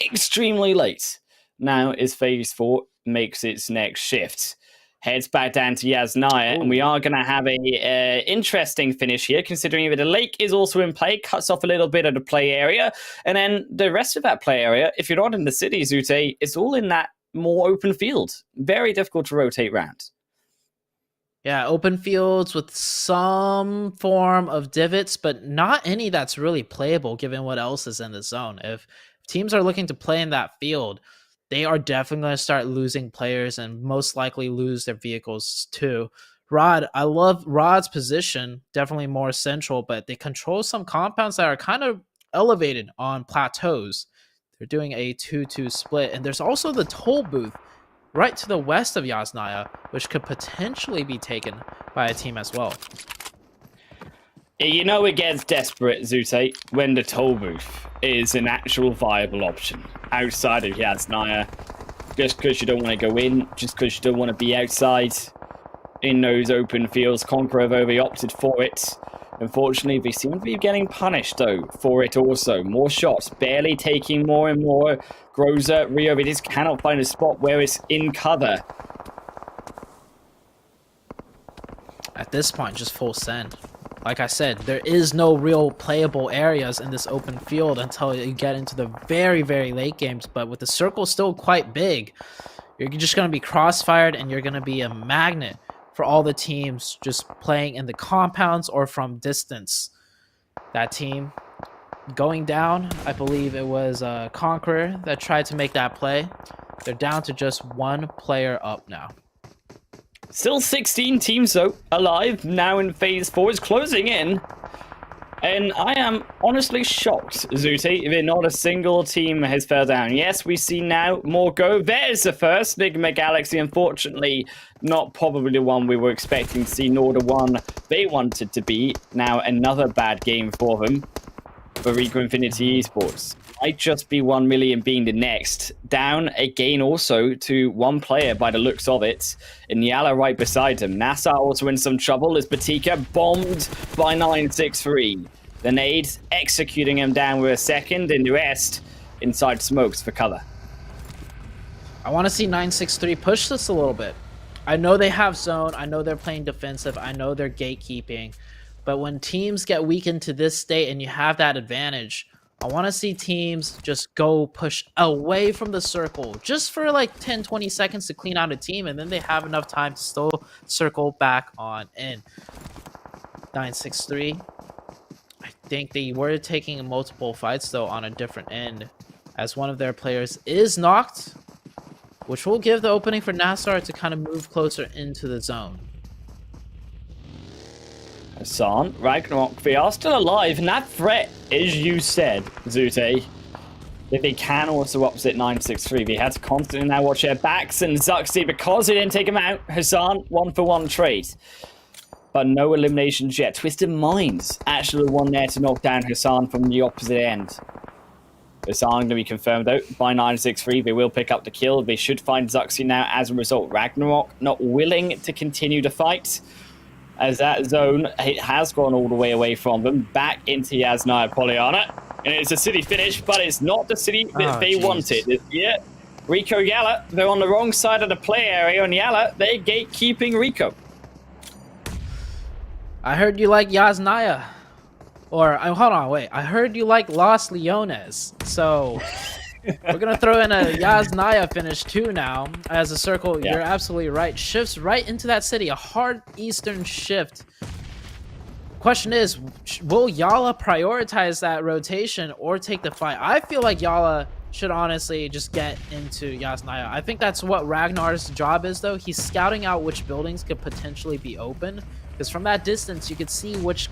S3: extremely late. Now as Phase 4 makes its next shift. Heads back down to Yasnaya, and we are going to have a interesting finish here, considering that the lake is also in play, cuts off a little bit of the play area, and then the rest of that play area, if you're not in the city, Zute, it's all in that more open field. Very difficult to rotate around.
S4: Yeah, open fields with some form of divots, but not any that's really playable given what else is in the zone. If teams are looking to play in that field, they are definitely going to start losing players and most likely lose their vehicles too. Rod, I love Rod's position, definitely more central, but they control some compounds that are kind of elevated on plateaus. They're doing a 2-2 split, and there's also the toll booth right to the west of Yasnaya, which could potentially be taken by a team as well.
S3: You know it gets desperate, Zute, when the toll booth is an actual viable option outside of Yasnaya. Just because you don't want to go in, just because you don't want to be outside in those open fields. KONQUEROR, though, they opted for it. Unfortunately, they seem to be getting punished, though, for it also. More shots, barely taking more and more. Groza, Rio, they just cannot find a spot where it's in cover.
S4: At this point, just full send. Like I said, there is no real playable areas in this open field until you get into the very, very late games. But with the circle still quite big, you're just going to be crossfired and you're going to be a magnet for all the teams just playing in the compounds or from distance. That team going down, I believe it was KONQUEROR that tried to make that play. They're down to just one player up now.
S3: Still 16 teams, though, alive now in Phase 4. Is closing in. And I am honestly shocked, Zuti, that not a single team has fell down. Yes, we see now more go. There's the first. Nigma Galaxy, unfortunately, not probably the one we were expecting to see, nor the one they wanted to be. Now another bad game for them. For Rico Infinity Esports. Might just be 1 million being the next. Down again also to one player by the looks of it. And YaLLa right beside him. NASR also in some trouble as Batika bombed by 963. The nade executing him down with a second, and the rest inside smokes for cover.
S4: I want to see 963 push this a little bit. I know they have zone. I know they're playing defensive. I know they're gatekeeping. But when teams get weakened to this state and you have that advantage, I want to see teams just go push away from the circle just for like 10-20 seconds to clean out a team, and then they have enough time to still circle back on in. 963. I think they were taking multiple fights though on a different end, as one of their players is knocked, which will give the opening for NASR to kind of move closer into the zone.
S3: Hassan, Ragnarok, they are still alive, and that threat, as you said, Zute, that they can also opposite 963. They had to constantly now watch their backs, and Zuxi, because they didn't take him out, Hassan, 1-for-1 trade. But no eliminations yet. Twisted Minds actually the one there to knock down Hassan from the opposite end. Hassan going to be confirmed though by 963. They will pick up the kill. They should find Zuxi now as a result. Ragnarok not willing to continue the fight, as that zone it has gone all the way away from them, back into Yasnaya Polyana. And it's a city finish, but it's not the city that they wanted. Yeah, Rico, YaLLa, they're on the wrong side of the play area, and YaLLa, they're gatekeeping Rico.
S4: I heard you like Yasnaya. Or, hold on, wait. I heard you like Los Leones. So, we're going to throw in a Yasnaya finish too now. As a circle, you're absolutely right. Shifts right into that city. A hard eastern shift. Question is, will YaLLa prioritize that rotation or take the fight? I feel like YaLLa should honestly just get into Yasnaya. I think that's what Ragnar's job is, though. He's scouting out which buildings could potentially be open. Because from that distance, you could see which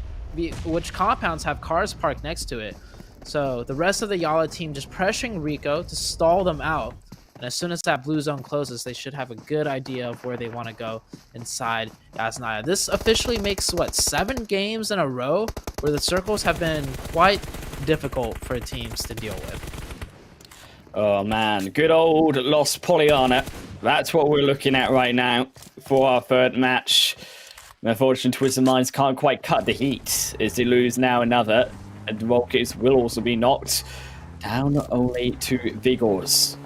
S4: compounds have cars parked next to it. So the rest of the YaLLa team just pressuring Rico to stall them out. And as soon as that blue zone closes, they should have a good idea of where they want to go inside Yasnaya. This officially makes, what, 7 games in a row where the circles have been quite difficult for teams to deal with.
S3: Oh man, good old Los Polyana. That's what we're looking at right now for our third match. Unfortunately, Twisted Minds can't quite cut the heat as they lose now another. And the Rockets will also be knocked down only to Vigors.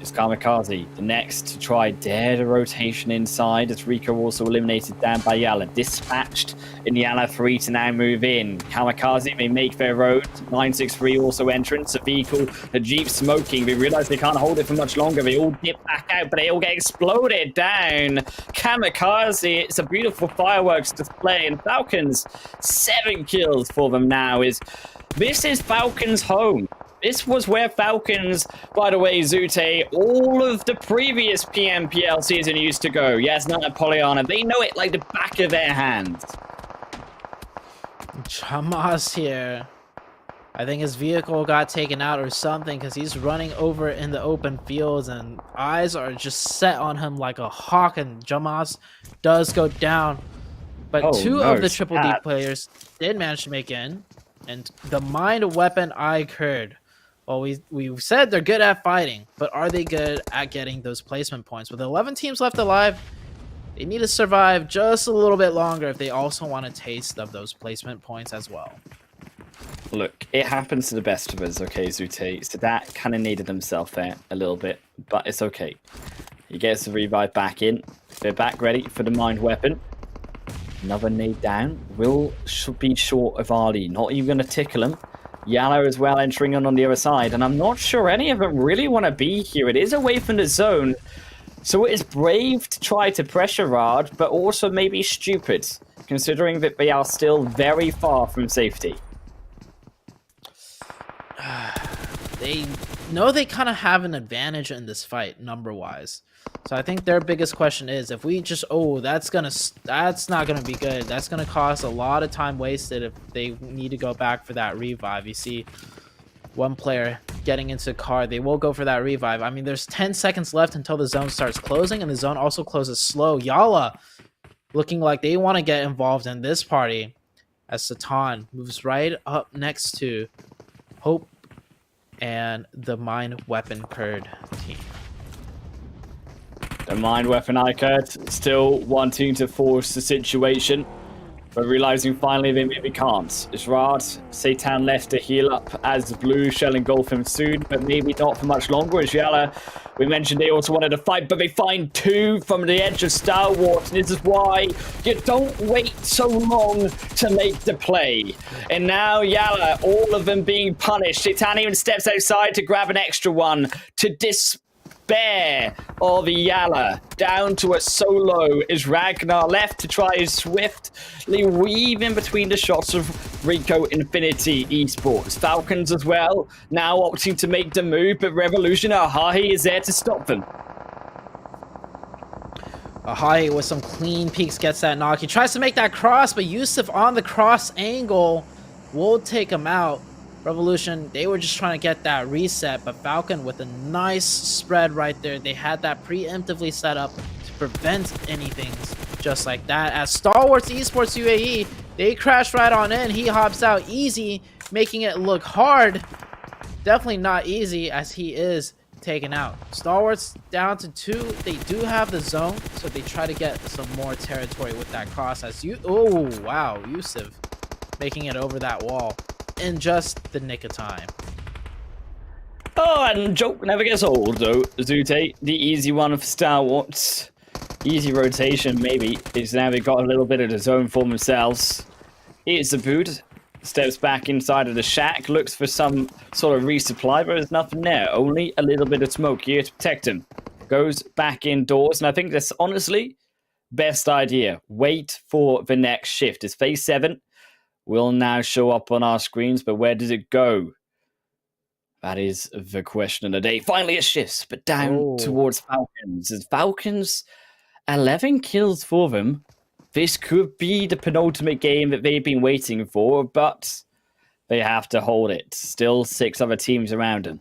S3: It's KAMIKAZE, the next to try dare the rotation inside, as Rico also eliminated down by YaLLa. Dispatched in YaLLa 3 to now move in. KAMIKAZE may make their road. 963 also entrance. A vehicle, a Jeep smoking. They realize they can't hold it for much longer. They all dip back out, but they all get exploded down. KAMIKAZE, it's a beautiful fireworks display. And Falcons, 7 kills for them now. This is Falcons' home. This was where Falcons, by the way, Zute, all of the previous PMPL season used to go. Yes, not at Polyana. They know it like the back of their hands.
S4: Chamas here. I think his vehicle got taken out or something because he's running over in the open fields and eyes are just set on him like a hawk, and Chamas does go down. But two of the Triple D players did manage to make in. And the mind weapon iKURD. Well, we said they're good at fighting, but are they good at getting those placement points? With 11 teams left alive, they need to survive just a little bit longer if they also want a taste of those placement points as well.
S3: Look, it happens to the best of us, okay, Zute? So that kind of needed himself there a little bit, but it's okay. He gets the revive back in. They're back ready for the mind weapon. Another nade down. Should be short of Ali. Not even going to tickle him. YaLLa as well entering on the other side, and I'm not sure any of them really want to be here. It is away from the zone, so it is brave to try to pressure Rad, but also maybe stupid, considering that they are still very far from safety.
S4: They know they kind of have an advantage in this fight, number-wise. So I think their biggest question is, if we just, that's not gonna be good. That's gonna cost a lot of time wasted if they need to go back for that revive. You see one player getting into car, they will go for that revive. I mean, there's 10 seconds left until the zone starts closing, and the zone also closes slow. YaLLa looking like they want to get involved in this party, as Satan moves right up next to Hope and the Mind Weapon KURD team.
S3: The mind weapon iKURD still wanting to force the situation. but realizing finally they maybe can't. Gerard, Satan left to heal up as Blue shall engulf him soon, but maybe not for much longer. As YaLLa, we mentioned they also wanted to fight, but they find 2 from the edge of Stalwart, and this is why you don't wait so long to make the play. And now YaLLa, all of them being punished. Satan even steps outside to grab an extra one to despair of YaLLa. Down to a solo is Ragnar, left to try and swiftly weave in between the shots of Rico Infinity Esports. Falcons as well, now opting to make the move, but Revolution Ahahi is there to stop them.
S4: Ahahi with some clean peeks gets that knock. He tries to make that cross, but Yusuf on the cross angle will take him out. Revolution, they were just trying to get that reset, but Falcon with a nice spread right there. They had that preemptively set up to prevent anything just like that. As Stalwart Esports UAE, they crash right on in. He hops out easy, making it look hard. Definitely not easy as he is taken out. Stalwart's down to 2. They do have the zone, so they try to get some more territory with that cross. As you, oh wow, Yusuf making it over that wall in just the nick of time.
S3: Oh, and joke never gets old, though. Zute, the easy one for Stalwarts. Easy rotation, maybe, is now they've got a little bit of the zone for themselves. Here's the boot. Steps back inside of the shack, looks for some sort of resupply, but there's nothing there. Only a little bit of smoke here to protect him. Goes back indoors, and I think that's honestly best idea. Wait for the next shift. It's phase 7. Will now show up on our screens, but where does it go? That is the question of the day. Finally, it shifts, but down towards Falcons. As Falcons, 11 kills for them. This could be the penultimate game that they've been waiting for, but they have to hold it. Still 6 other teams around them.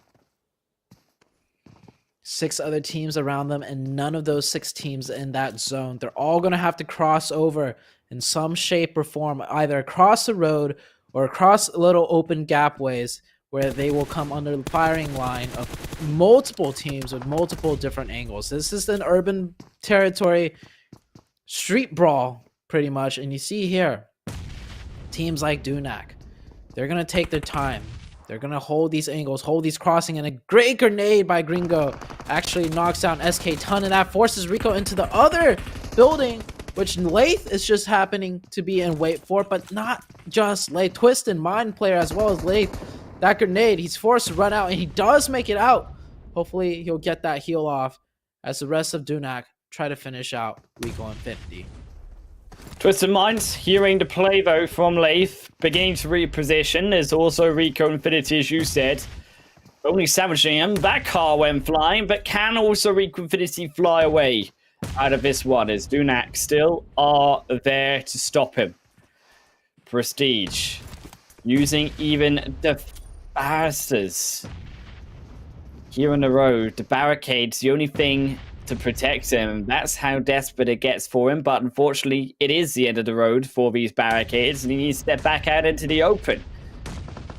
S4: 6 other teams around them, and none of those 6 teams in that zone. They're all going to have to cross over in some shape or form, either across the road or across little open gapways where they will come under the firing line of multiple teams with multiple different angles. This is an urban territory street brawl, pretty much. And you see here, teams like Dunak, they're going to take their time. They're going to hold these angles, hold these crossing, and a great grenade by Gringo actually knocks down SK Ton, and that forces Rico into the other building, which Lathe is just happening to be in wait for, but not just Lathe. Twist and Mind Player as well as Lathe. That grenade, he's forced to run out, and he does make it out. Hopefully, he'll get that heal off as the rest of Dunak try to finish out Rico Infinity.
S3: Twisted Minds, hearing the play though from Lathe, beginning to reposition. There's also Rico Infinity, as you said. Only savaging him. That car went flying, but can also Rico Infinity fly away out of this one, as Dunak still are there to stop him. Prestige, using even the barristers here on the road. The barricade's the only thing to protect him. That's how desperate it gets for him, but unfortunately it is the end of the road for these barricades, and he needs to step back out into the open.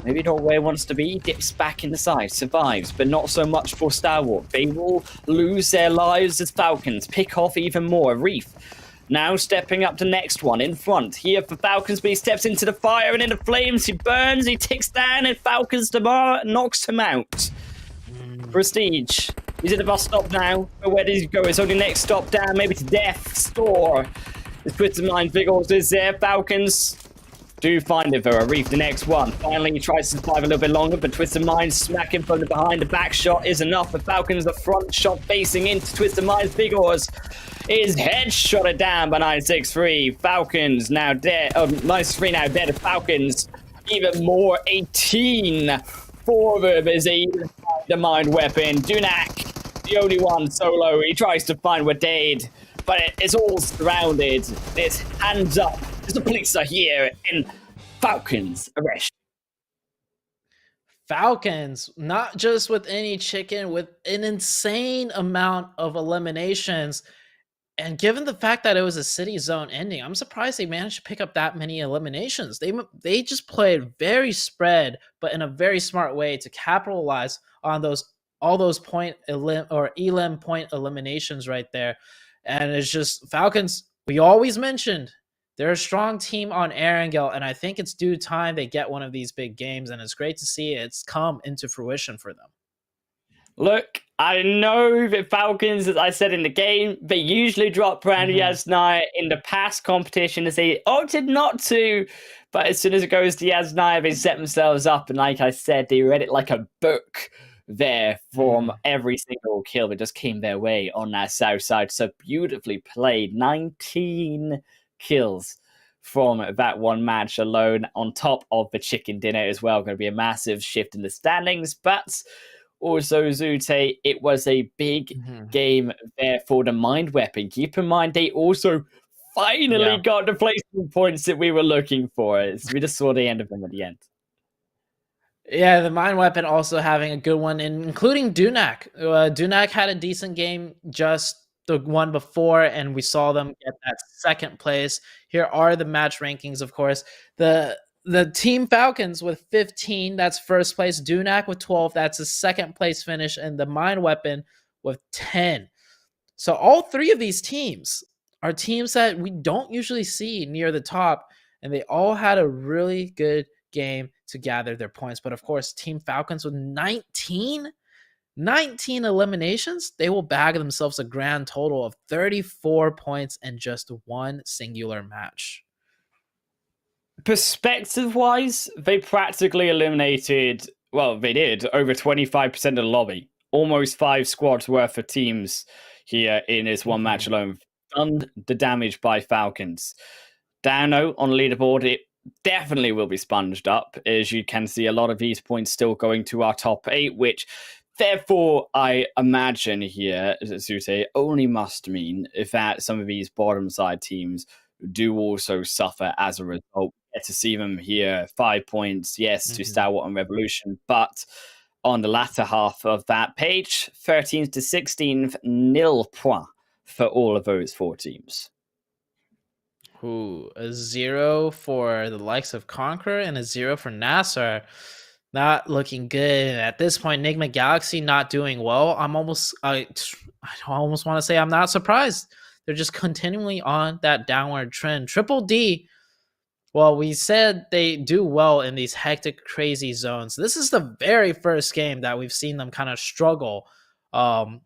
S3: Maybe not where he wants to be, dips back in the side, survives, but not so much for Stalwart. They will lose their lives as Falcons, pick off even more. Reef now stepping up to next one in front. Here for Falcons, but he steps into the fire and in the flames. He burns, he ticks down, and Falcons Damar knocks him out. Prestige, he's at the bus stop now, but where does he go? It's only next stop down, maybe to death's door. The Twisted Mind Vigors is there. Falcons do find it, though. Reef the next one. Finally, he tries to survive a little bit longer, but Twisted Mind smacking from the behind. The back shot is enough for Falcons. The front shot facing into Twisted Mind's Vigors is headshotted down by 963. Falcons now dead. Oh, 963 now dead. Falcons even more. 18 for them as they find the mind weapon. Dunak, the only one solo. He tries to find Wadade, but it's all surrounded. It's hands up. The police are here, and Falcons arrest.
S4: Falcons, not just with any chicken, with an insane amount of eliminations. And given the fact that it was a city zone ending, I'm surprised they managed to pick up that many eliminations. They just played very spread, but in a very smart way to capitalize on all those point elim point eliminations right there. And it's just Falcons. We always mentioned they're a strong team on Erangel, and I think it's due time they get one of these big games, and it's great to see it's come into fruition for them.
S3: Look, I know that Falcons, as I said in the game, they usually drop around YaLLa in the past competitions. They opted not to, but as soon as it goes to YaLLa, they set themselves up, and like I said, they read it like a book there from every single kill that just came their way on that south side. So beautifully played. 19 kills from that one match alone, on top of the chicken dinner as well. Going to be a massive shift in the standings, but also, Zute, it was a big game there for the Mind Weapon. Keep in mind, they also finally got the placement points that we were looking for. We just saw the end of them at the end.
S4: Yeah, the Mind Weapon also having a good one, including Dunak. Dunak had a decent game just the one before, and we saw them get that second place. Here are the match rankings, of course. The Team Falcons with 15, that's first place. Dunak with 12, that's a second place finish. And the Mind Weapon with 10. So all three of these teams are teams that we don't usually see near the top. And they all had a really good game to gather their points. But of course, Team Falcons with 19 eliminations, they will bag themselves a grand total of 34 points in just one singular match.
S3: Perspective-wise, they practically eliminated, well, they did, over 25% of the lobby. Almost 5 squads worth of teams here in this one match alone. Done the damage by Falcons. Downo on the leaderboard, it definitely will be sponged up. As you can see, a lot of these points still going to our top 8, which therefore I imagine here, Zute, only must mean that some of these bottom side teams do also suffer as a result. Get to see them here, 5 points, yes, to Stalwart and Revolution, but on the latter half of that page, 13th to 16th, 0 points for all of those 4 teams.
S4: Ooh, a 0 for the likes of KONQUEROR and a 0 for NASR. Not looking good. At this point, Nigma Galaxy not doing well. I almost want to say I'm not surprised. They're just continually on that downward trend. Triple D, well, we said they do well in these hectic, crazy zones. This is the very first game that we've seen them kind of struggle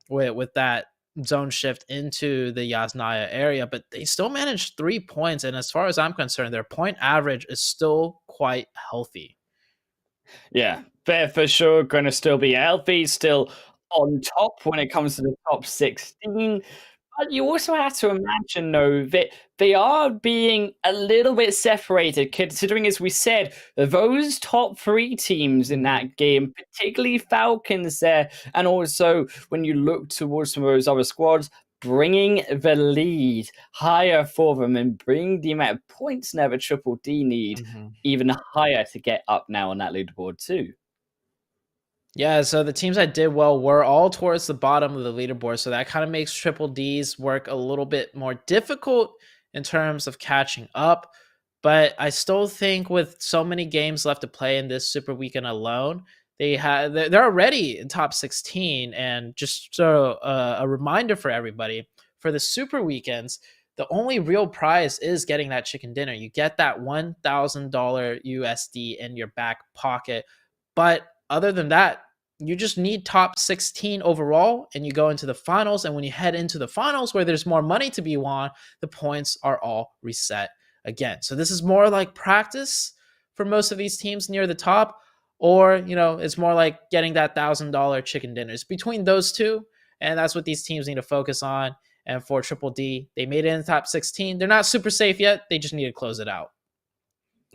S4: with that zone shift into the YaLLa area, but they still managed 3 points. And as far as I'm concerned, their point average is still quite healthy.
S3: Yeah, they're for sure going to still be healthy, still on top when it comes to the top 16. But you also have to imagine, though, that they are being a little bit separated, considering, as we said, those top 3 teams in that game, particularly Falcons there, and also when you look towards some of those other squads, bringing the lead higher for them and bringing the amount of points now that Triple D need even higher to get up now on that leaderboard too.
S4: Yeah, so the teams that did well were all towards the bottom of the leaderboard, so that kind of makes Triple D's work a little bit more difficult in terms of catching up. But I still think with so many games left to play in this Super Weekend alone, they're already in top 16. And just so a reminder for everybody, for the Super Weekends, the only real prize is getting that chicken dinner. You get that $1,000 USD in your back pocket, but other than that, you just need top 16 overall, and you go into the finals. And when you head into the finals where there's more money to be won, the points are all reset again. So this is more like practice for most of these teams near the top, or, you know, it's more like getting that $1,000 chicken dinners between those two. And that's what these teams need to focus on. And for Triple D, they made it in the top 16. They're not super safe yet. They just need to close it out.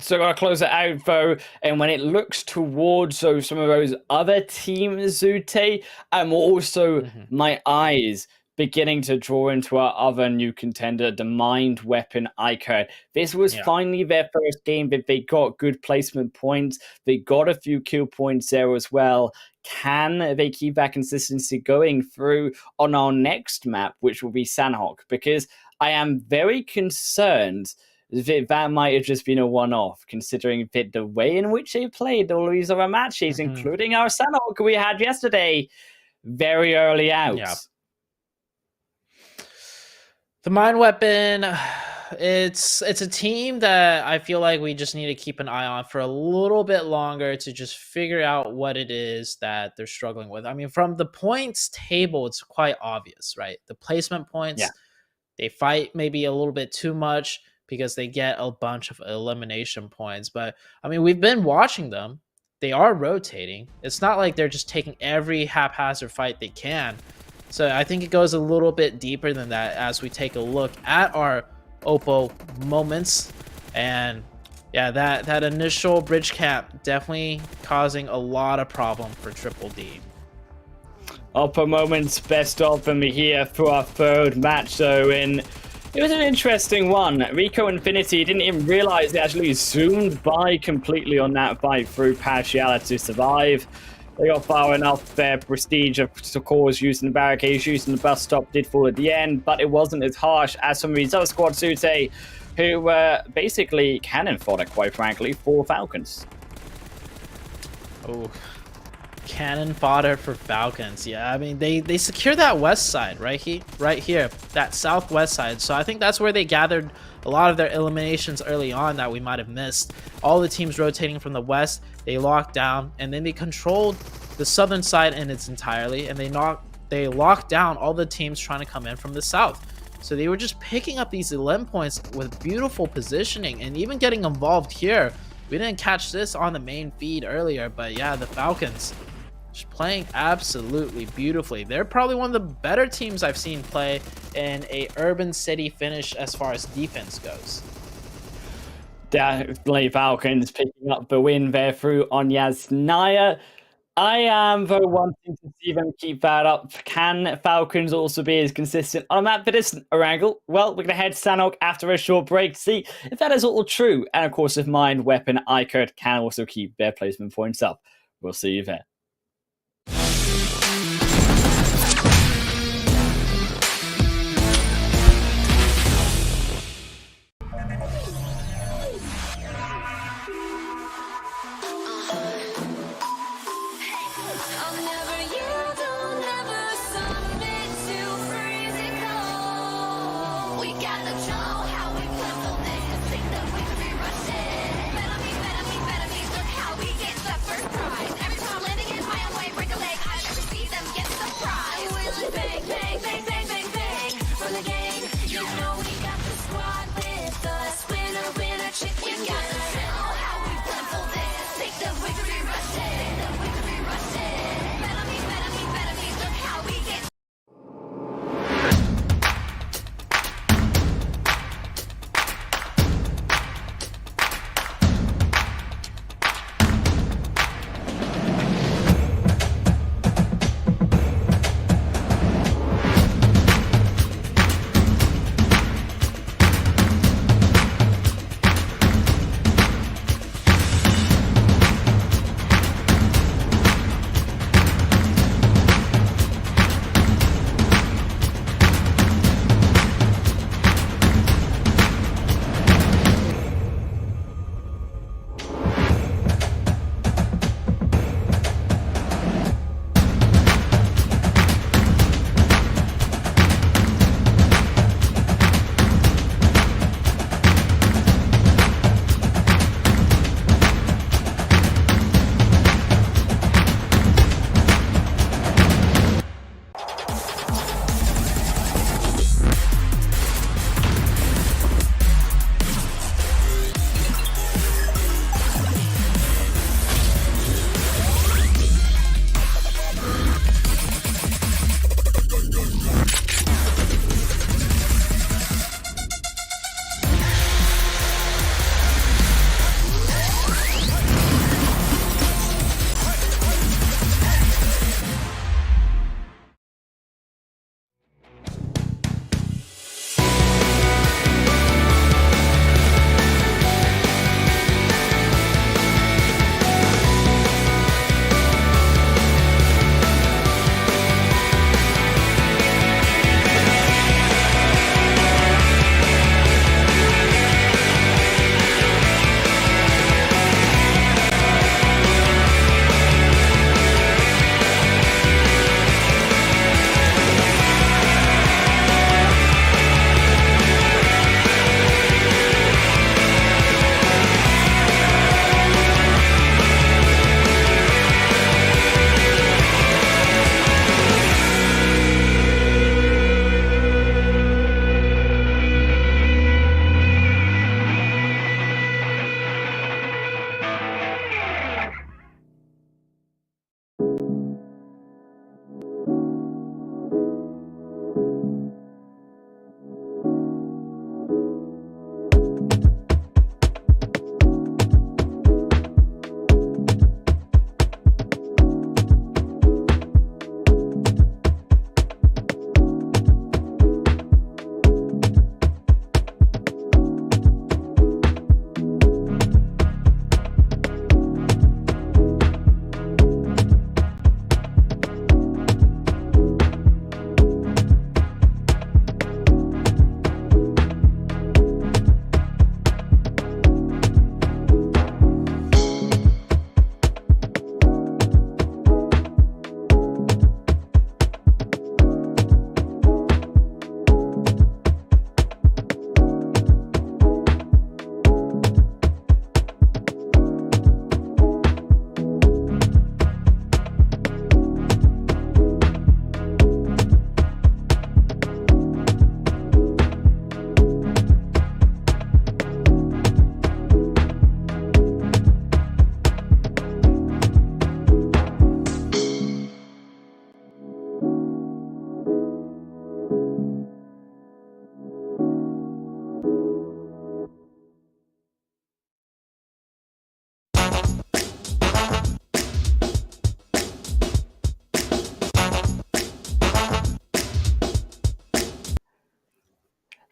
S3: So I'll close it out, though, and when it looks towards some of those other teams, Zute, I'm also, my eyes beginning to draw into our other new contender, the Mind Weapon iKURD. This was finally their first game that they got good placement points. They got a few kill points there as well. Can they keep that consistency going through on our next map, which will be Sanhok? Because I am very concerned that might have just been a one-off, considering that the way in which they played all these other matches, including our Sanhok we had yesterday, very early out.
S4: Yeah. The Mind Weapon, it's a team that I feel like we just need to keep an eye on for a little bit longer to just figure out what it is that they're struggling with. I mean, from the points table, it's quite obvious, right? The placement points,
S3: Yeah.
S4: they fight maybe a little bit too much because they get a bunch of elimination points. But I mean, we've been watching them. They are rotating. It's not like they're just taking every haphazard fight they can. So I think it goes a little bit deeper than that as we take a look at our Oppo moments. And yeah, that initial bridge camp definitely causing a lot of problem for Triple D.
S3: Oppo moments best of them here for our third match though, and it was an interesting one. Rico Infinity didn't even realize they actually zoomed by completely on that fight through YaLLa to survive. They got far enough. Their prestige of course using the barricades, using the bus stop did fall at the end, but it wasn't as harsh as some of these other squad Sute, who were basically cannon fodder, quite frankly, for Falcons.
S4: Oh, cannon fodder for Falcons. Yeah, I mean, they secure that west side right here, that southwest side. So I think that's where they gathered a lot of their eliminations early on that we might have missed. All the teams rotating from the west, they locked down, and then they controlled the southern side in its entirely, and they locked down all the teams trying to come in from the south. So they were just picking up these 11 points with beautiful positioning and even getting involved here. We didn't catch this on the main feed earlier, but yeah, the Falcons just playing absolutely beautifully. They're probably one of the better teams I've seen play in a urban city finish as far as defense goes.
S3: Definitely Falcons picking up the win there through Onya's Naya. I am though wanting to see them keep that up. Can Falcons also be as consistent on that for this Erangel? Well, we're going to head to Sanhok after a short break, see if that is all true. And of course, if Mind Weapon iKURD can also keep their placement for himself. We'll see you there.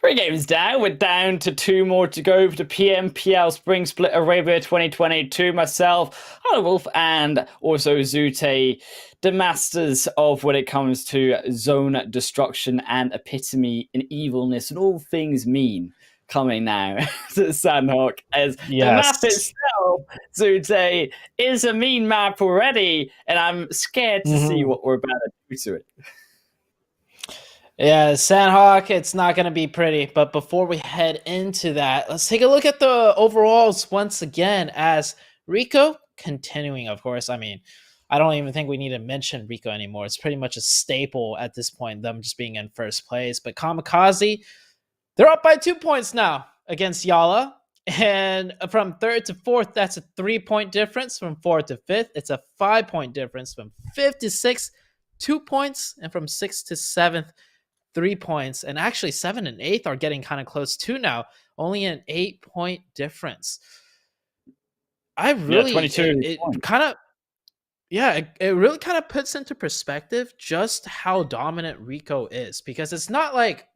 S3: 3 games down. We're down to 2 more to go for the PMPL Spring Split Arabia 2022. Myself, Wolf, and also Zute, the masters of when it comes to zone destruction and epitome and evilness and all things mean. Coming now to Sanhok, as the map itself, Zute, is a mean map already, and I'm scared to see what we're about to do to it.
S4: Yeah, Sanhok, it's not going to be pretty. But before we head into that, let's take a look at the overalls once again as Rico continuing, of course. I mean, I don't even think we need to mention Rico anymore. It's pretty much a staple at this point, them just being in first place. But KAMIKAZE, they're up by 2 points now against YaLLa. And from 3rd to 4th, that's a 3-point difference. From 4th to 5th, it's a 5-point difference. From 5th to 6th, 2 points. And from 6th to 7th, 3 points. And actually 7 and 8th are getting kind of close too now. Only an 8-point difference. I really,
S3: 22
S4: it kind of, it really kind of puts into perspective just how dominant Rico is. Because it's not like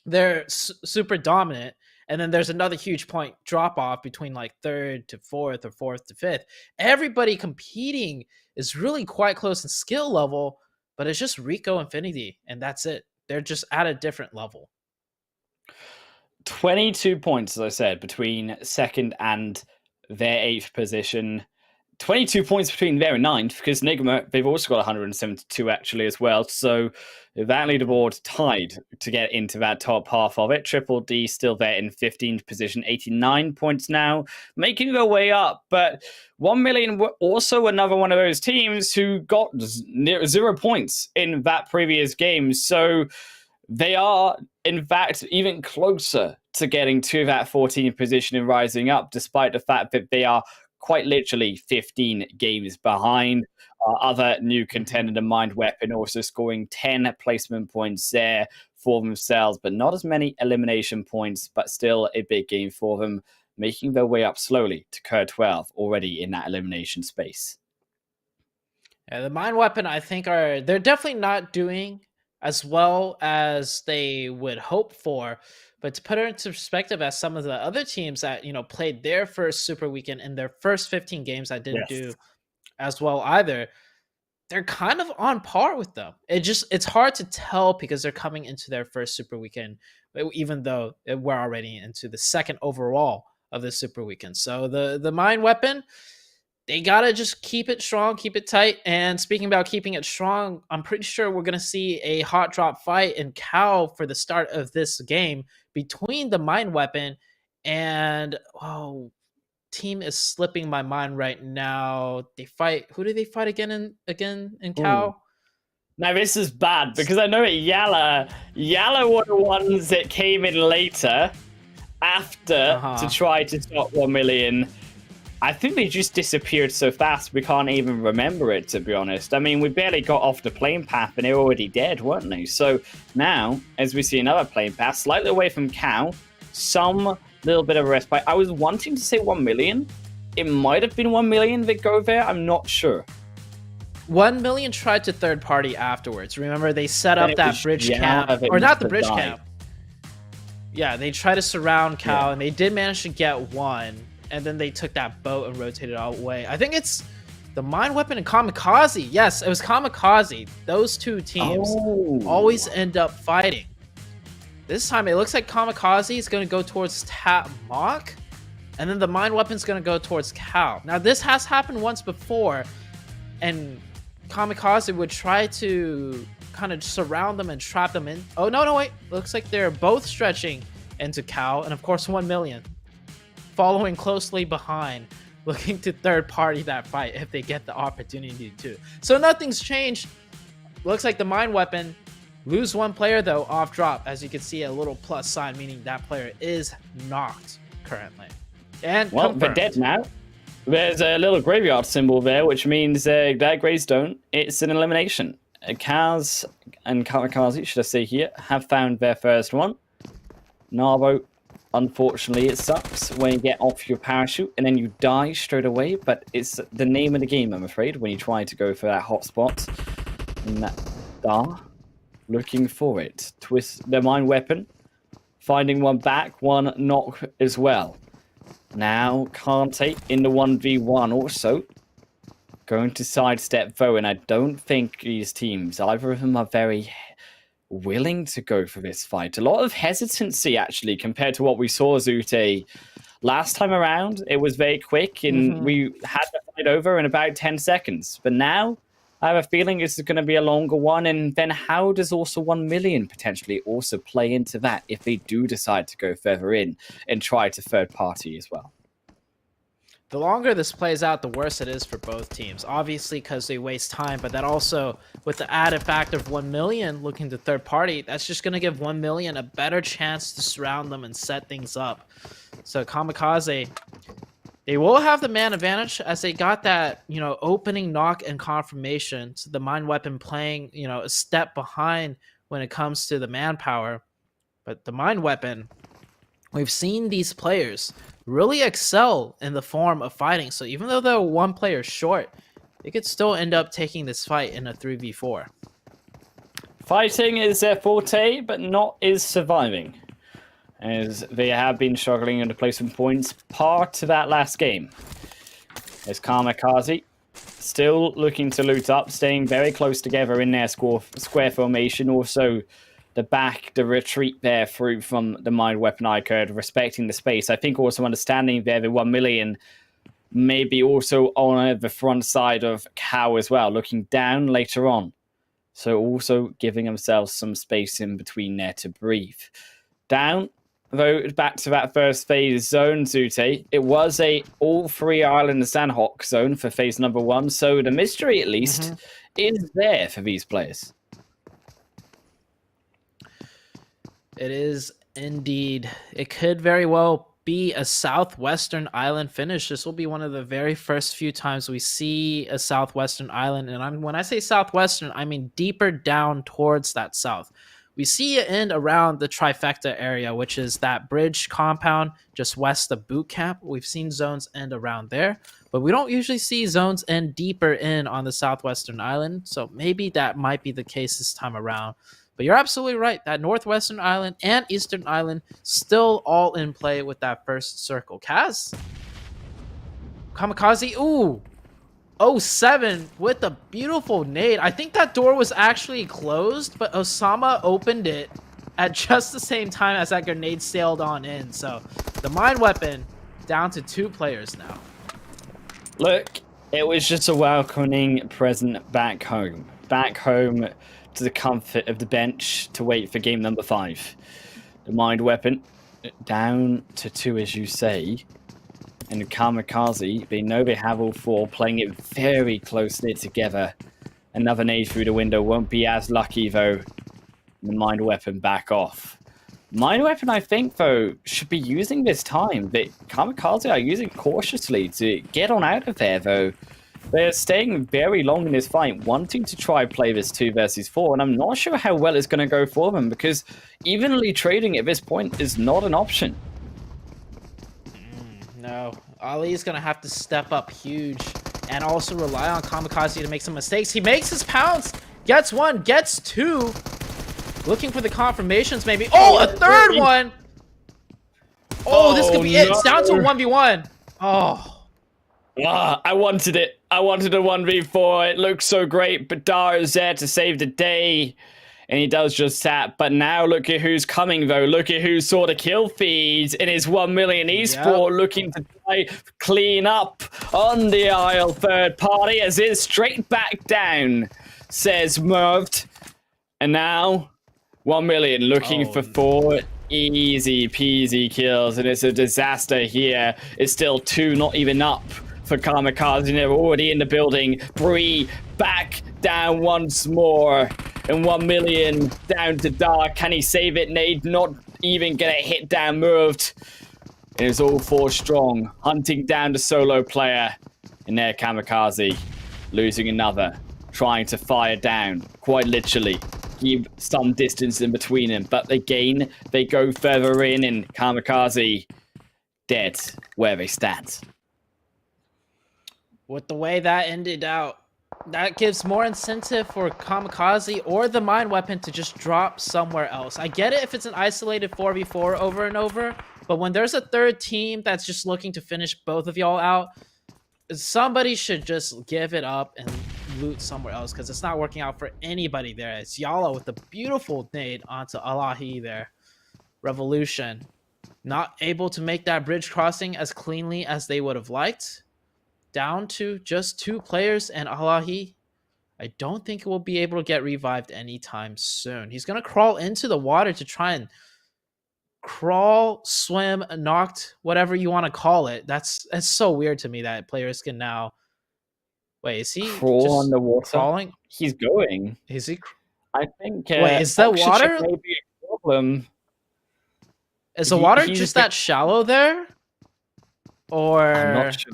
S4: they're super dominant and then there's another huge point drop off between like 3rd to 4th or 4th to 5th. Everybody competing is really quite close in skill level, but it's just Rico Infinity, and that's it. They're just at a different level.
S3: 22 points, as I said, between 2nd and their 8th position. 22 points between their 9th, because Nigma, they've also got 172 actually as well. So that leaderboard tied to get into that top half of it. Triple D still there in 15th position, 89 points now, making their way up. But 1Million were also another one of those teams who got 0 points in that previous game. So they are, in fact, even closer to getting to that 14th position and rising up, despite the fact that they are quite literally 15 games behind. Other new contender, the Mind Weapon, also scoring 10 placement points there for themselves, but not as many elimination points, but still a big game for them, making their way up slowly to KURD 12, already in that elimination space.
S4: Yeah, the Mind Weapon, I think, they're definitely not doing as well as they would hope for. But to put it into perspective, as some of the other teams that, played their first Super Weekend in their first 15 games that didn't do as well either, they're kind of on par with them. It's hard to tell because they're coming into their first Super Weekend, even though we're already into the 2nd overall of the Super Weekend. So the Mind Weapon, they gotta just keep it strong, keep it tight. And speaking about keeping it strong, I'm pretty sure we're gonna see a hot drop fight in Cal for the start of this game between the Mind Weapon and team is slipping my mind right now. They fight. Who do they fight again in Cal?
S3: Ooh. Now this is bad because I know at YaLLa were the ones that came in later after to try to stop 1Million. I think they just disappeared so fast we can't even remember it, to be honest. I mean, we barely got off the plane path and they were already dead, weren't they? So now, as we see another plane path, slightly away from Cal, some little bit of a respite. I was wanting to say 1Million. It might have been 1Million that go there. I'm not sure.
S4: 1Million tried to third party afterwards. Remember, they set up that bridge camp. Or not the bridge camp. Yeah, they tried to surround Cal and they did manage to get one. And then they took that boat and rotated all away. I think it's the Mind Weapon and KAMIKAZE. Yes, it was KAMIKAZE. Those two teams always end up fighting. This time, it looks like KAMIKAZE is going to go towards Tap Mock. And then the Mind Weapon is going to go towards Cal. Now, this has happened once before. And KAMIKAZE would try to kind of surround them and trap them in. Oh, no, wait. Looks like they're both stretching into Cal. And, of course, 1Million. Following closely behind, looking to third party that fight if they get the opportunity to. So nothing's changed. Looks like the Mind Weapon lose one player though off drop. As you can see, a little plus sign meaning that player is knocked currently. And
S3: they're dead now. There's a little graveyard symbol there, which means that gravestone. It's an elimination. Kaz and KAMIKAZE, should I say here, have found their first one. Narbo. Unfortunately, it sucks when you get off your parachute and then you die straight away, but it's the name of the game, I'm afraid, when you try to go for that hotspot. And that looking for it. Twist the Mind Weapon finding one back, one knock as well. Now, Kante in the 1v1 also. Going to sidestep though, and I don't think these teams, either of them are very willing to go for this fight. A lot of hesitancy, actually, compared to what we saw Zute last time around. It was very quick, and we had the fight over in about 10 seconds. But now, I have a feeling this is going to be a longer one, and then how does also 1 million potentially also play into that if they do decide to go further in and try to third party as well?
S4: The longer this plays out, the worse it is for both teams. Obviously, because they waste time, but that also, with the added fact of 1 million looking to third party, that's just going to give 1 million a better chance to surround them and set things up. So KAMIKAZE, they will have the man advantage as they got that, opening knock and confirmation. So the Mind Weapon playing, a step behind when it comes to the manpower. But the Mind Weapon, we've seen these players really excel in the form of fighting. So even though they're one player short, they could still end up taking this fight in a 3v4.
S3: Fighting is their forte, but not is surviving, as they have been struggling to play some points prior to that last game. As KAMIKAZE still looking to loot up, staying very close together in their square formation. Also, the retreat there through from the Mind Weapon iKURD, respecting the space. I think also understanding there the 1 million maybe also on the front side of Cow as well, looking down later on. So also giving themselves some space in between there to breathe. Down, though, back to that first phase zone, Zute. It was a all three island Sanhok zone for phase number 1. So the mystery, at least, is there for these players.
S4: It is indeed. It could very well be a southwestern island finish. This will be one of the very first few times we see a southwestern island. And when I say southwestern, I mean deeper down towards that south. We see it end around the trifecta area, which is that bridge compound just west of boot camp. We've seen zones end around there, but we don't usually see zones end deeper in on the southwestern island. So maybe that might be the case this time around. But you're absolutely right. That northwestern island and eastern island still all in play with that first circle. Kaz? KAMIKAZE, ooh. 07 with a beautiful nade. I think that door was actually closed, but Osama opened it at just the same time as that grenade sailed on in. So the Mind Weapon down to 2 players now.
S3: Look, it was just a welcoming present back home. Back home to the comfort of the bench to wait for game number 5. The Mind Weapon down to 2, as you say. And KAMIKAZE, they know they have all 4, playing it very closely together. Another nade through the window won't be as lucky, though. The Mind Weapon back off. Mind Weapon, I think, though, should be using this time. But KAMIKAZE are using cautiously to get on out of there, though. They're staying very long in this fight, wanting to try play this 2 versus 4, and I'm not sure how well it's going to go for them, because evenly trading at this point is not an option.
S4: No, Ali is going to have to step up huge and also rely on KAMIKAZE to make some mistakes. He makes his pounce, gets 1, gets 2, looking for the confirmations maybe. Oh, a third one! Oh, this could be it. It's down to a 1v1. Oh.
S3: I wanted it. I wanted a 1v4. It looks so great, but Dar is there to save the day. And he does just that. But now look at who's coming, though. Look at who saw the kill feeds in his 1 million Esport, looking to try clean up on the aisle third party as it's straight back down, says Merved. And now 1 million looking for 4 easy peasy kills. And it's a disaster here. It's still 2, not even up for KAMIKAZE. They're already in the building. Bree back down once more. And 1 million down to Dark. Can he save it? Nade not even gonna hit down Moved. It is all 4 strong. Hunting down the solo player. And there KAMIKAZE losing another. Trying to fire down. Quite literally. Keep some distance in between them. But again, they go further in and KAMIKAZE dead where they stand.
S4: With the way that ended out, that gives more incentive for Kamikaze or the Mind Weapon to just drop somewhere else. I get it if it's an isolated 4v4 over and over, but when there's a third team that's just looking to finish both of y'all out, somebody should just give it up and loot somewhere else because it's not working out for anybody there. It's YaLLa with the beautiful nade onto Alahi there. Revolution not able to make that bridge crossing as cleanly as they would have liked. Down to just 2 players and Alahi, I don't think will be able to get revived anytime soon. He's going to crawl into the water to try and crawl, swim, knocked, whatever you want to call it. That's so weird to me that players can now... Wait, is he
S3: crawl on the water?
S4: Crawling?
S3: He's going.
S4: Is he?
S3: I think.
S4: Wait, is the water?
S3: Maybe a problem.
S4: Is the water just that shallow there? Or...
S3: I'm not sure.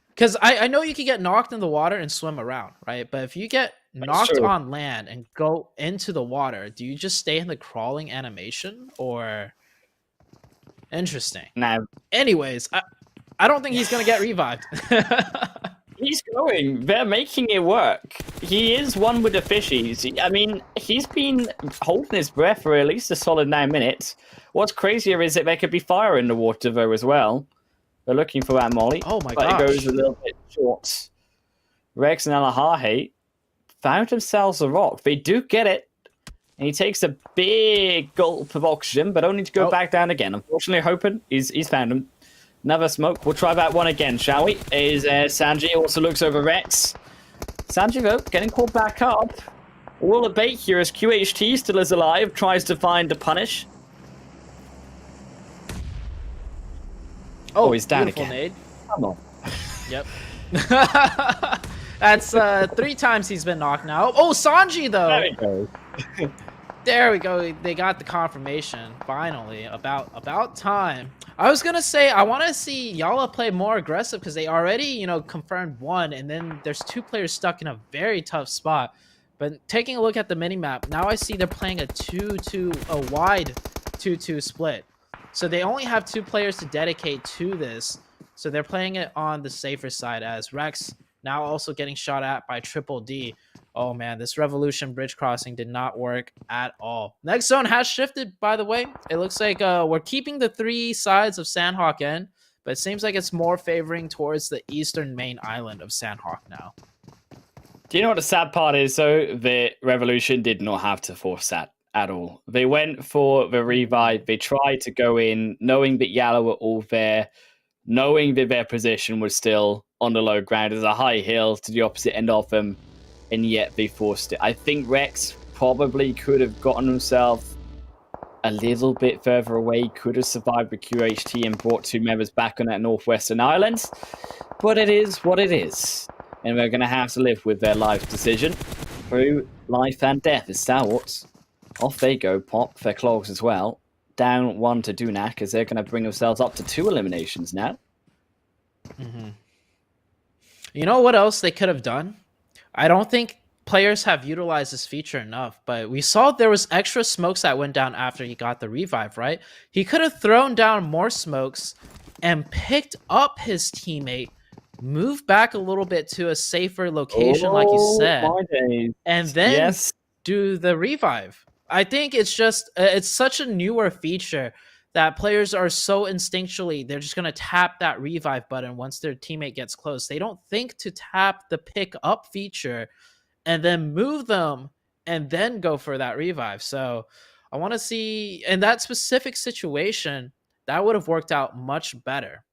S4: Because I know you can get knocked in the water and swim around, right? But if you get knocked on land and go into the water, do you just stay in the crawling animation? Or... Interesting.
S3: Nah.
S4: Anyways, I don't think he's going to get revived.
S3: He's going. They're making it work. He is one with the fishies. I mean, he's been holding his breath for at least a solid 9 minutes. What's crazier is that there could be fire in the water, though, as well. They're looking for that molly.
S4: Oh my
S3: gosh. But it goes a little bit short. Rex and Alahahe found themselves a rock. They do get it. And he takes a big gulp of oxygen, but only to go back down again. Unfortunately, hoping he's found him. Another smoke. We'll try that one again, shall we? Is Sanji also looks over Rex. Sanji, though, getting called back up. All a bait here as QHT still is alive, tries to find the punish. Oh, he's down again.
S4: Nade.
S3: Come on.
S4: Yep. That's 3 times he's been knocked now. Oh, Sanji, though.
S3: There we go.
S4: There we go. They got the confirmation. Finally. About time. I was going to say, I want to see YaLLa play more aggressive because they already, you know, confirmed 1. And then there's 2 players stuck in a very tough spot. But taking a look at the minimap, now I see they're playing a wide 2-2 split. So they only have 2 players to dedicate to this. So they're playing it on the safer side as Rex now also getting shot at by Triple D. Oh man, this Revolution bridge crossing did not work at all. Next zone has shifted, by the way. It looks like we're keeping the 3 sides of Sanhok in, but it seems like it's more favoring towards the eastern main island of Sanhok now.
S3: Do you know what the sad part is, though? The Revolution did not have to force that at all. They went for the revive. They tried to go in, knowing that YaLLa were all there, knowing that their position was still on the low ground. There's a high hill to the opposite end of them, and yet they forced it. I think Rex probably could have gotten himself a little bit further away, could have survived with QHT and brought 2 members back on that northwestern island, but it is what it is. And we're going to have to live with their life decision through life and death as Stalwarts. Off they go, pop their clogs as well. Down 1 to Dunak as they're going to bring themselves up to 2 eliminations now.
S4: You know what else they could have done? I don't think players have utilized this feature enough, but we saw there was extra smokes that went down after he got the revive, right? He could have thrown down more smokes and picked up his teammate, moved back a little bit to a safer location, like you said, and then do the revive. I think it's just, it's such a newer feature that players are so instinctually, they're just going to tap that revive button once their teammate gets close. They don't think to tap the pick up feature and then move them and then go for that revive. So I want to see, in that specific situation, that would have worked out much better.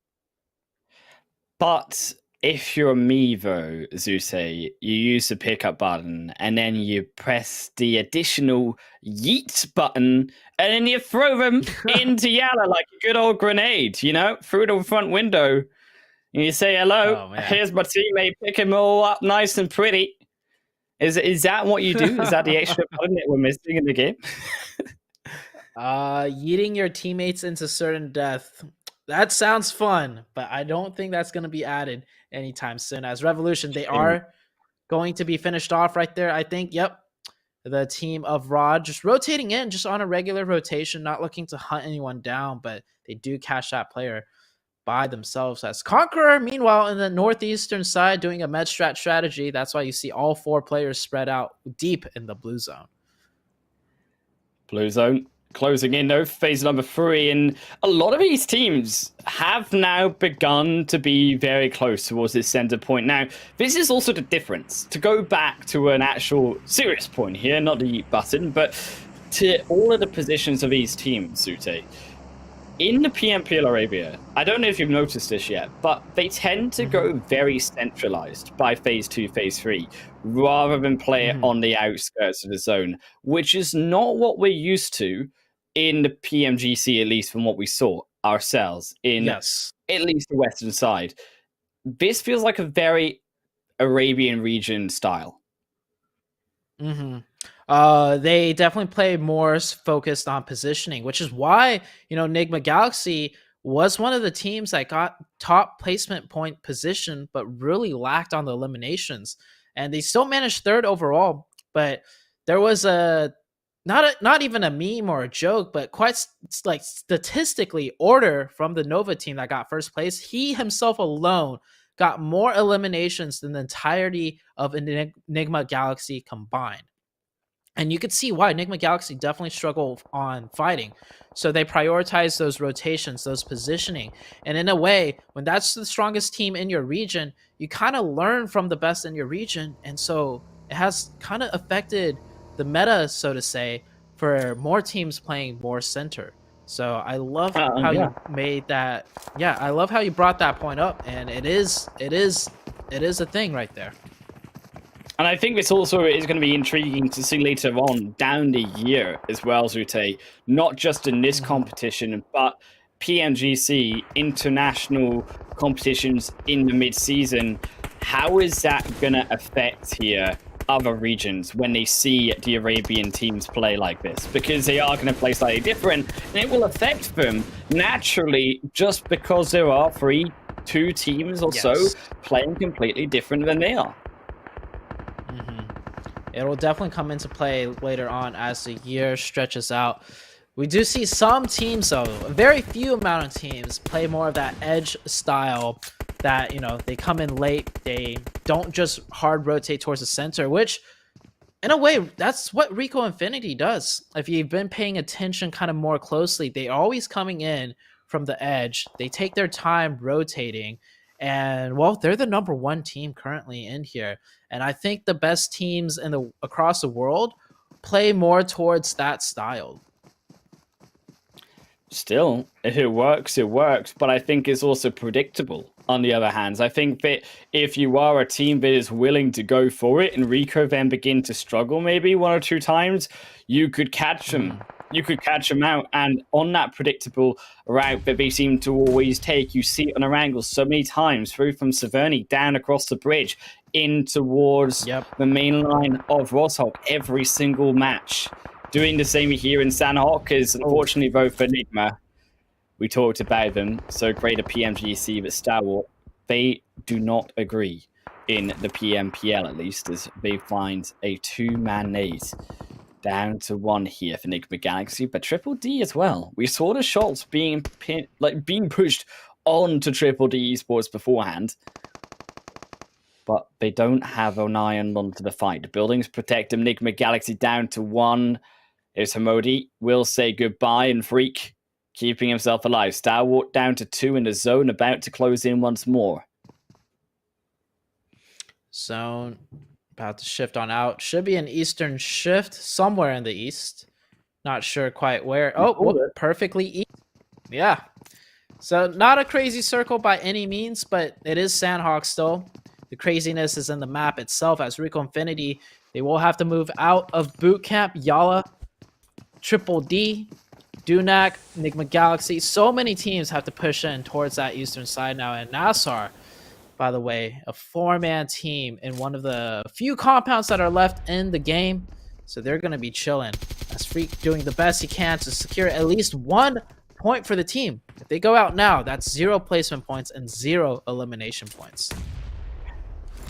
S3: But if you're me, though, Zeuse, you use the pickup button and then you press the additional yeet button and then you throw them into YaLLa like a good old grenade, you know, through the front window. And you say, hello, here's my teammate, pick him all up nice and pretty. Is that what you do? Is that the extra button that we're missing in the game?
S4: Yeeting your teammates into certain death. That sounds fun, but I don't think that's going to be added anytime soon. As Revolution, they are going to be finished off right there. I think, yep, the team of Rod just rotating in, just on a regular rotation, not looking to hunt anyone down, but they do catch that player by themselves. As CONQUEROR, meanwhile, in the northeastern side, doing a med strat strategy. That's why you see all 4 players spread out deep in the blue zone.
S3: Blue zone closing in though, phase number 3, and a lot of these teams have now begun to be very close towards this center point. Now, this is also the difference. To go back to an actual serious point here, not the eat button, but to all of the positions of these teams, Zute. In the PMPL Arabia, I don't know if you've noticed this yet, but they tend to go very centralized by phase 2, phase 3, rather than play it on the outskirts of the zone, which is not what we're used to in the PMGC, at least from what we saw ourselves in at least the western side. This feels like a very Arabian region style.
S4: They definitely play more focused on positioning, which is why, you know, Nigma Galaxy was one of the teams that got top placement point position, but really lacked on the eliminations. And they still managed 3rd overall, but there was a not even a meme or a joke, but quite like statistically, Order from the Nova team that got 1st place, he himself alone got more eliminations than the entirety of Nigma Galaxy combined. And you could see why Nigma Galaxy definitely struggle on fighting. So they prioritize those rotations, those positioning. And in a way, when that's the strongest team in your region, you kind of learn from the best in your region. And so it has kind of affected the meta, so to say, for more teams playing more center. So I love how you made that. Yeah, I love how you brought that point up. And it is a thing right there.
S3: And I think this also is going to be intriguing to see later on down the year as well, Zute. Not just in this competition, but PMGC, international competitions in the mid-season. How is that going to affect here other regions when they see the Arabian teams play like this? Because they are going to play slightly different, and it will affect them naturally just because there are 2 teams or so playing completely different than they are.
S4: It will definitely come into play later on as the year stretches out. We do see some teams, though, a very few amount of teams, play more of that edge style that, you know, they come in late. They don't just hard rotate towards the center, which, in a way, that's what Rico Infinity does. If you've been paying attention kind of more closely, they're always coming in from the edge. They take their time rotating. And, well, they're the #1 team currently in here. And I think the best teams across the world play more towards that style.
S3: Still, if it works, it works. But I think it's also predictable, on the other hand. I think that if you are a team that is willing to go for it and Rico then begin to struggle maybe 1 or 2 times, you could catch them. You could catch them out, and on that predictable route that they seem to always take, you see it on Erangel so many times, through from Severny, down across the bridge, in towards the main line of Roshok every single match. Doing the same here in Sanhok is unfortunately both for Nigma. We talked about them, so great a PMGC, but Stalwart, they do not agree in the PMPL, at least, as they find a 2-man nade. Down to 1 here for Nigma Galaxy, but Triple D as well. We saw the shots being pushed on to Triple D Esports beforehand, but they don't have an eye onto the fight. The buildings protect them. Nigma Galaxy down to 1. There's Hamodi, will say goodbye, and Freak keeping himself alive. Stalwart down to 2 in the zone, about to close in once more.
S4: Zone about to shift on out. Should be an eastern shift somewhere in the east. Not sure quite where. Oh, perfectly east. Yeah. So not a crazy circle by any means, but it is Sanhok still. The craziness is in the map itself. As Rico Infinity, they will have to move out of boot camp. YaLLa, Triple D, Dunak, Nigma Galaxy. So many teams have to push in towards that eastern side now. And NASR, by the way, a 4-man team in one of the few compounds that are left in the game. So they're going to be chilling. As Freak doing the best he can to secure at least 1 point for the team. If they go out now, that's 0 placement points and 0 elimination points.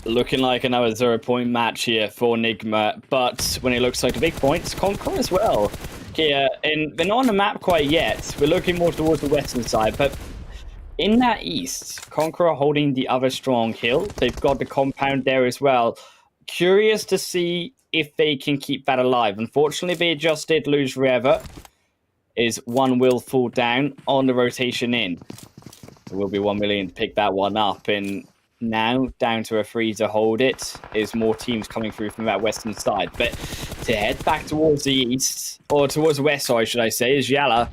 S3: Looking like another 0-point match here for Nigma, but when it looks like the big points, CONQUEROR as well. Here, and they're not on the map quite yet. We're looking more towards the western side, but in that east, Conqueror holding the other strong hill. They've got the compound there as well. Curious to see if they can keep that alive. Unfortunately, they just did lose forever. Is one will fall down on the rotation in. There will be 1 million to pick that one up. And now down to a 3 to hold it. Is more teams coming through from that western side. But to head back towards the east, or towards the west, sorry, should I say, is YaLLa.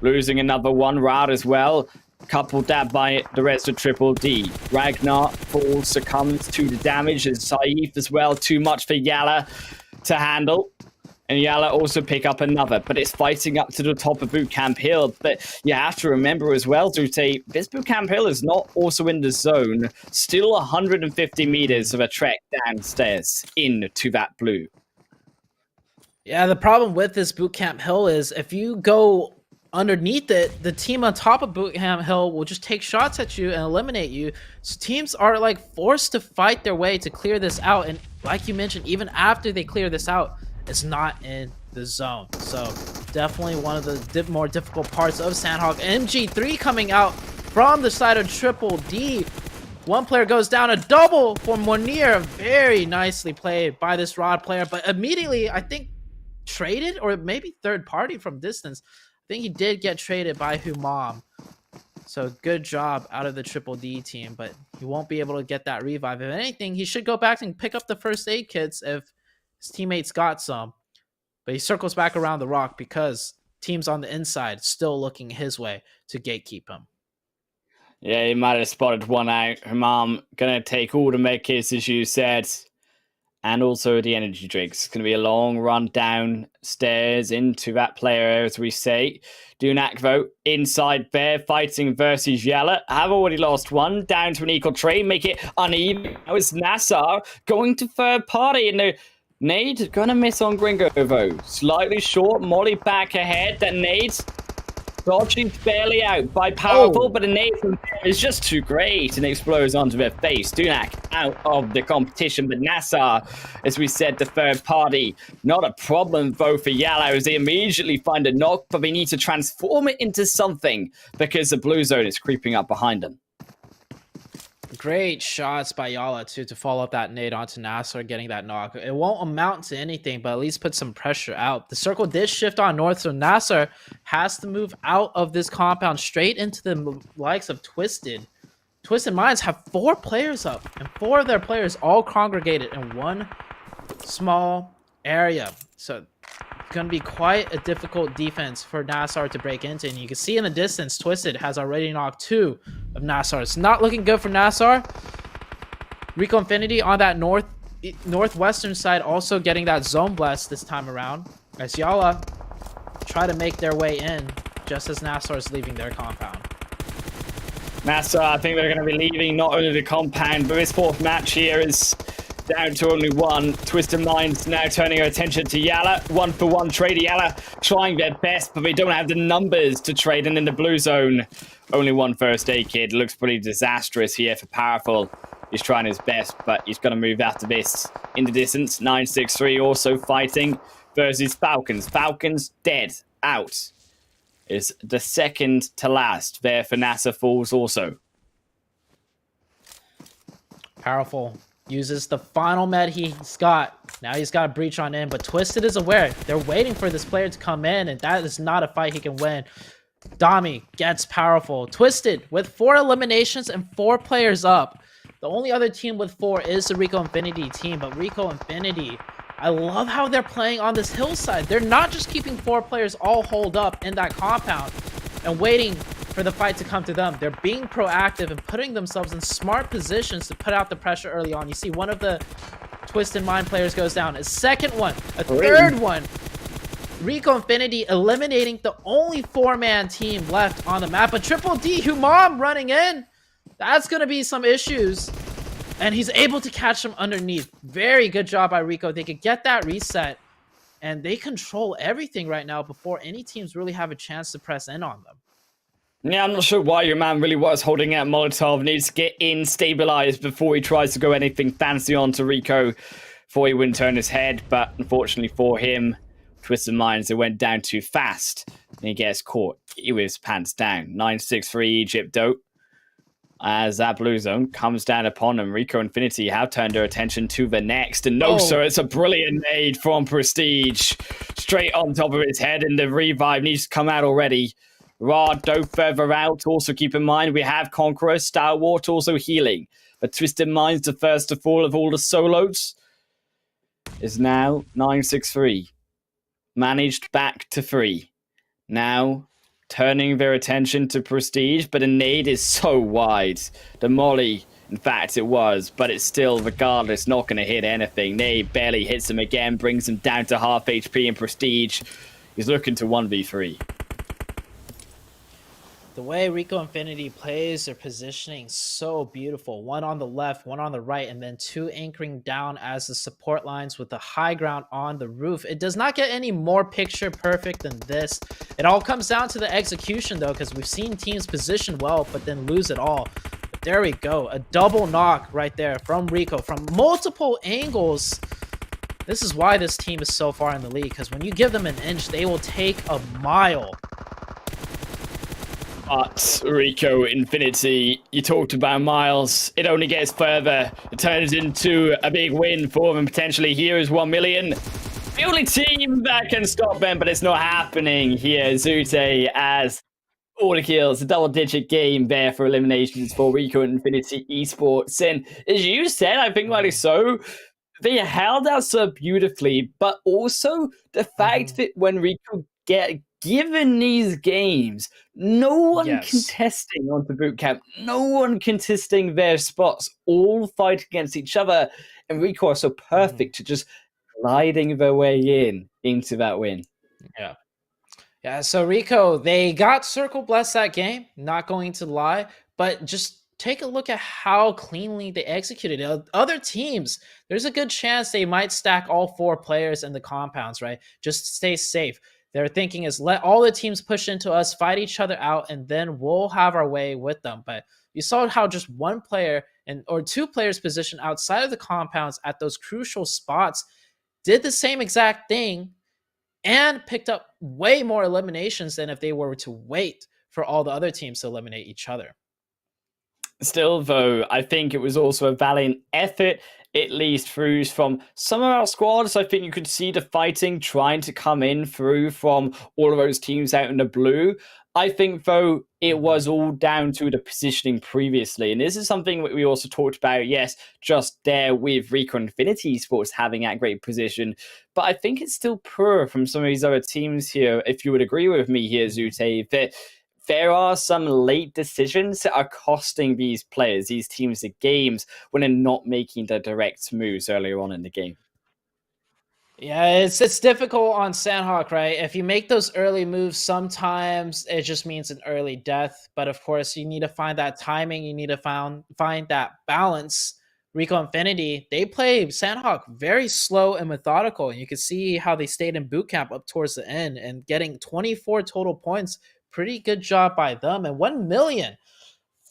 S3: Losing another one round as well. Coupled that by the rest of Triple D. Ragnar falls, succumbs to the damage. And Saif as well. Too much for YaLLa to handle. And YaLLa also pick up another, but it's fighting up to the top of Bootcamp Hill. But you have to remember as well, Dute, this Bootcamp Hill is not also in the zone. Still 150 meters of a trek downstairs into that blue.
S4: Yeah, the problem with this Bootcamp Hill is if you go underneath it, the team on top of Bootcamp Hill will just take shots at you and eliminate you. So teams are like forced to fight their way to clear this out. And like you mentioned, even after they clear this out, it's not in the zone. So definitely one of the more difficult parts of Sanhok. MG3 coming out from the side of Triple D. One player goes down, a double for Monir. Very nicely played by this Rod player, but immediately I think traded, or maybe third party from distance. I think he did get traded by Humam. So good job out of the Triple D team, but he won't be able to get that revive. If anything, he should go back and pick up the first aid kits if his teammates got some. But he circles back around the rock because teams on the inside still looking his way to gatekeep him.
S3: Yeah, he might have spotted one out. Humam gonna take all the med kits, as you said. And also the energy drinks. It's going to be a long run downstairs into that player, as we say. Dunak, though, inside there, fighting versus YaLLa. Have already lost one, down to an equal trade, make it uneven. Now it's NASR going to third party, and the nade going to miss on Gringo, though. Slightly short, Molly back ahead. That nade's dodging barely out by Powerful, but the nade from there is just too great and explodes onto their face. Dunak out of the competition, but NASR, as we said, the third party, not a problem though for YaLLa as they immediately find a knock, but they need to transform it into something because the blue zone is creeping up behind them.
S4: Great shots by YaLLa too to follow up that nade onto NASR, getting that knock. It won't amount to anything, but at least put some pressure out. The circle did shift on north, so NASR has to move out of this compound straight into the likes of Twisted. Twisted Minds have 4 players up, and 4 of their players all congregated in one small area. So it's going to be quite a difficult defense for NASR to break into. And you can see in the distance, Twisted has already knocked 2 of NASR. It's not looking good for NASR. Rico Infinity on that northwestern side also getting that zone blast this time around. As YaLLa try to make their way in just as NASR is leaving their compound.
S3: NASR, I think they're going to be leaving not only the compound, but this fourth match here is down to only one. Twisted Minds now turning our attention to YaLLa. 1-for-1 trade. YaLLa trying their best, but they don't have the numbers to trade. And in the blue zone, only one first aid kid. Looks pretty disastrous here for Powerful. He's trying his best, but he's going to move after this in the distance. 963 also fighting versus Falcons. Falcons dead. Out is the second to last. There for NASR Falls also.
S4: Powerful uses the final med he's got. Now he's got a breach on in, but Twisted is aware. They're waiting for this player to come in, and that is not a fight he can win. Dami gets Powerful. Twisted with 4 eliminations and 4 players up. The only other team with 4 is the Rico Infinity team, but Rico Infinity, I love how they're playing on this hillside. They're not just keeping 4 players all holed up in that compound and waiting for the fight to come to them. They're being proactive and putting themselves in smart positions to put out the pressure early on. You see one of the Twisted Mind players goes down. A second one. A third one. Rico Infinity eliminating the only 4-man team left on the map. But Triple D, Humam running in. That's going to be some issues. And he's able to catch him underneath. Very good job by Rico. They could get that reset. And they control everything right now before any teams really have a chance to press in on them.
S3: Yeah, I'm not sure why your man really was holding out Molotov. Needs to get in, stabilized before he tries to go anything fancy onto Rico before he wouldn't turn his head. But unfortunately for him, Twisted Minds, it went down too fast. And he gets caught with his pants down. 963 Egypt, though. As that blue zone comes down upon them, Rico Infinity have turned their attention to the next. And no,
S4: Oh.
S3: sir, it's a brilliant nade from Prestige. Straight on top of his head, and the revive needs to come out already. Rod, no further out. Also keep in mind, we have Conqueror, Stalwart also healing. But Twisted Mind's the first to fall of all the solos. Is now 963. Managed back to 3. Now turning their attention to Prestige, but a nade is so wide. The molly, in fact, it was, but it's still, regardless, not going to hit anything. Nade barely hits him again, brings him down to half HP, and Prestige is looking to 1v3.
S4: The way Rico Infinity plays their positioning so beautiful. One on the left, one on the right, and then two anchoring down as the support lines with the high ground on the roof. It does not get any more picture perfect than this. It all comes down to the execution though, because we've seen teams position well, but then lose it all. But there we go. A double knock right there from Rico from multiple angles. This is why this team is so far in the league, because when you give them an inch, they will take a mile.
S3: But Rico Infinity, you talked about Miles. It only gets further. It turns into a big win for them. Potentially here is 1 million. The only team that can stop them, but it's not happening here. Zute as all the kills, a double-digit game there for eliminations for Rico Infinity Esports. And as you said, I think rightly so, they held out so beautifully, but also the fact that when Rico get given these games, no one contesting onto boot camp, no one contesting their spots, all fight against each other, and Rico are so perfect to just gliding their way into that win.
S4: Yeah, so Rico, they got circle blessed that game, not going to lie, but just take a look at how cleanly they executed it. Other teams, there's a good chance they might stack all 4 players in the compounds, right? Just to stay safe. Their thinking is let all the teams push into us, fight each other out, and then we'll have our way with them. But you saw how just one player or 2 players positioned outside of the compounds at those crucial spots did the same exact thing and picked up way more eliminations than if they were to wait for all the other teams to eliminate each other.
S3: Still, though, I think it was also a valiant effort, at least through from some of our squads. I think you could see the fighting trying to come in through from all of those teams out in the blue. I think, though, it was all down to the positioning previously. And this is something that we also talked about, yes, just there with Rico Infinity Esports having that great position. But I think it's still poor from some of these other teams here, if you would agree with me here, Zute, that there are some late decisions that are costing these players, these teams, the games when they're not making the direct moves earlier on in the game.
S4: Yeah, it's difficult on Sanhok, right? If you make those early moves, sometimes it just means an early death. But of course, you need to find that timing. You need to find that balance. Rico Infinity, they play Sanhok very slow and methodical. And you can see how they stayed in boot camp up towards the end and getting 24 total points. Pretty good job by them. And 1 million.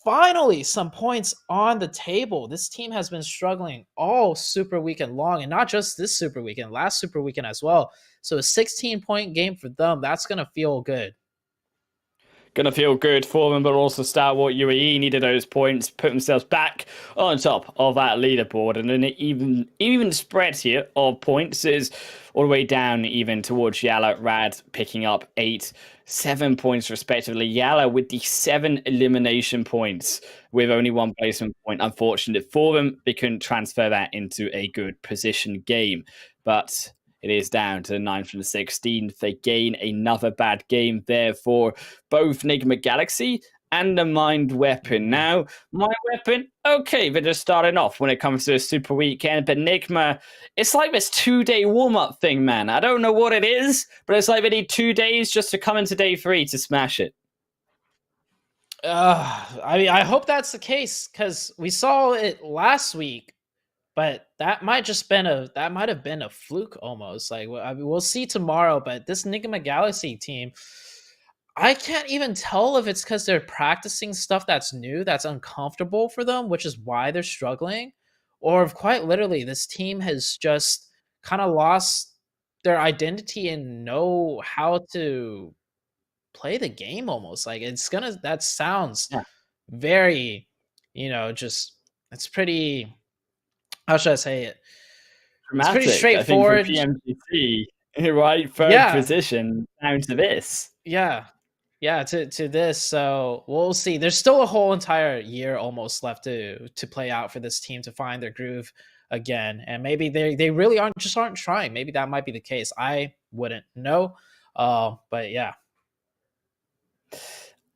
S4: Finally, some points on the table. This team has been struggling all Super Weekend long, and not just this Super Weekend, last Super Weekend as well. So a 16-point game for them, that's going to feel good.
S3: Going to feel good for them, but also Stalwart UAE needed those points, put themselves back on top of that leaderboard. And an even spread here of points is all the way down even towards YaLLa, Rad picking up 8, 7 points respectively. YaLLa with the 7 elimination points with only 1 placement point. Unfortunate for them, they couldn't transfer that into a good position game. But it is down to the 9th and the 16th. They gain another bad game there for both Nigma Galaxy and the Mind Weapon. Now, Mind Weapon, okay, they're just starting off when it comes to a Super Weekend, but Nigma, it's like this 2-day warm-up thing, man. I don't know what it is, but it's like they need 2 days just to come into day 3 to smash it.
S4: I mean, I hope that's the case, because we saw it last week. But that might have been a fluke almost. Like, I mean, we'll see tomorrow. But this Nigma Galaxy team, I can't even tell if it's because they're practicing stuff that's new, that's uncomfortable for them, which is why they're struggling, or if quite literally this team has just kind of lost their identity and know how to play the game almost. Like that sounds very you know, just it's pretty. How should I say it? It's
S3: Dramatic,
S4: pretty straightforward.
S3: I think, for PMGC, right? Third
S4: Yeah,
S3: position down to this.
S4: yeah, yeah. To this, so we'll see. There's still a whole entire year almost left to play out for this team to find their groove again, and maybe they really aren't trying. Maybe that might be the case. I wouldn't know, but yeah.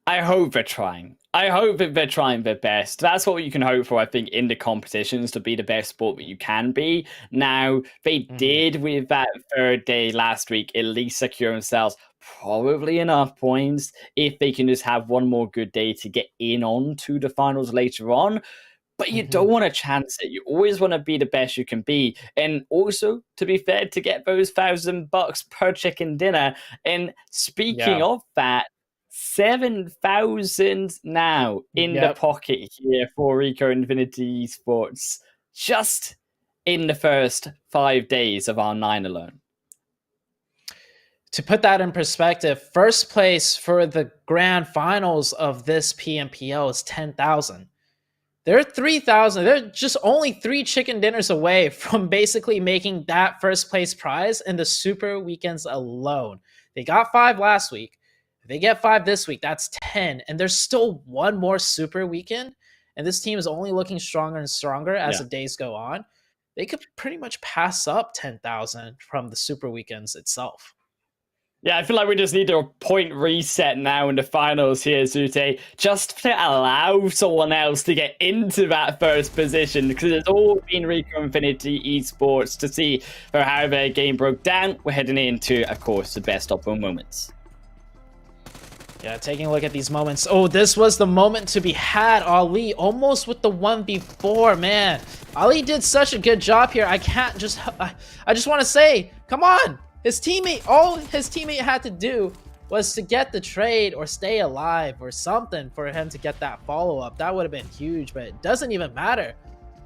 S3: I hope they're trying. I hope that they're trying their best. That's what you can hope for, I think, in the competitions, to be the best sport that you can be. Now, they did, with that third day last week, at least secure themselves probably enough points if they can just have one more good day to get in on to the finals later on. But you don't want to chance it. You always want to be the best you can be. And also, to be fair, to get those $1,000 per chicken dinner. And speaking of that, 7,000 now in the pocket here for Rico Infinity Esports, just in the first 5 days of R9 alone.
S4: To put that in perspective, first place for the grand finals of this PMPL is 10,000. They're 3,000. They're just only 3 chicken dinners away from basically making that first place prize in the super weekends alone. They got 5 last week. If they get 5 this week, that's 10. And there's still one more super weekend. And this team is only looking stronger and stronger as the days go on. They could pretty much pass up 10,000 from the super weekends itself.
S3: Yeah, I feel like we just need a point reset now in the finals here, Zute, just to allow someone else to get into that first position, because it's all been Rico Infinity Esports to see for how their game broke down. We're heading into, of course, the best of both moments.
S4: Yeah, taking a look at these moments. Oh, this was the moment to be had. Ali almost with the 1v4, man. Ali did such a good job here. I just want to say, come on. His teammate, all his teammate had to do was to get the trade or stay alive or something for him to get that follow-up. That would have been huge, but it doesn't even matter.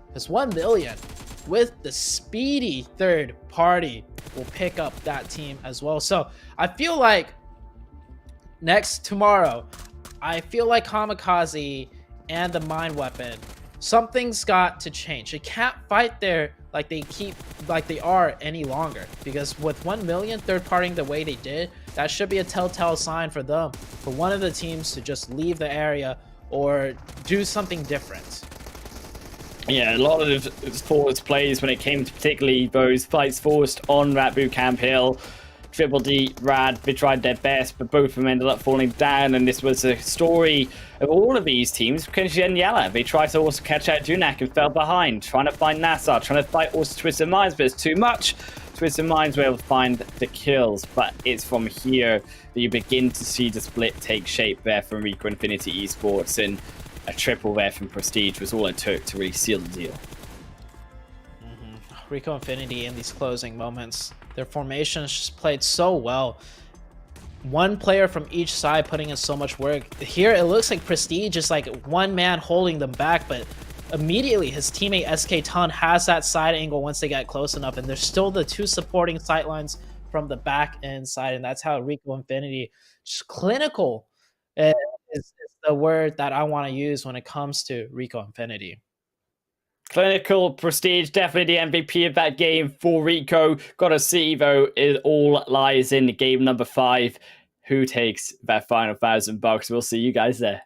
S4: Because 1,000,000 with the speedy third party will pick up that team as well. So I feel like tomorrow, I feel like KAMIKAZE and the mine weapon, something's got to change. It can't fight there like they are any longer, because with 1,000,000 third partying the way they did, that should be a telltale sign for them, for one of the teams to just leave the area or do something different.
S3: Yeah, a lot of forwards plays when it came to particularly those fights forced on that bootcamp hill. Triple D, Rad, they tried their best, but both of them ended up falling down, and this was a story of all of these teams. KURDSQUAD and YaLLa, they tried to also catch out Dunak and fell behind, trying to find NASR, trying to fight also Twisted Minds, but it's too much. Twisted Minds were able to find the kills, but it's from here that you begin to see the split take shape there from Rico Infinity Esports, and a triple there from Prestige was all it took to really seal the deal.
S4: Rico Infinity in these closing moments, their formations just played so well. One player from each side putting in so much work. Here it looks like Prestige is like one man holding them back, but immediately his teammate SK Ton has that side angle once they get close enough, and there's still the 2 supporting sightlines from the back end side, and that's how Rico Infinity, just clinical is the word that I want to use when it comes to Rico Infinity.
S3: Clinical. Prestige, definitely the MVP of that game for Rico. Gotta see, though, it all lies in game number 5. Who takes that final $1,000? We'll see you guys there.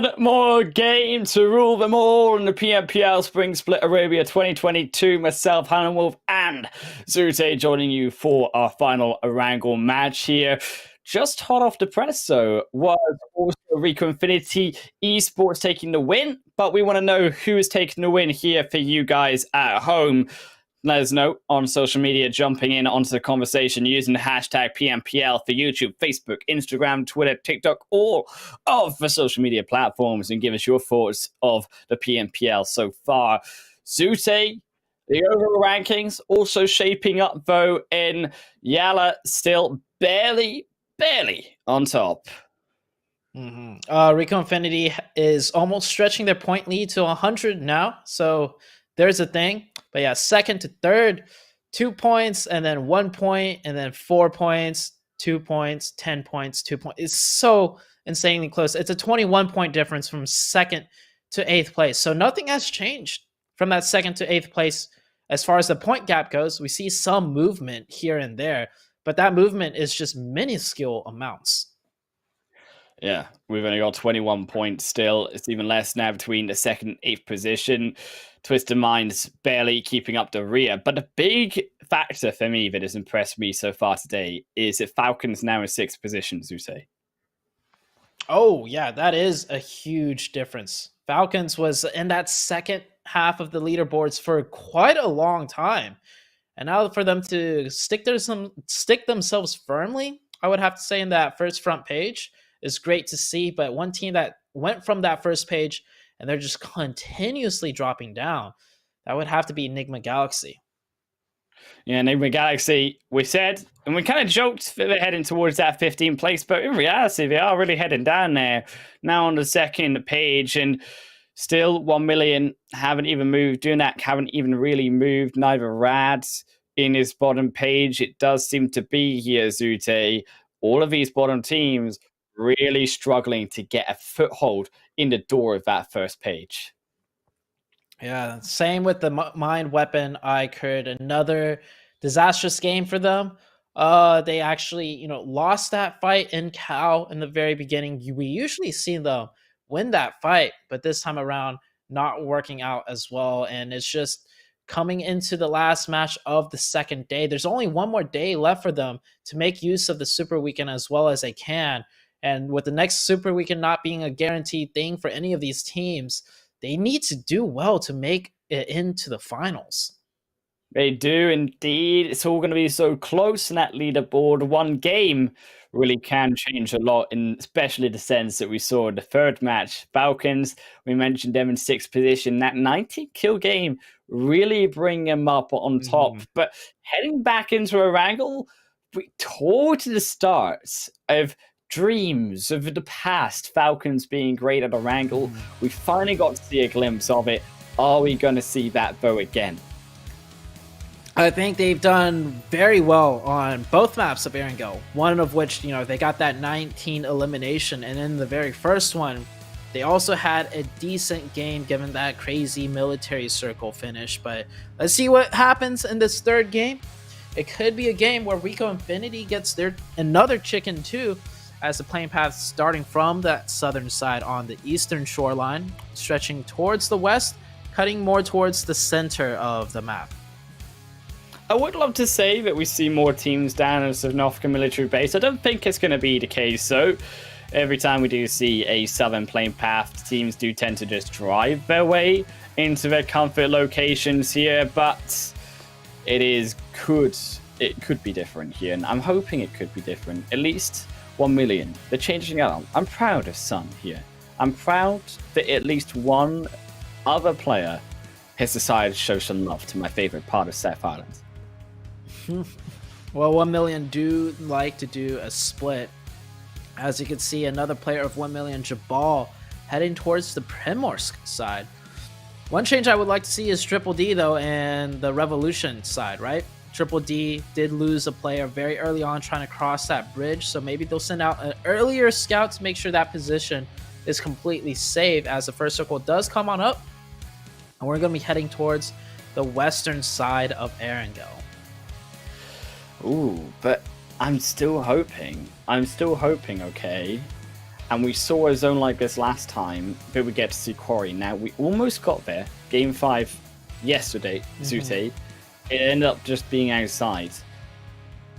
S3: one more game to rule them all in the PMPL Spring Split Arabia 2022. Myself, Hannah Wolf, and Zute joining you for our final Erangel match here. Just hot off the press, though, was also Rico Infinity Esports taking the win, but we want to know who is taking the win here for you guys at home. Let us know on social media, jumping in onto the conversation using the hashtag PMPL for YouTube, Facebook, Instagram, Twitter, TikTok, all of the social media platforms, and give us your thoughts of the PMPL so far. Zute, the overall rankings also shaping up, though, in YaLLa still barely on top.
S4: Rico Infinity is almost stretching their point lead to 100 now, so there's a thing. But yeah, second to third, 2 points, and then 1 point, and then 4 points, 2 points, 10 points, 2 points. It's so insanely close. It's a 21-point difference from second to 8th place. So nothing has changed from that second to 8th place as far as the point gap goes. We see some movement here and there, but that movement is just minuscule amounts.
S3: Yeah, we've only got 21 points still. It's even less now between the second and 8th position. Twisted Minds barely keeping up the rear. But the big factor for me that has impressed me so far today is that Falcons now in 6th position, Zuse.
S4: Oh, yeah, that is a huge difference. Falcons was in that second half of the leaderboards for quite a long time. And now for them to stick themselves firmly, I would have to say, in that first front page is great to see. But one team that went from that first page and they're just continuously dropping down, that would have to be Nigma Galaxy.
S3: Yeah, Nigma Galaxy, we said, and we kind of joked that they're heading towards that 15th place, but in reality, they are really heading down there. Now on the second page, and still 1 million haven't even moved. Dunak haven't even really moved. Neither Rad in his bottom page. It does seem to be here, Zute. All of these bottom teams really struggling to get a foothold in the door of that first page.
S4: Yeah, same with the Mind Weapon iKURD. Another disastrous game for them. They actually, lost that fight in Cal in the very beginning. We usually see them win that fight, but this time around, not working out as well. And it's just coming into the last match of the second day. There's only one more day left for them to make use of the Super Weekend as well as they can. And with the next Super Weekend not being a guaranteed thing for any of these teams, they need to do well to make it into the finals.
S3: They do indeed. It's all going to be so close in that leaderboard. One game really can change a lot, in especially the sense that we saw in the third match. Falcons, we mentioned them in 6th position. That 90-kill game really bring them up on top. But heading back into Erangel, towards the start of dreams of the past, Falcons being great at Erangel, we finally got to see a glimpse of it. Are we going to see that though again?
S4: I think they've done very well on both maps of Erangel, one of which, they got that 19 elimination, and in the very first one, they also had a decent game given that crazy military circle finish. But let's see what happens in this third game. It could be a game where Rico Infinity gets their another chicken too, as the playing path starting from that southern side on the eastern shoreline, stretching towards the west, cutting more towards the center of the map.
S3: I would love to say that we see more teams down at Sanhok military base. I don't think it's going to be the case, though. Every time we do see a southern playing path, teams do tend to just drive their way into their comfort locations here, but it could be different here, and I'm hoping it could be different. At least 1 million. They're changing it up. I'm proud of Sun here. I'm proud that at least one other player has decided to show some love to my favorite part of South Island.
S4: Well, 1 million do like to do a split. As you can see, another player of 1 million, Jabal, heading towards the Primorsk side. One change I would like to see is Triple D, though, and the Revolution side, right? Triple D did lose a player very early on trying to cross that bridge, so maybe they'll send out an earlier scout to make sure that position is completely safe as the first circle does come on up. And we're going to be heading towards the western side of Erangel.
S3: Ooh, but I'm still hoping, okay? and we saw a zone like this last time, but we get to see Quarry. Now, we almost got there. Game 5 yesterday, Zute. It ended up just being outside.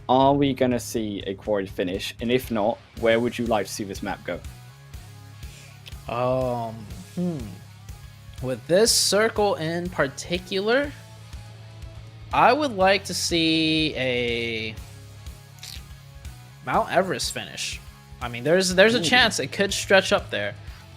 S3: Are we going to see a Quarry finish? And if not, where would you like to see this map go?
S4: With this circle in particular, I would like to see a Mount Everest finish. I mean, there's a chance it could stretch up there,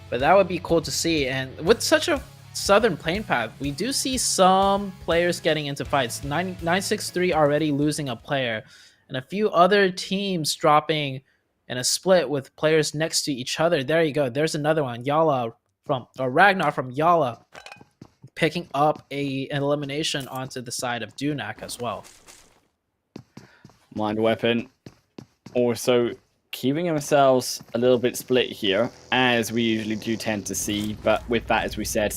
S4: but that would be cool to see. And with such a southern plane path, we do see some players getting into fights. 963 already losing a player, and a few other teams dropping in a split with players next to each other. There you go. There's another one. Ragnar from YaLLa picking up an elimination onto the side of Dunak as well.
S3: Mind Weapon also keeping themselves a little bit split here, as we usually do tend to see. But with that, as we said,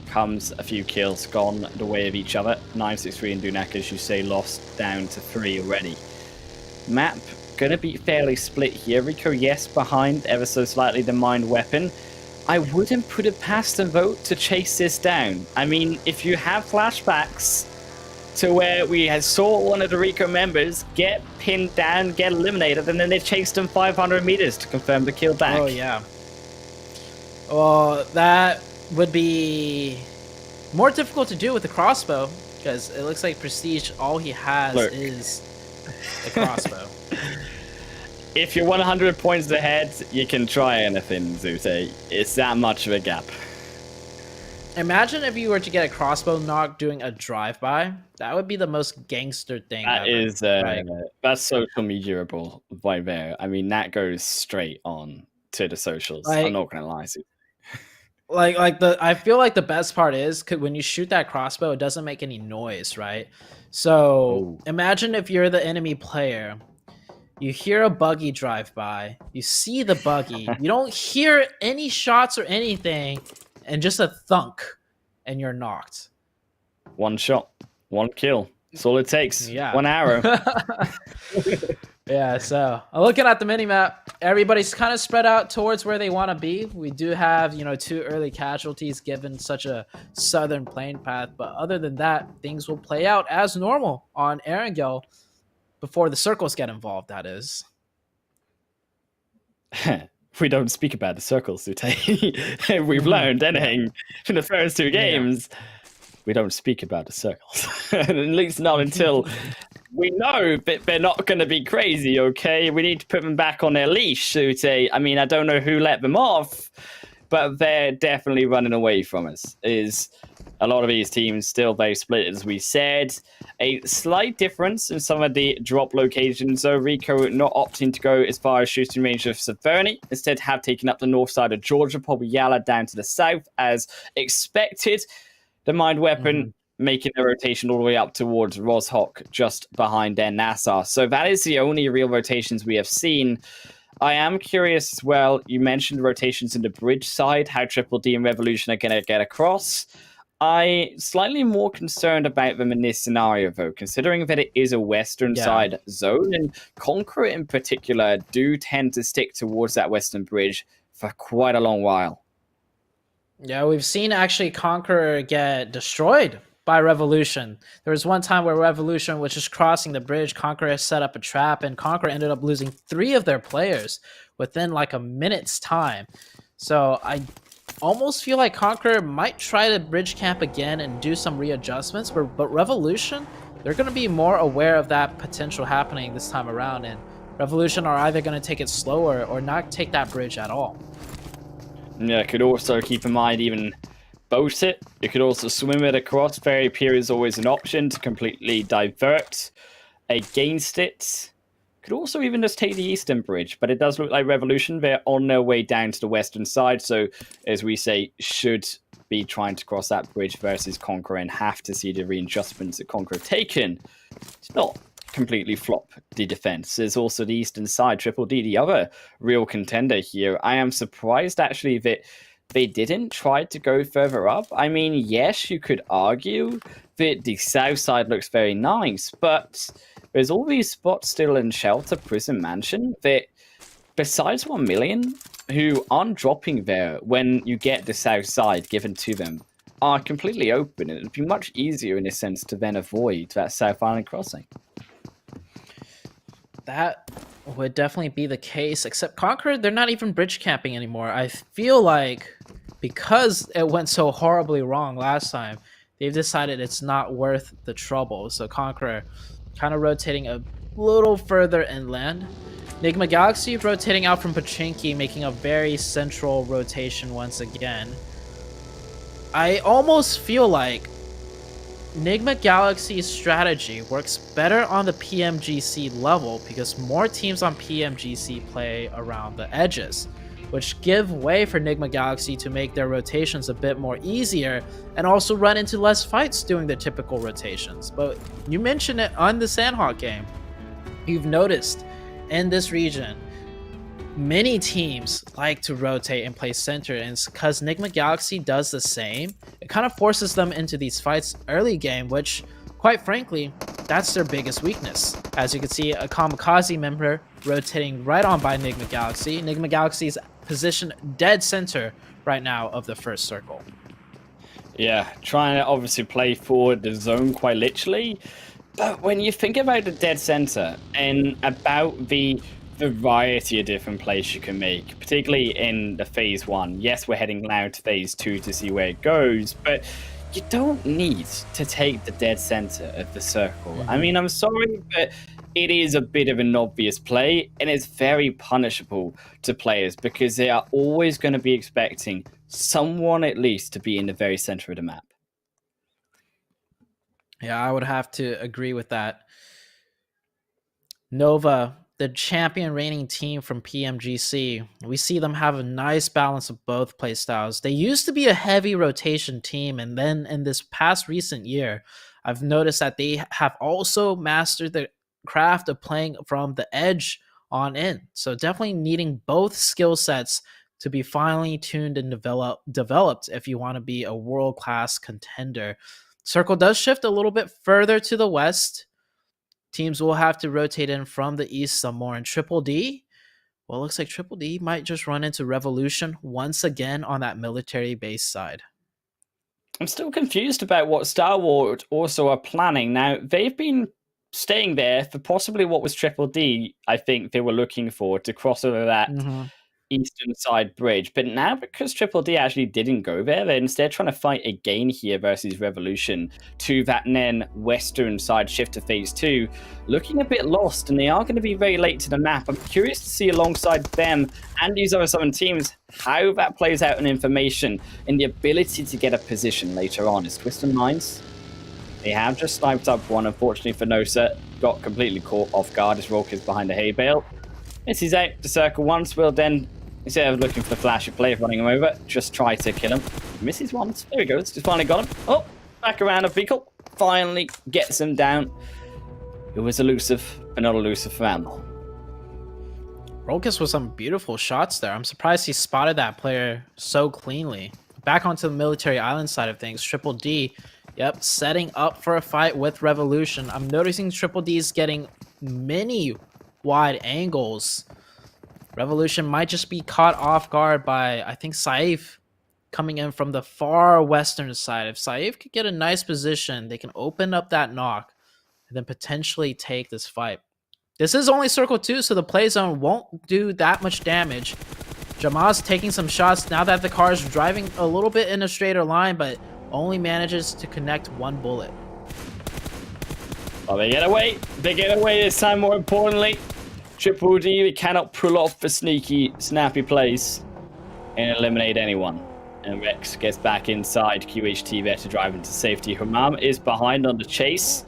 S3: comes a few kills gone the way of each other. 963 and Dunak, as you say, lost down to 3 already. Map gonna be fairly split here. Rico, yes, behind ever so slightly the Mind Weapon. I wouldn't put it past them, though, to chase this down. I mean, if you have flashbacks to where we had saw one of the Rico members get pinned down, get eliminated, and then they chased him 500 meters to confirm the kill back.
S4: Oh, yeah. Well, that would be more difficult to do with the crossbow, because it looks like Prestige, all he has is the crossbow.
S3: If you're 100 points ahead, you can try anything, Zute. It's that much of a gap.
S4: Imagine if you were to get a crossbow knock doing a drive-by. That would be the most gangster thing
S3: That
S4: ever.
S3: is, that's social media-able right there. I mean, that goes straight on to the socials. I'm not gonna lie to you.
S4: I feel like the best part is when you shoot that crossbow, it doesn't make any noise, right? So imagine if you're the enemy player, you hear a buggy drive by, you see the buggy, you don't hear any shots or anything, and just a thunk, and you're knocked.
S3: One shot, one kill. That's all it takes.
S4: Yeah.
S3: One arrow.
S4: Yeah, so looking at the minimap, everybody's kind of spread out towards where they want to be. We do have, 2 early casualties given such a southern plane path, but other than that, things will play out as normal on Erangel before the circles get involved, that is.
S3: We don't speak about the circles, Zute. We've learned anything in the first 2 games. We don't speak about the circles. At least not until we know that they're not going to be crazy, okay? We need to put them back on their leash, Zute. I mean, I don't know who let them off, but they're definitely running away from us. Is a lot of these teams still very split, as we said. A slight difference in some of the drop locations, though. Rico not opting to go as far as shooting range of Severny. Instead, have taken up the north side of Georgia, probably YaLLa down to the south, as expected. The Mind Weapon making the rotation all the way up towards Roshok, just behind their NASR. So that is the only real rotations we have seen. I am curious as well, you mentioned rotations in the bridge side, how Triple D and Revolution are going to get across. I'm slightly more concerned about them in this scenario, though, considering that it is a western side zone, and KONQUEROR in particular do tend to stick towards that western bridge for quite a long while.
S4: Yeah, we've seen actually KONQUEROR get destroyed by Revolution. There was one time where Revolution was just crossing the bridge, KONQUEROR set up a trap, and KONQUEROR ended up losing 3 of their players within like a minute's time. So I almost feel like KONQUEROR might try to bridge camp again and do some readjustments, but Revolution, they're going to be more aware of that potential happening this time around, and Revolution are either going to take it slower or not take that bridge at all.
S3: Yeah, could also keep in mind even boat it. You could also swim it across. Ferry pier is always an option to completely divert against it. Could also even just take the eastern bridge, but it does look like Revolution, they're on their way down to the western side, so as we say, should be trying to cross that bridge versus KONQUEROR and have to see the readjustments that KONQUEROR have taken to not completely flop the defense. There's also the eastern side, Triple D, the other real contender here. I am surprised actually that they didn't try to go further up. I mean, yes, you could argue that the south side looks very nice, but there's all these spots still in Shelter, Prison Mansion that, besides 1 million, who aren't dropping there when you get the south side given to them, are completely open. It would be much easier in a sense to then avoid that South Island crossing.
S4: That would definitely be the case, except KONQUEROR, they're not even bridge camping anymore. I feel like because it went so horribly wrong last time, they've decided it's not worth the trouble. So KONQUEROR kind of rotating a little further inland. Nigma Galaxy rotating out from Pachinki, making a very central rotation once again. I almost feel like Nigma Galaxy's strategy works better on the PMGC level because more teams on PMGC play around the edges, which give way for Nigma Galaxy to make their rotations a bit more easier and also run into less fights doing the typical rotations. But you mentioned it on the Sanhok game. You've noticed in this region, many teams like to rotate and play center, and it's because Nigma Galaxy does the same. It kind of forces them into these fights early game, which, quite frankly, that's their biggest weakness. As you can see, a KAMIKAZE member rotating right on by Nigma Galaxy. Nigma Galaxy's positioned dead center right now of the first circle.
S3: Yeah, trying to obviously play forward the zone quite literally. But when you think about the dead center and about the variety of different plays you can make, particularly in the phase 1. Yes, we're heading now to phase 2 to see where it goes, but you don't need to take the dead center of the circle. I mean, I'm sorry, but it is a bit of an obvious play, and it's very punishable to players because they are always going to be expecting someone at least to be in the very center of the map.
S4: Yeah, I would have to agree with that. Nova, the champion reigning team from PMGC, we see them have a nice balance of both playstyles. They used to be a heavy rotation team, and then in this past recent year, I've noticed that they have also mastered the craft of playing from the edge on in. So definitely needing both skill sets to be finely tuned and developed if you want to be a world-class contender. Circle does shift a little bit further to the west. Teams will have to rotate in from the east some more. And Triple D, well, it looks like Triple D might just run into Revolution once again on that military base side.
S3: I'm still confused about what Stalwart also are planning. Now, they've been staying there for possibly what was Triple D, I think they were looking for, to cross over that eastern side bridge. But now, because Triple D actually didn't go there, they're instead trying to fight again here versus Revolution to that then western side shift to phase 2, looking a bit lost, and they are going to be very late to the map. I'm curious to see alongside them and these other Southern teams how that plays out in information and the ability to get a position later on. Is Twisted Minds? They have just sniped up one, unfortunately for Nosa. Got completely caught off guard as Rolk is behind the hay bale. Misses out the circle once, will then, instead of looking for the flashy play of running him over, just try to kill him. Misses once. There he goes. Just finally got him. Oh, back around a vehicle. Finally gets him down. It was elusive, but not elusive for Ammo.
S4: Rolkus with some beautiful shots there. I'm surprised he spotted that player so cleanly. Back onto the military island side of things, Triple D, yep, setting up for a fight with Revolution. I'm noticing Triple D is getting many wide angles. Revolution might just be caught off guard by, I think, Saif coming in from the far western side. If Saif could get a nice position, they can open up that knock and then potentially take this fight. This is only circle 2, so the play zone won't do that much damage. Jamal's taking some shots now that the car is driving a little bit in a straighter line, but only manages to connect one bullet.
S3: Well, they get away. They get away this time, more importantly. Triple D cannot pull off the sneaky, snappy plays and eliminate anyone. And Rex gets back inside. QHT there to drive into safety. Humam is behind on the chase,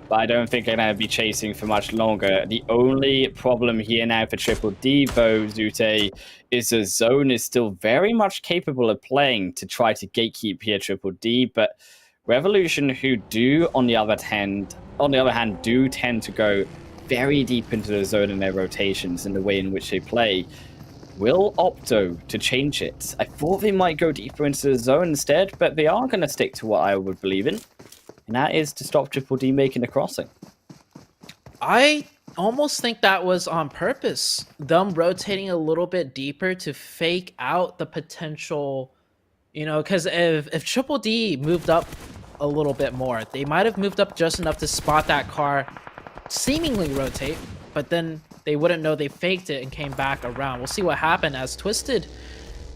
S3: but I don't think they're going to be chasing for much longer. The only problem here now for Triple D, though, Zute, is the zone is still very much capable of playing to try to gatekeep here Triple D, but Revolution, who do, on the other hand, do tend to go very deep into the zone in their rotations and the way in which they play, will opt to change it. I thought they might go deeper into the zone instead, but they are going to stick to what I would believe in, and that is to stop Triple D making the crossing.
S4: I almost think that was on purpose. Them rotating a little bit deeper to fake out the potential, you know, because if Triple D moved up a little bit more, they might have moved up just enough to spot that car seemingly rotate, but then they wouldn't know they faked it and came back around. We'll see what happened as Twisted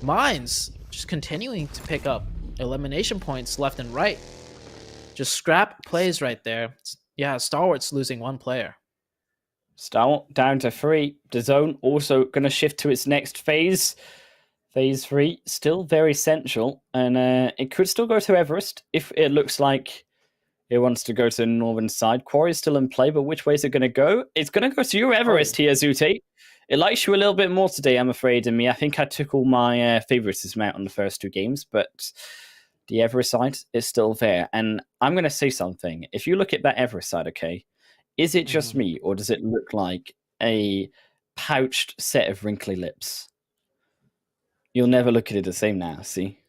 S4: Minds just continuing to pick up elimination points left and right. Just scrap plays right there. Yeah, Stalwart's losing one player.
S3: Stalwart down to 3. The zone also going to shift to its next phase. Phase 3, still very central. And it could still go to Everest if it looks like it wants to go to the northern side. Quarry's still in play, but which way is it going to go? It's going to go to your Everest here, Zute. It likes you a little bit more today, I'm afraid, than me. I think I took all my favoritism out on the first 2 games, but the Everest side is still there. And I'm going to say something. If you look at that Everest side, okay, is it just me, or does it look like a pouched set of wrinkly lips? You'll never look at it the same now, see?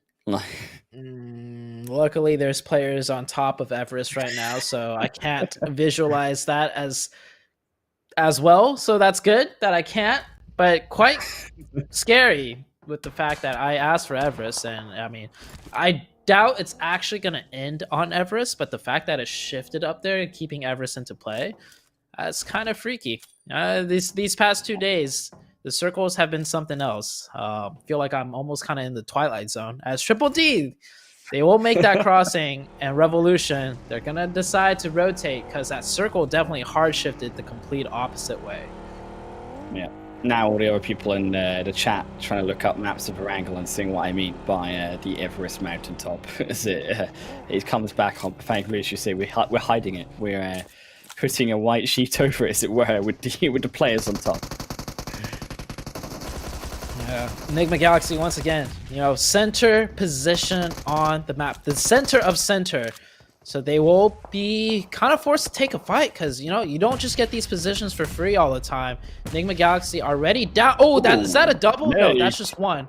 S4: Luckily, there's players on top of Everest right now, so I can't visualize that as well. So that's good that I can't, but quite scary with the fact that I asked for Everest. And I mean, I doubt it's actually going to end on Everest, but the fact that it shifted up there and keeping Everest into play, it's kind of freaky. These past 2 days, the circles have been something else. Feel like I'm almost kind of in the Twilight Zone. As Triple D, they will make that crossing, and Revolution, they're going to decide to rotate because that circle definitely hard shifted the complete opposite way.
S3: Yeah. Now all the other people in the chat trying to look up maps of Erangel and seeing what I mean by the Everest mountaintop. It comes back on, thankfully, as you say, we're hiding it. We're putting a white sheet over it, as it were, with the players on top.
S4: Yeah, Nigma Galaxy once again, you know, center position on the map, the center of center. So they will be kind of forced to take a fight because, you know, you don't just get these positions for free all the time. Nigma Galaxy already down. Oh, is that a double? No, that's just one.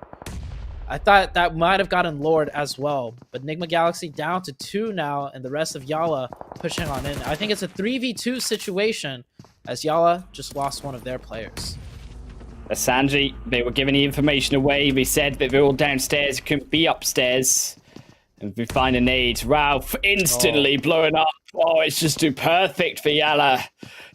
S4: I thought that might have gotten Lord as well. But Nigma Galaxy down to 2 now, and the rest of YaLLa pushing on in. I think it's a 3v2 situation as YaLLa just lost one of their players.
S3: Sanji, they were giving the information away. They said that they're all downstairs, it couldn't be upstairs. And we find a nade. Ralph instantly blowing up. Oh, it's just too perfect for YaLLa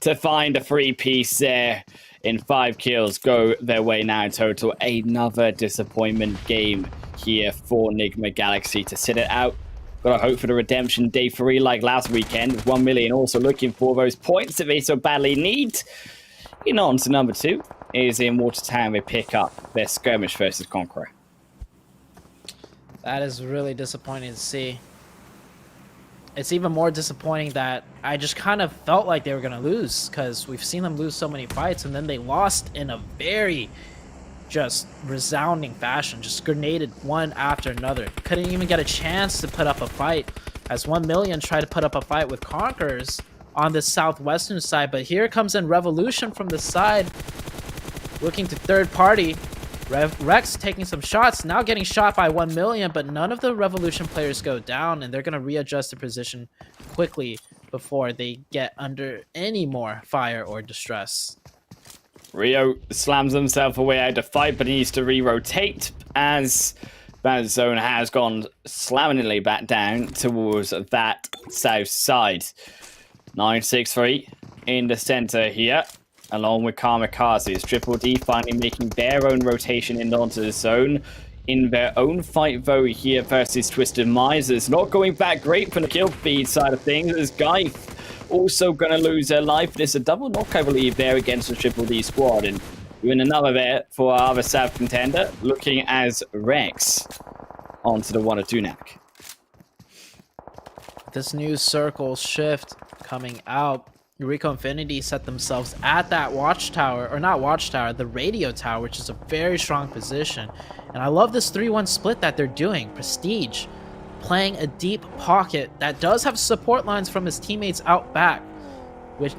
S3: to find a 3-piece there. In 5 kills, go their way now in total. Another disappointment game here for Nigma Galaxy to sit it out. Got to hope for the redemption day 3 like last weekend. With 1 million also looking for those points that they so badly need. You know, on to number 2 is in Watertown. They pick up their skirmish versus CONQUEROR.
S4: That is really disappointing to see. It's even more disappointing that I just kind of felt like they were going to lose because we've seen them lose so many fights, and then they lost in a very just resounding fashion, just grenaded one after another. Couldn't even get a chance to put up a fight as 1million tried to put up a fight with Conquerors on the southwestern side, but here comes in Revolution from the side, looking to third party. Rex taking some shots, now getting shot by 1million, but none of the Revolution players go down, and they're going to readjust their position quickly before they get under any more fire or distress.
S3: Rio slams himself away out of fight, but he needs to re-rotate as that zone has gone slammingly back down towards that south side. 963 in the center here, along with KAMIKAZE. Triple D finally making their own rotation in onto the zone. In their own fight, though, here versus Twisted Minds. Not going back great from the kill feed side of things. This guy also going to lose their life. There's a double knock, I believe, there against the Triple D squad. And doing another there for our other South contender, looking as Rex onto the one of Dunak.
S4: This new circle shift coming out. Rico Infinity set themselves at that watchtower, or not watchtower, the radio tower, which is a very strong position. And I love this 3-1 split that they're doing. Prestige playing a deep pocket that does have support lines from his teammates out back.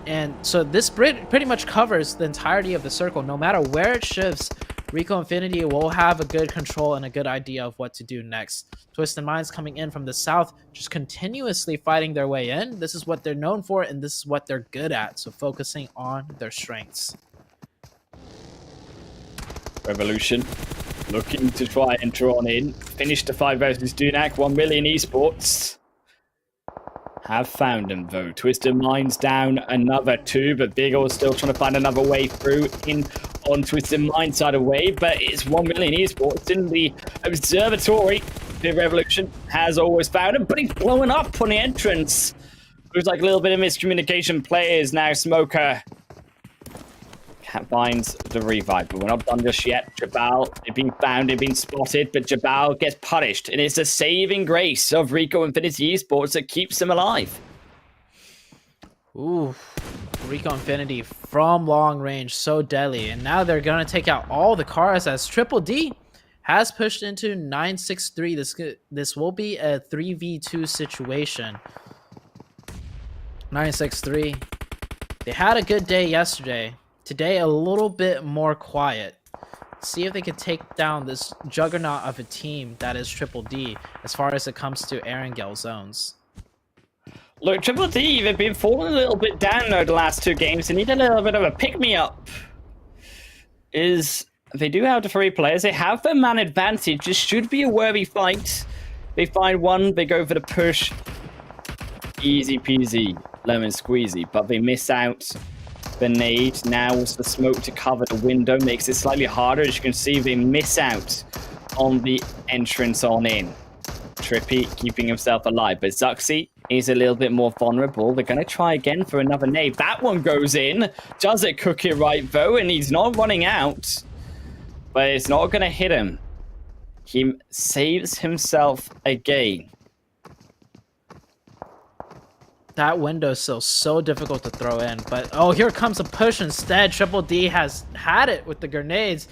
S4: And so this pretty much covers the entirety of the circle. No matter where it shifts, Rico Infinity will have a good control and a good idea of what to do next. Twisted Minds coming in from the south, just continuously fighting their way in. This is what they're known for, and this is what they're good at. So focusing on their strengths.
S3: Revolution looking to try and draw on in. Finish the 5 versus Dunak. 1million Esports have found them though. Twisted Minds down another 2, but Big O still trying to find another way through in on Twisted Minds side of way, but it's 1million Esports in the observatory. The Revolution has always found him, but he's blowing up on the entrance. Looks like a little bit of miscommunication. Players now. Smoker finds the revive, but we're not done just yet. Jabal, they've been found, they've been spotted, but Jabal gets punished, and it's the saving grace of Rico Infinity Esports that keeps him alive.
S4: Ooh, Rico Infinity from long range, so deadly, and now they're gonna take out all the cars as Triple D has pushed into 963. This will be a 3v2 situation. 963. They had a good day yesterday. Today, a little bit more quiet. See if they can take down this juggernaut of a team that is Triple D as far as it comes to Erangel zones.
S3: Look, Triple D, they've been falling a little bit down though the last 2 games. They need a little bit of a pick-me-up. They do have the 3 players. They have the man advantage. This should be a worthy fight. They find one, they go for the push. Easy peasy, lemon squeezy, but they miss out. The nade now was the smoke to cover the window, makes it slightly harder. As you can see, they miss out on the entrance on in. Trippy keeping himself alive, but Zuxi is a little bit more vulnerable. They're going to try again for another nade. That one goes in. Does it cook it right though? And he's not running out, but it's not going to hit him. He saves himself again.
S4: That window is still so difficult to throw in, but oh, here comes a push instead. Triple D has had it with the grenades,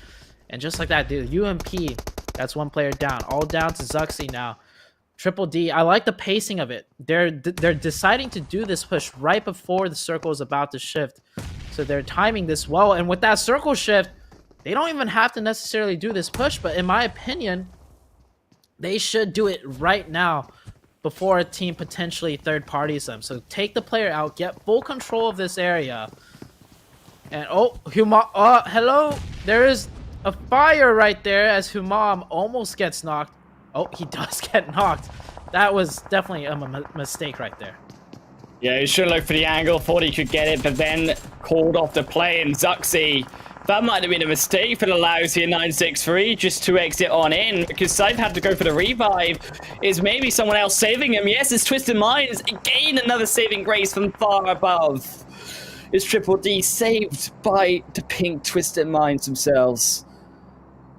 S4: and just like that, dude, UMP, that's 1 player down. All down to Zuxi now. Triple D, I like the pacing of it. They're deciding to do this push right before the circle is about to shift, so they're timing this well. And with that circle shift, they don't even have to necessarily do this push, but in my opinion, they should do it right now before a team potentially third parties them. So take the player out, get full control of this area. And oh, hello. There is a fire right there as Humam almost gets knocked. Oh, he does get knocked. That was definitely a mistake right there.
S3: Yeah, he should look for the angle, thought he could get it, but then called off the play. And Zuxi, that might have been a mistake for the lousy 963 just to exit on in, because Scythe had to go for the revive. Is maybe someone else saving him? Yes, it's Twisted Minds. Again, another saving grace from far above. Is Triple D saved by the pink Twisted Minds themselves?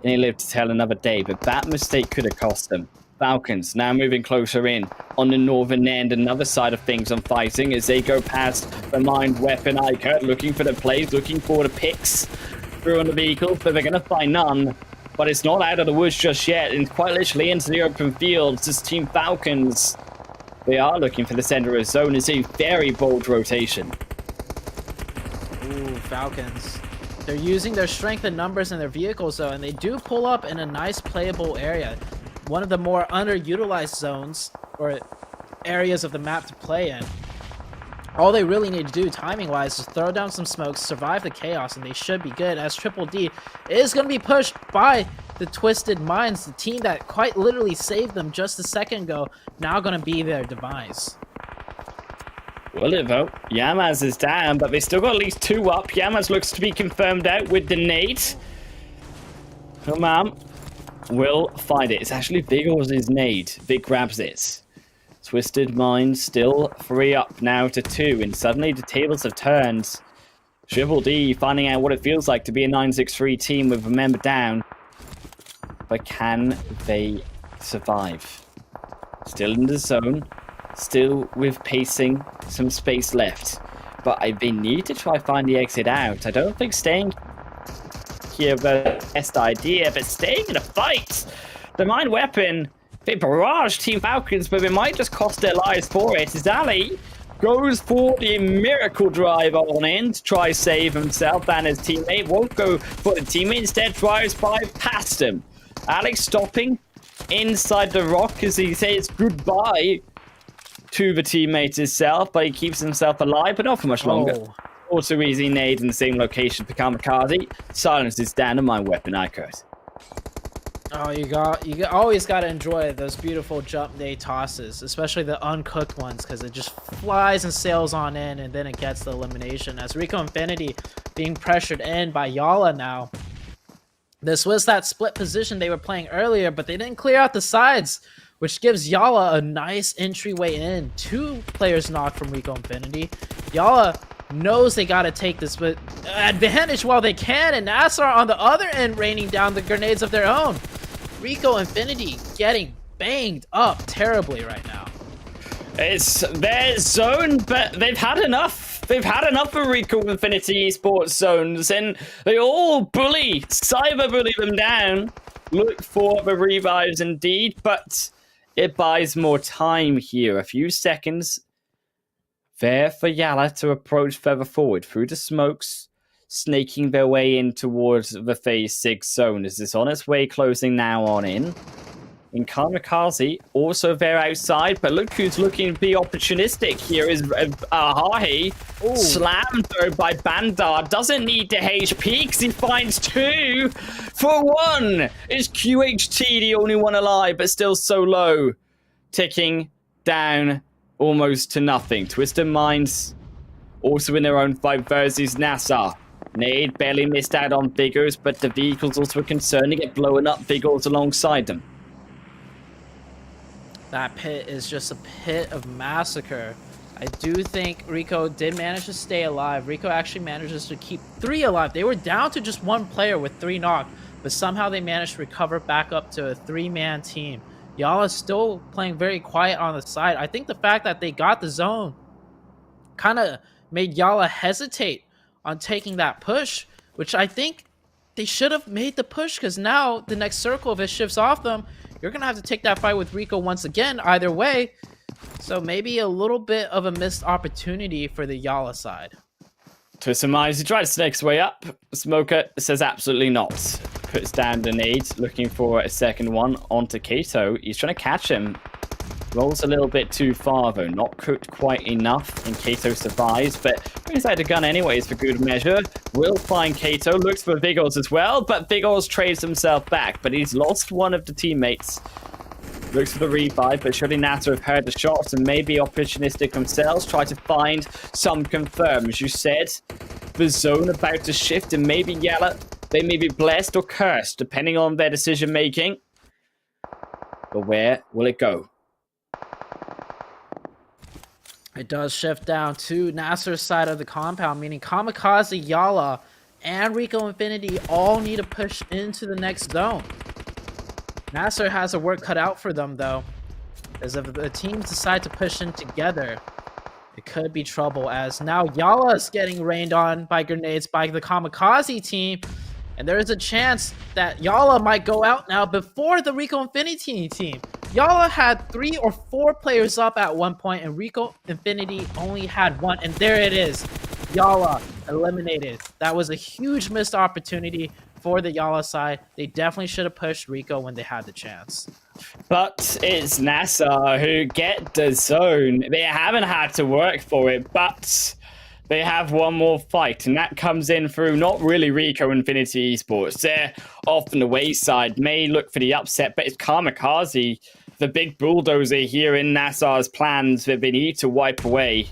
S3: And he lived to tell another day, but that mistake could have cost them. Falcons now moving closer in on the northern end, another side of things on fighting as they go past the mined weapon iKURD, looking for the plays, looking for the picks through on the vehicles, but they're going to find none. But it's not out of the woods just yet, and quite literally into the open fields. This Team Falcons, they are looking for the center of zone. It's a very bold rotation.
S4: Ooh, Falcons. They're using their strength in numbers in their vehicles though, and they do pull up in a nice playable area. One of the more underutilized zones or areas of the map to play in. All they really need to do timing-wise is throw down some smokes, survive the chaos, and they should be good, as Triple D is going to be pushed by the Twisted Minds, the team that quite literally saved them just a second ago, now going to be their demise.
S3: Will it though? Yamaz is down, but they still got at least 2 up. Yamaz looks to be confirmed out with the nade. Humam will find it. It's actually Big O's nade. Big grabs it. Twisted Minds still 3 up now to 2, and suddenly the tables have turned. Triple D finding out what it feels like to be a 963 team with a member down. But can they survive? Still in the zone. Still with pacing, some space left. But they need to try find the exit out. I don't think staying here the best idea, but staying in a fight. The mine weapon, they barrage Team Falcons, but it might just cost their lives for it. Is Ali goes for the miracle drive on in to try save himself and his teammate. Won't go for the teammate, instead drives by past him. Alex stopping inside the rock as he says goodbye to the teammate himself, but he keeps himself alive, but not for much longer. Also easy nade in the same location for KAMIKAZE. Silences down to my weapon, iKURD.
S4: Oh, you always got to enjoy those beautiful jump nade tosses, especially the uncooked ones, because it just flies and sails on in, and then it gets the elimination. As Rico Infinity being pressured in by YaLLa now. This was that split position they were playing earlier, but they didn't clear out the sides, which gives YaLLa a nice entryway in. 2 players knocked from Rico Infinity. YaLLa knows they got to take this but advantage while they can, and NASR on the other end raining down the grenades of their own. Rico Infinity getting banged up terribly right now.
S3: It's their zone, but they've had enough. They've had enough of Rico Infinity Esports zones, and they all cyber bully them down. Look for the revives indeed, but it buys more time here. A few seconds there for YaLLa to approach further forward through the smokes, snaking their way in towards the phase 6 zone. Is this on its way closing now on in? In KAMIKAZE, also there outside, but look who's looking to be opportunistic here is Ahahi. Slammed though by Bandar, doesn't need the HP because he finds 2 for 1. Is QHT the only one alive, but still so low? Ticking down almost to nothing. Twisted Minds also in their own fight versus NASR. Nade barely missed out on Vigors, but the vehicles also a concern to get blowing up Vigors alongside them.
S4: That pit is just a pit of massacre. I do think Rico did manage to stay alive. Rico actually manages to keep 3 alive. They were down to just 1 player with 3 knocked, but somehow they managed to recover back up to a 3-man team. YaLLa is still playing very quiet on the side. I think the fact that they got the zone kind of made YaLLa hesitate on taking that push, which I think they should have made the push, because now the next circle, if it shifts off them, you're going to have to take that fight with Rico once again, either way. So maybe a little bit of a missed opportunity for the YaLLa side.
S3: Twisted Minds, he tries to snake his way up. Smoker says absolutely not. Puts down the nade, looking for a second one onto Kato. He's trying to catch him. Rolls a little bit too far though, not cooked quite enough, and Kato survives, but brings out the gun anyways for good measure. Will find Kato, looks for Vigors as well, but Vigors trades himself back, but he's lost one of the teammates. Looks for the revive, but surely NASR have heard the shots and may be opportunistic themselves, try to find some confirm. As you said, the zone about to shift, and maybe YaLLa, they may be blessed or cursed, depending on their decision making. But where will it go?
S4: It does shift down to NASR's side of the compound, meaning KAMIKAZE, YaLLa, and Rico Infinity all need to push into the next zone. NASR has a work cut out for them, though, as if the teams decide to push in together, it could be trouble, as now YaLLa is getting rained on by grenades by the KAMIKAZE team, and there is a chance that YaLLa might go out now before the Rico Infinity team. YaLLa had 3 or 4 players up at one point, and Rico Infinity only had 1, and there it is. YaLLa eliminated. That was a huge missed opportunity for the YaLLa side. They definitely should have pushed Rico when they had the chance.
S3: But it's NASR who get the zone. They haven't had to work for it, but they have one more fight, and that comes in through not really Rico Infinity Esports. They're off on the wayside, may look for the upset, but it's KAMIKAZE, the big bulldozer here in NASR's plans that they need to wipe away.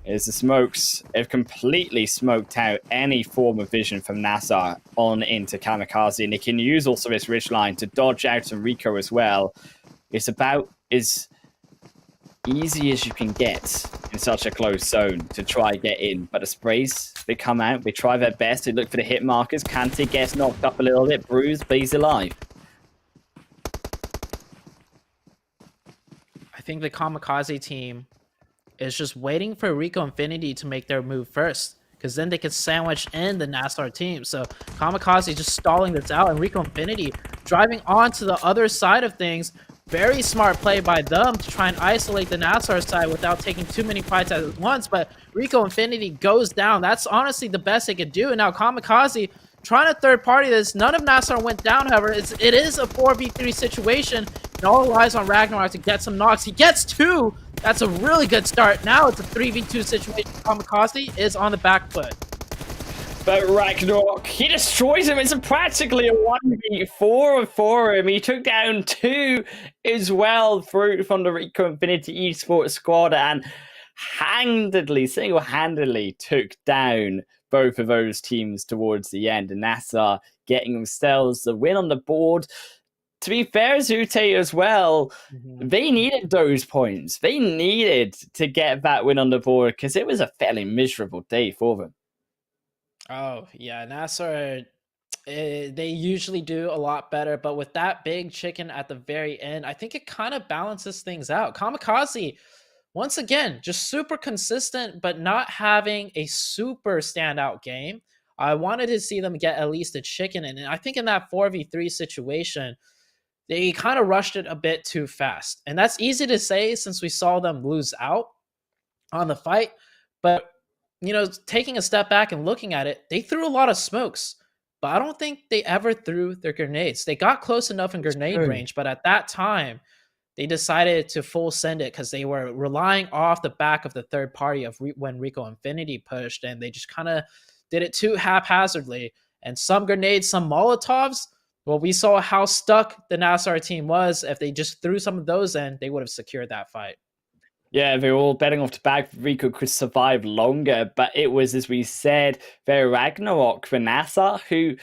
S3: As the smokes have completely smoked out any form of vision from NASR on into KAMIKAZE, and they can use also this ridgeline to dodge out on Rico as well. It's about as easy as you can get in such a close zone to try get in, but the sprays, they come out, they try their best, they look for the hit markers. Kante gets knocked up a little bit, bruised, but he's alive.
S4: I think the KAMIKAZE team is just waiting for Rico Infinity to make their move first, because then they can sandwich in the NASR team. So KAMIKAZE just stalling this out, and Rico Infinity driving on to the other side of things, Very smart play by them to try and isolate the NASR side without taking too many fights at once, but Rico Infinity goes down. That's honestly the best they could do. And now KAMIKAZE trying to third party this. None of NASR went down, however. It is a 4v3 situation, and all relies on Ragnarok to get some knocks. He gets 2. That's a really good start. Now it's a 3v2 situation. KAMIKAZE is on the back foot.
S3: But Ragnarok, he destroys him. It's practically a 1v4 for him. He took down 2 as well from the Rico Infinity Esports squad and single-handedly took down both of those teams towards the end. And NASR getting themselves the win on the board. To be fair, Zute as well, they needed those points. They needed to get that win on the board because it was a fairly miserable day for them.
S4: Oh, yeah, NASR, they usually do a lot better, but with that big chicken at the very end, I think it kind of balances things out. KAMIKAZE, once again, just super consistent, but not having a super standout game. I wanted to see them get at least a chicken, and I think in that 4v3 situation, they kind of rushed it a bit too fast. And that's easy to say since we saw them lose out on the fight, but you know, taking a step back and looking at it, they threw a lot of smokes, but I don't think they ever threw their grenades. They got close enough in grenade range, but at that time, they decided to full send it because they were relying off the back of the third party of when Rico Infinity pushed, and they just kind of did it too haphazardly. And some grenades, some Molotovs, well, we saw how stuck the NASR team was. If they just threw some of those in, they would have secured that fight.
S3: Yeah, they were all betting off the back. Rico could survive longer, but it was, as we said, very Ragnarok for NASR who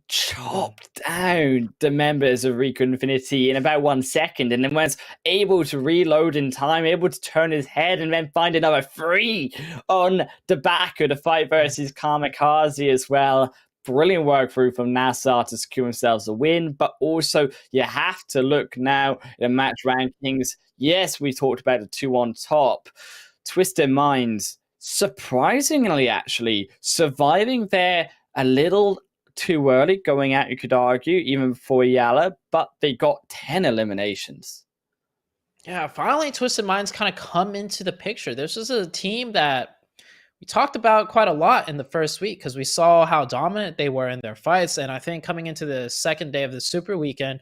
S3: chopped down the members of Rico Infinity in about 1 second and then was able to reload in time, able to turn his head and then find another 3 on the back of the fight versus KAMIKAZE as well. Brilliant work through from NASR to secure themselves a win, but also you have to look now at the match rankings. Yes, we talked about the 2 on top. Twisted Minds, surprisingly, actually, surviving there a little too early, going out, you could argue, even before YaLLa, but they got 10 eliminations.
S4: Yeah, finally, Twisted Minds kind of come into the picture. This is a team that we talked about quite a lot in the first week because we saw how dominant they were in their fights. And I think coming into the second day of the Super Weekend,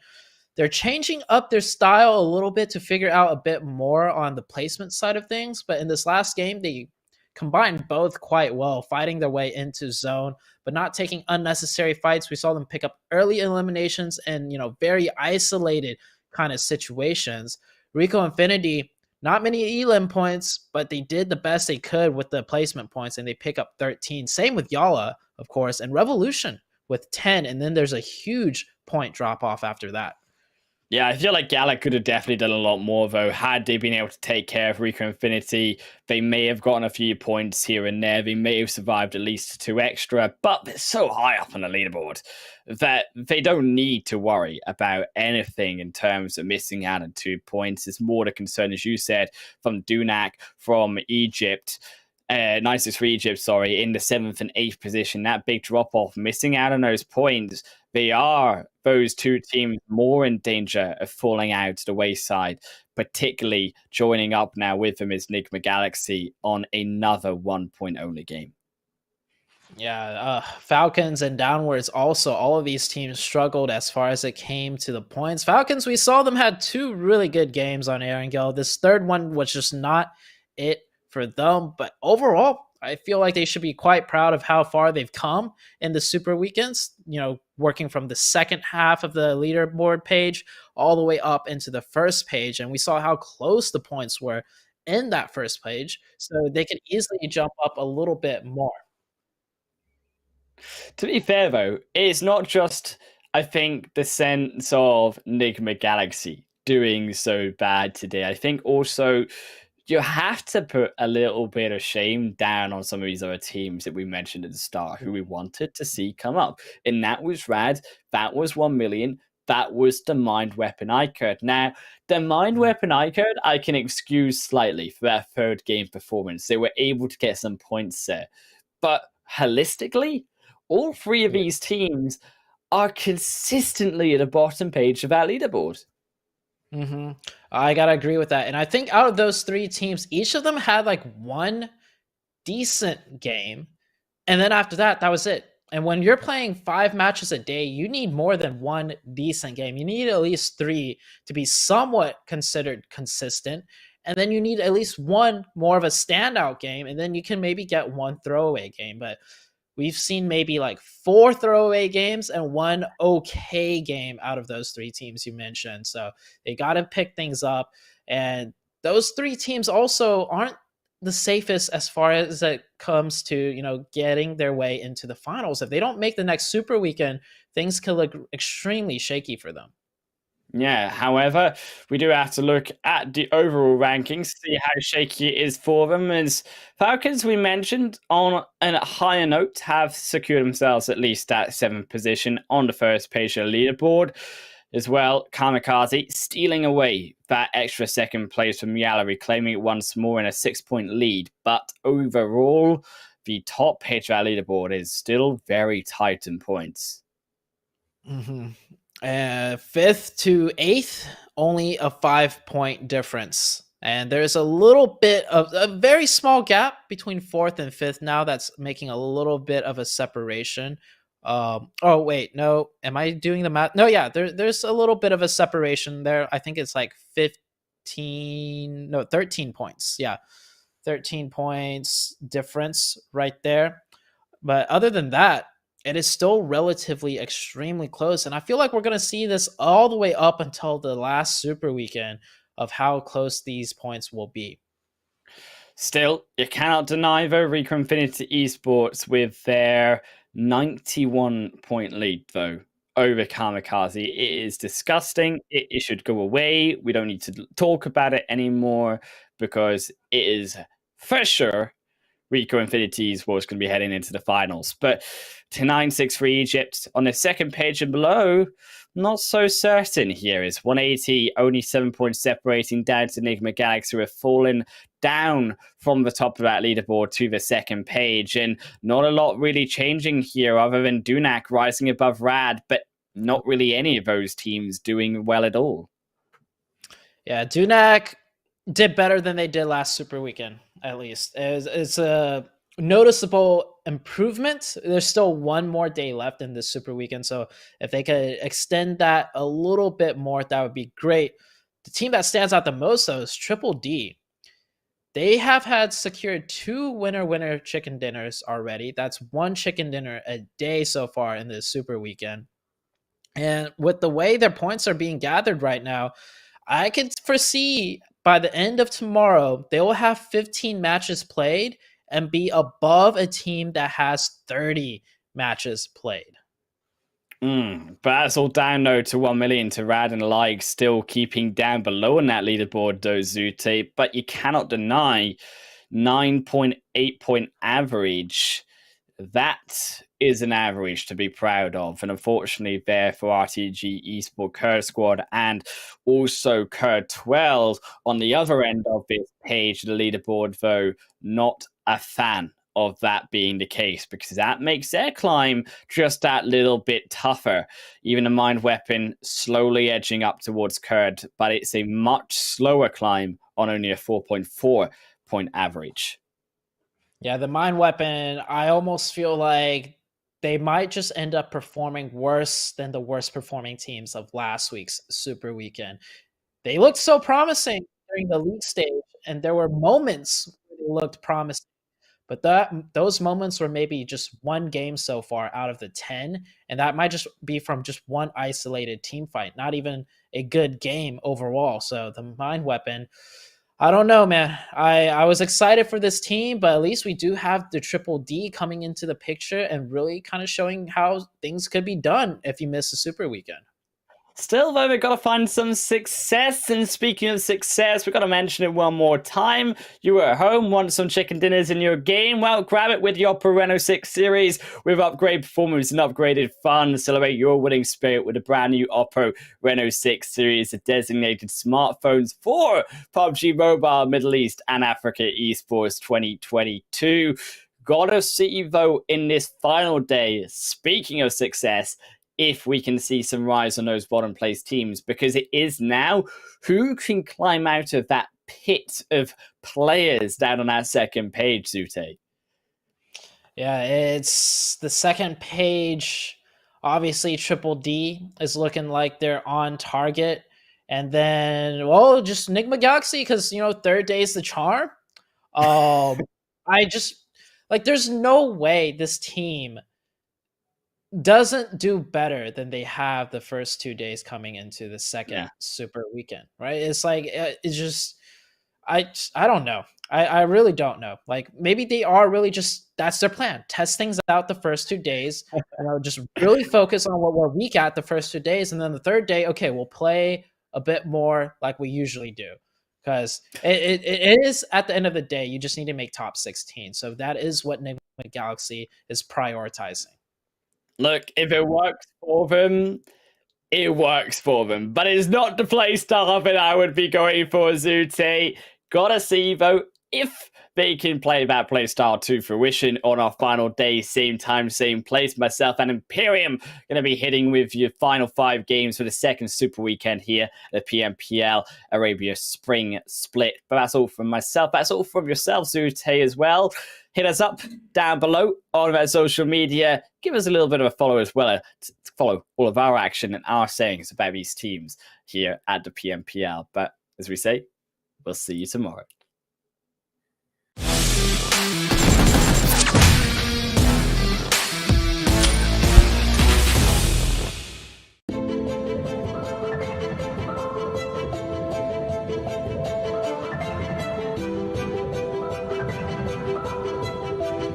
S4: they're changing up their style a little bit to figure out a bit more on the placement side of things. But in this last game, they combined both quite well, fighting their way into zone, but not taking unnecessary fights. We saw them pick up early eliminations and, you know, very isolated kind of situations. Rico Infinity, not many elim points, but they did the best they could with the placement points, and they pick up 13. Same with YaLLa, of course, and Revolution with 10, and then there's a huge point drop off after that.
S3: Yeah, I feel like YaLLa could have definitely done a lot more, though. Had they been able to take care of Rico Infinity, they may have gotten a few points here and there. They may have survived at least 2 extra, but they're so high up on the leaderboard that they don't need to worry about anything in terms of missing out on 2 points. It's more the concern, as you said, from Dunak, from Egypt. Nice for Egypt, sorry, in the 7th and 8th position. That big drop off, missing out on those points. They are, those 2 teams, more in danger of falling out to the wayside, particularly joining up now with them is Nigma Galaxy on another 1 point only game.
S4: Yeah, Falcons and downwards also, all of these teams struggled as far as it came to the points. Falcons, we saw them had 2 really good games on Erangel. This third one was just not it for them, but overall, I feel like they should be quite proud of how far they've come in the Super Weekends, you know, working from the second half of the leaderboard page all the way up into the first page. And we saw how close the points were in that first page, so they could easily jump up a little bit more.
S3: To be fair, though, it's not just, I think, the sense of Nigma Galaxy doing so bad today. I think also you have to put a little bit of shame down on some of these other teams that we mentioned at the start who we wanted to see come up. And that was Rad, that was 1million, that was the Mind Weapon iKURD. Now, the Mind Weapon iKURD, I can excuse slightly for that third game performance. They were able to get some points there. But holistically, all 3 of these teams are consistently at the bottom page of our leaderboard.
S4: I gotta agree with that. And I think out of those 3 teams, each of them had like one decent game. And then after that, that was it. And when you're playing 5 matches a day, you need more than one decent game. You need at least 3 to be somewhat considered consistent. And then you need at least one more of a standout game. And then you can maybe get one throwaway game. But we've seen maybe like 4 throwaway games and 1 okay game out of those 3 teams you mentioned. So they got to pick things up. And those 3 teams also aren't the safest as far as it comes to, you know, getting their way into the finals. If they don't make the next Super Weekend, things can look extremely shaky for them.
S3: Yeah, however, we do have to look at the overall rankings, see how shaky it is for them. As Falcons, we mentioned, on a higher note, have secured themselves at least that 7th position on the first page of the leaderboard. As well, KAMIKAZE stealing away that extra 2nd place from YaLLa, reclaiming it once more in a 6-point lead. But overall, the top page of our leaderboard is still very tight in points.
S4: 5th to 8th, only a 5-point difference. And there's a little bit of a very small gap between 4th and 5th now that's making a little bit of a separation. Oh, wait, no. Am I doing the math? No, yeah, there's a little bit of a separation there. I think it's like 13 points. Yeah, 13 points difference right there. But other than that, it is still relatively extremely close. And I feel like we're going to see this all the way up until the last Super Weekend of how close these points will be.
S3: Still, you cannot deny though Rico Infinity Esports with their 91-point lead though over KAMIKAZE. It is disgusting. It should go away. We don't need to talk about it anymore because it is for sure Rico Infinity Esports going to be heading into the finals. But to 963 Egypt on the 2nd page and below, not so certain here. Is 180, only 7 points separating down to Nigma Galaxy, who have fallen down from the top of that leaderboard to the 2nd page. And not a lot really changing here other than Dunak rising above Rad, but not really any of those teams doing well at all.
S4: Yeah, Dunak did better than they did last Super Weekend, at least. It's a noticeable improvement. There's still one more day left in this Super Weekend, so if they could extend that a little bit more, that would be great. The team that stands out the most, though, is Triple D. They have had secured 2 winner chicken dinners already. That's 1 chicken dinner a day so far in this Super Weekend. And with the way their points are being gathered right now, I can foresee by the end of tomorrow, they will have 15 matches played and be above a team that has 30 matches played.
S3: But that's all down though to 1 million to Rad and like still keeping down below on that leaderboard though, Zute. But you cannot deny 9.8 point average. That is an average to be proud of. And unfortunately there for RTG Esport KURDSQUAD and also KURD12 on the other end of this page, the leaderboard, though, not a fan of that being the case, because that makes their climb just that little bit tougher. Even the Mind Weapon slowly edging up towards KURD, but it's a much slower climb on only a 4.4 point average.
S4: Yeah, the Mind Weapon, I almost feel like they might just end up performing worse than the worst performing teams of last week's Super Weekend. They looked so promising during the league stage, and there were moments where they looked promising. But those moments were maybe just one game so far out of the 10, and that might just be from just one isolated team fight, not even a good game overall. So the Mind Weapon, I don't know, man. I was excited for this team, but at least we do have the Triple D coming into the picture and really kind of showing how things could be done if you miss a Super Weekend.
S3: Still, though, we've got to find some success. And speaking of success, we've got to mention it one more time. You were at home, want some chicken dinners in your game? Well, grab it with your Oppo Reno 6 series with upgrade performance and upgraded fun. Celebrate your winning spirit with a brand new Oppo Reno 6 series of designated smartphones for PUBG Mobile, Middle East, and Africa Esports 2022. Gotta see, though, in this final day, speaking of success, if we can see some rise on those bottom place teams, because it is now who can climb out of that pit of players down on that second page, Zute.
S4: Yeah, it's the second page. Obviously, Triple D is looking like they're on target. And then, well, just Nigma Galaxy, because, you know, third day is the charm. I just, like, there's no way this team doesn't do better than they have the first 2 days coming into the second super weekend, right? It's like, it's just, I don't know. I really don't know. Like, maybe they are really just, that's their plan. Test things out the first 2 days, just really focus on what we're weak at the first 2 days. And then the third day, okay, we'll play a bit more like we usually do. Because it is, at the end of the day, you just need to make top 16. So that is what Nigma Galaxy is prioritizing.
S3: Look, if it works for them, it works for them. But it's not the play style that I would be going for, Zute. Gotta see, though, if they can play that play style to fruition on our final day, same time, same place. Myself and Imperium going to be hitting with your final 5 games for the second super weekend here at the PMPL Arabia Spring Split. But that's all from myself. That's all from yourself, Zute, as well. Hit us up down below on our social media. Give us a little bit of a follow as well to follow all of our action and our sayings about these teams here at the PMPL. But as we say, we'll see you tomorrow.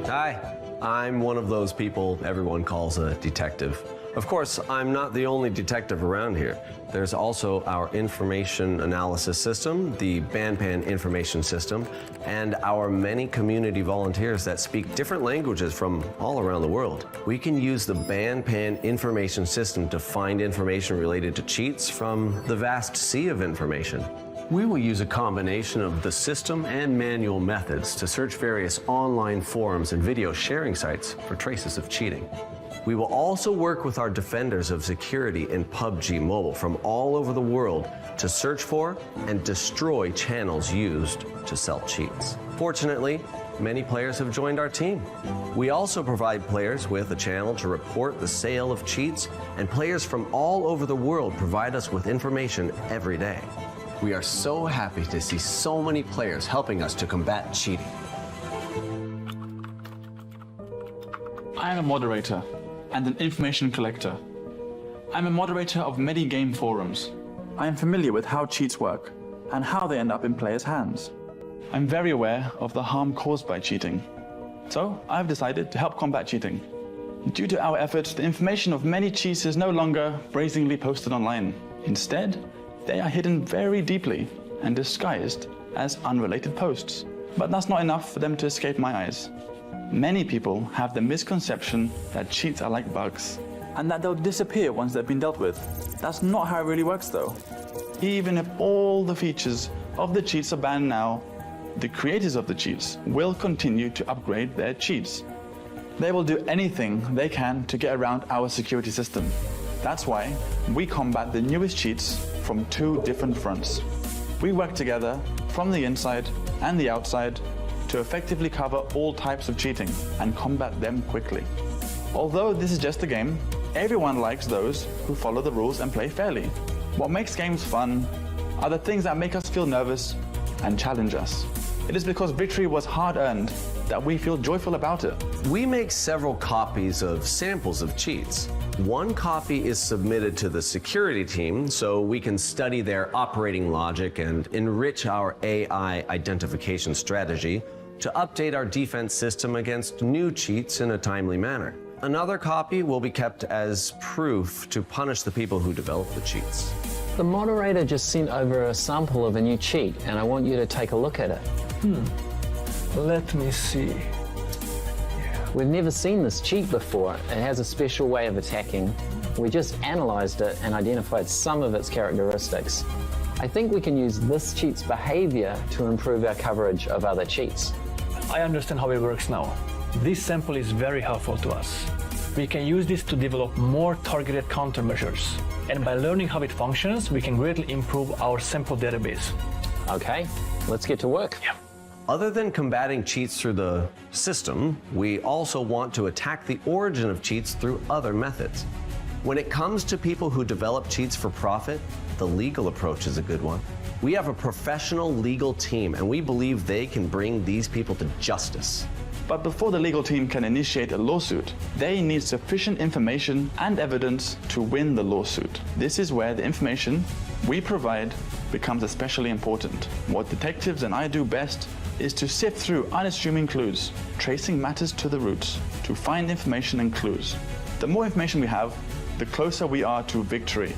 S5: Hi, I'm one of those people everyone calls a detective. Of course, I'm not the only detective around here. There's also our information analysis system, the BanPan information system, and our many community volunteers that speak different languages from all around the world. We can use the BanPan information system to find information related to cheats from the vast sea of information. We will use a combination of the system and manual methods to search various online forums and video sharing sites for traces of cheating. We will also work with our defenders of security in PUBG Mobile from all over the world to search for and destroy channels used to sell cheats. Fortunately, many players have joined our team. We also provide players with a channel to report the sale of cheats, and players from all over the world provide us with information every day. We are so happy to see so many players helping us to combat cheating.
S6: I am a moderator and an information collector. I'm a moderator of many game forums. I am familiar with how cheats work and how they end up in players' hands. I'm very aware of the harm caused by cheating. So I've decided to help combat cheating. Due to our efforts, the information of many cheats is no longer brazenly posted online. Instead, they are hidden very deeply and disguised as unrelated posts. But that's not enough for them to escape my eyes. Many people have the misconception that cheats are like bugs and that they'll disappear once they've been dealt with. That's not how it really works though. Even if all the features of the cheats are banned now, the creators of the cheats will continue to upgrade their cheats. They will do anything they can to get around our security system. That's why we combat the newest cheats from 2 different fronts. We work together from the inside and the outside to effectively cover all types of cheating and combat them quickly. Although this is just a game, everyone likes those who follow the rules and play fairly. What makes games fun are the things that make us feel nervous and challenge us. It is because victory was hard-earned that we feel joyful about it.
S5: We make several copies of samples of cheats. One copy is submitted to the security team so we can study their operating logic and enrich our AI identification strategy to update our defense system against new cheats in a timely manner. Another copy will be kept as proof to punish the people who develop the cheats.
S7: The moderator just sent over a sample of a new cheat and I want you to take a look at it.
S8: Let me see.
S7: We've never seen this cheat before. It has a special way of attacking. We just analyzed it and identified some of its characteristics. I think we can use this cheat's behavior to improve our coverage of other cheats.
S8: I understand how it works now. This sample is very helpful to us. We can use this to develop more targeted countermeasures. And by learning how it functions, we can greatly improve our sample database.
S7: Okay, let's get to work.
S5: Other than combating cheats through the system, we also want to attack the origin of cheats through other methods. When it comes to people who develop cheats for profit, the legal approach is a good one. We have a professional legal team, and we believe they can bring these people to justice.
S6: But before the legal team can initiate a lawsuit, they need sufficient information and evidence to win the lawsuit. This is where the information we provide becomes especially important. What detectives and I do best is to sift through unassuming clues, tracing matters to the roots, to find information and clues. The more information we have, the closer we are to victory.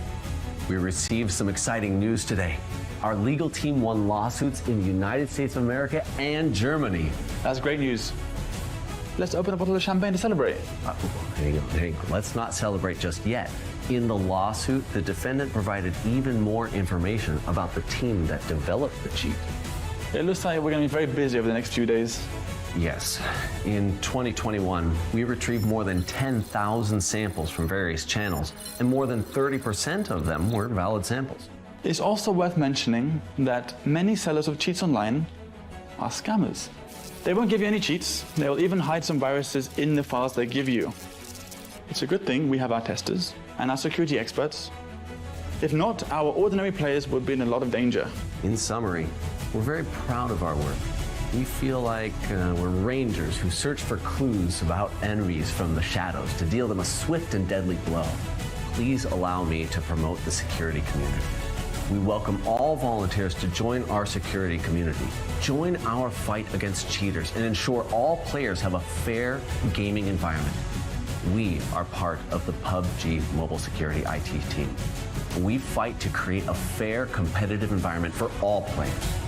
S5: We received some exciting news today. Our legal team won lawsuits in the United States of America and Germany.
S6: That's great news. Let's open a bottle of champagne to celebrate.
S5: Hang on. Let's not celebrate just yet. In the lawsuit, the defendant provided even more information about the team that developed the cheat.
S6: It looks like we're going to be very busy over the next few days.
S5: Yes. In 2021, we retrieved more than 10,000 samples from various channels, and more than 30% of them were valid samples.
S6: It's also worth mentioning that many sellers of cheats online are scammers. They won't give you any cheats. They will even hide some viruses in the files they give you. It's a good thing we have our testers and our security experts. If not, our ordinary players would be in a lot of danger.
S5: In summary, we're very proud of our work. We feel like we're rangers who search for clues about enemies from the shadows to deal them a swift and deadly blow. Please allow me to promote the security community. We welcome all volunteers to join our security community. Join our fight against cheaters and ensure all players have a fair gaming environment. We are part of the PUBG mobile security IT team. We fight to create a fair, competitive environment for all players.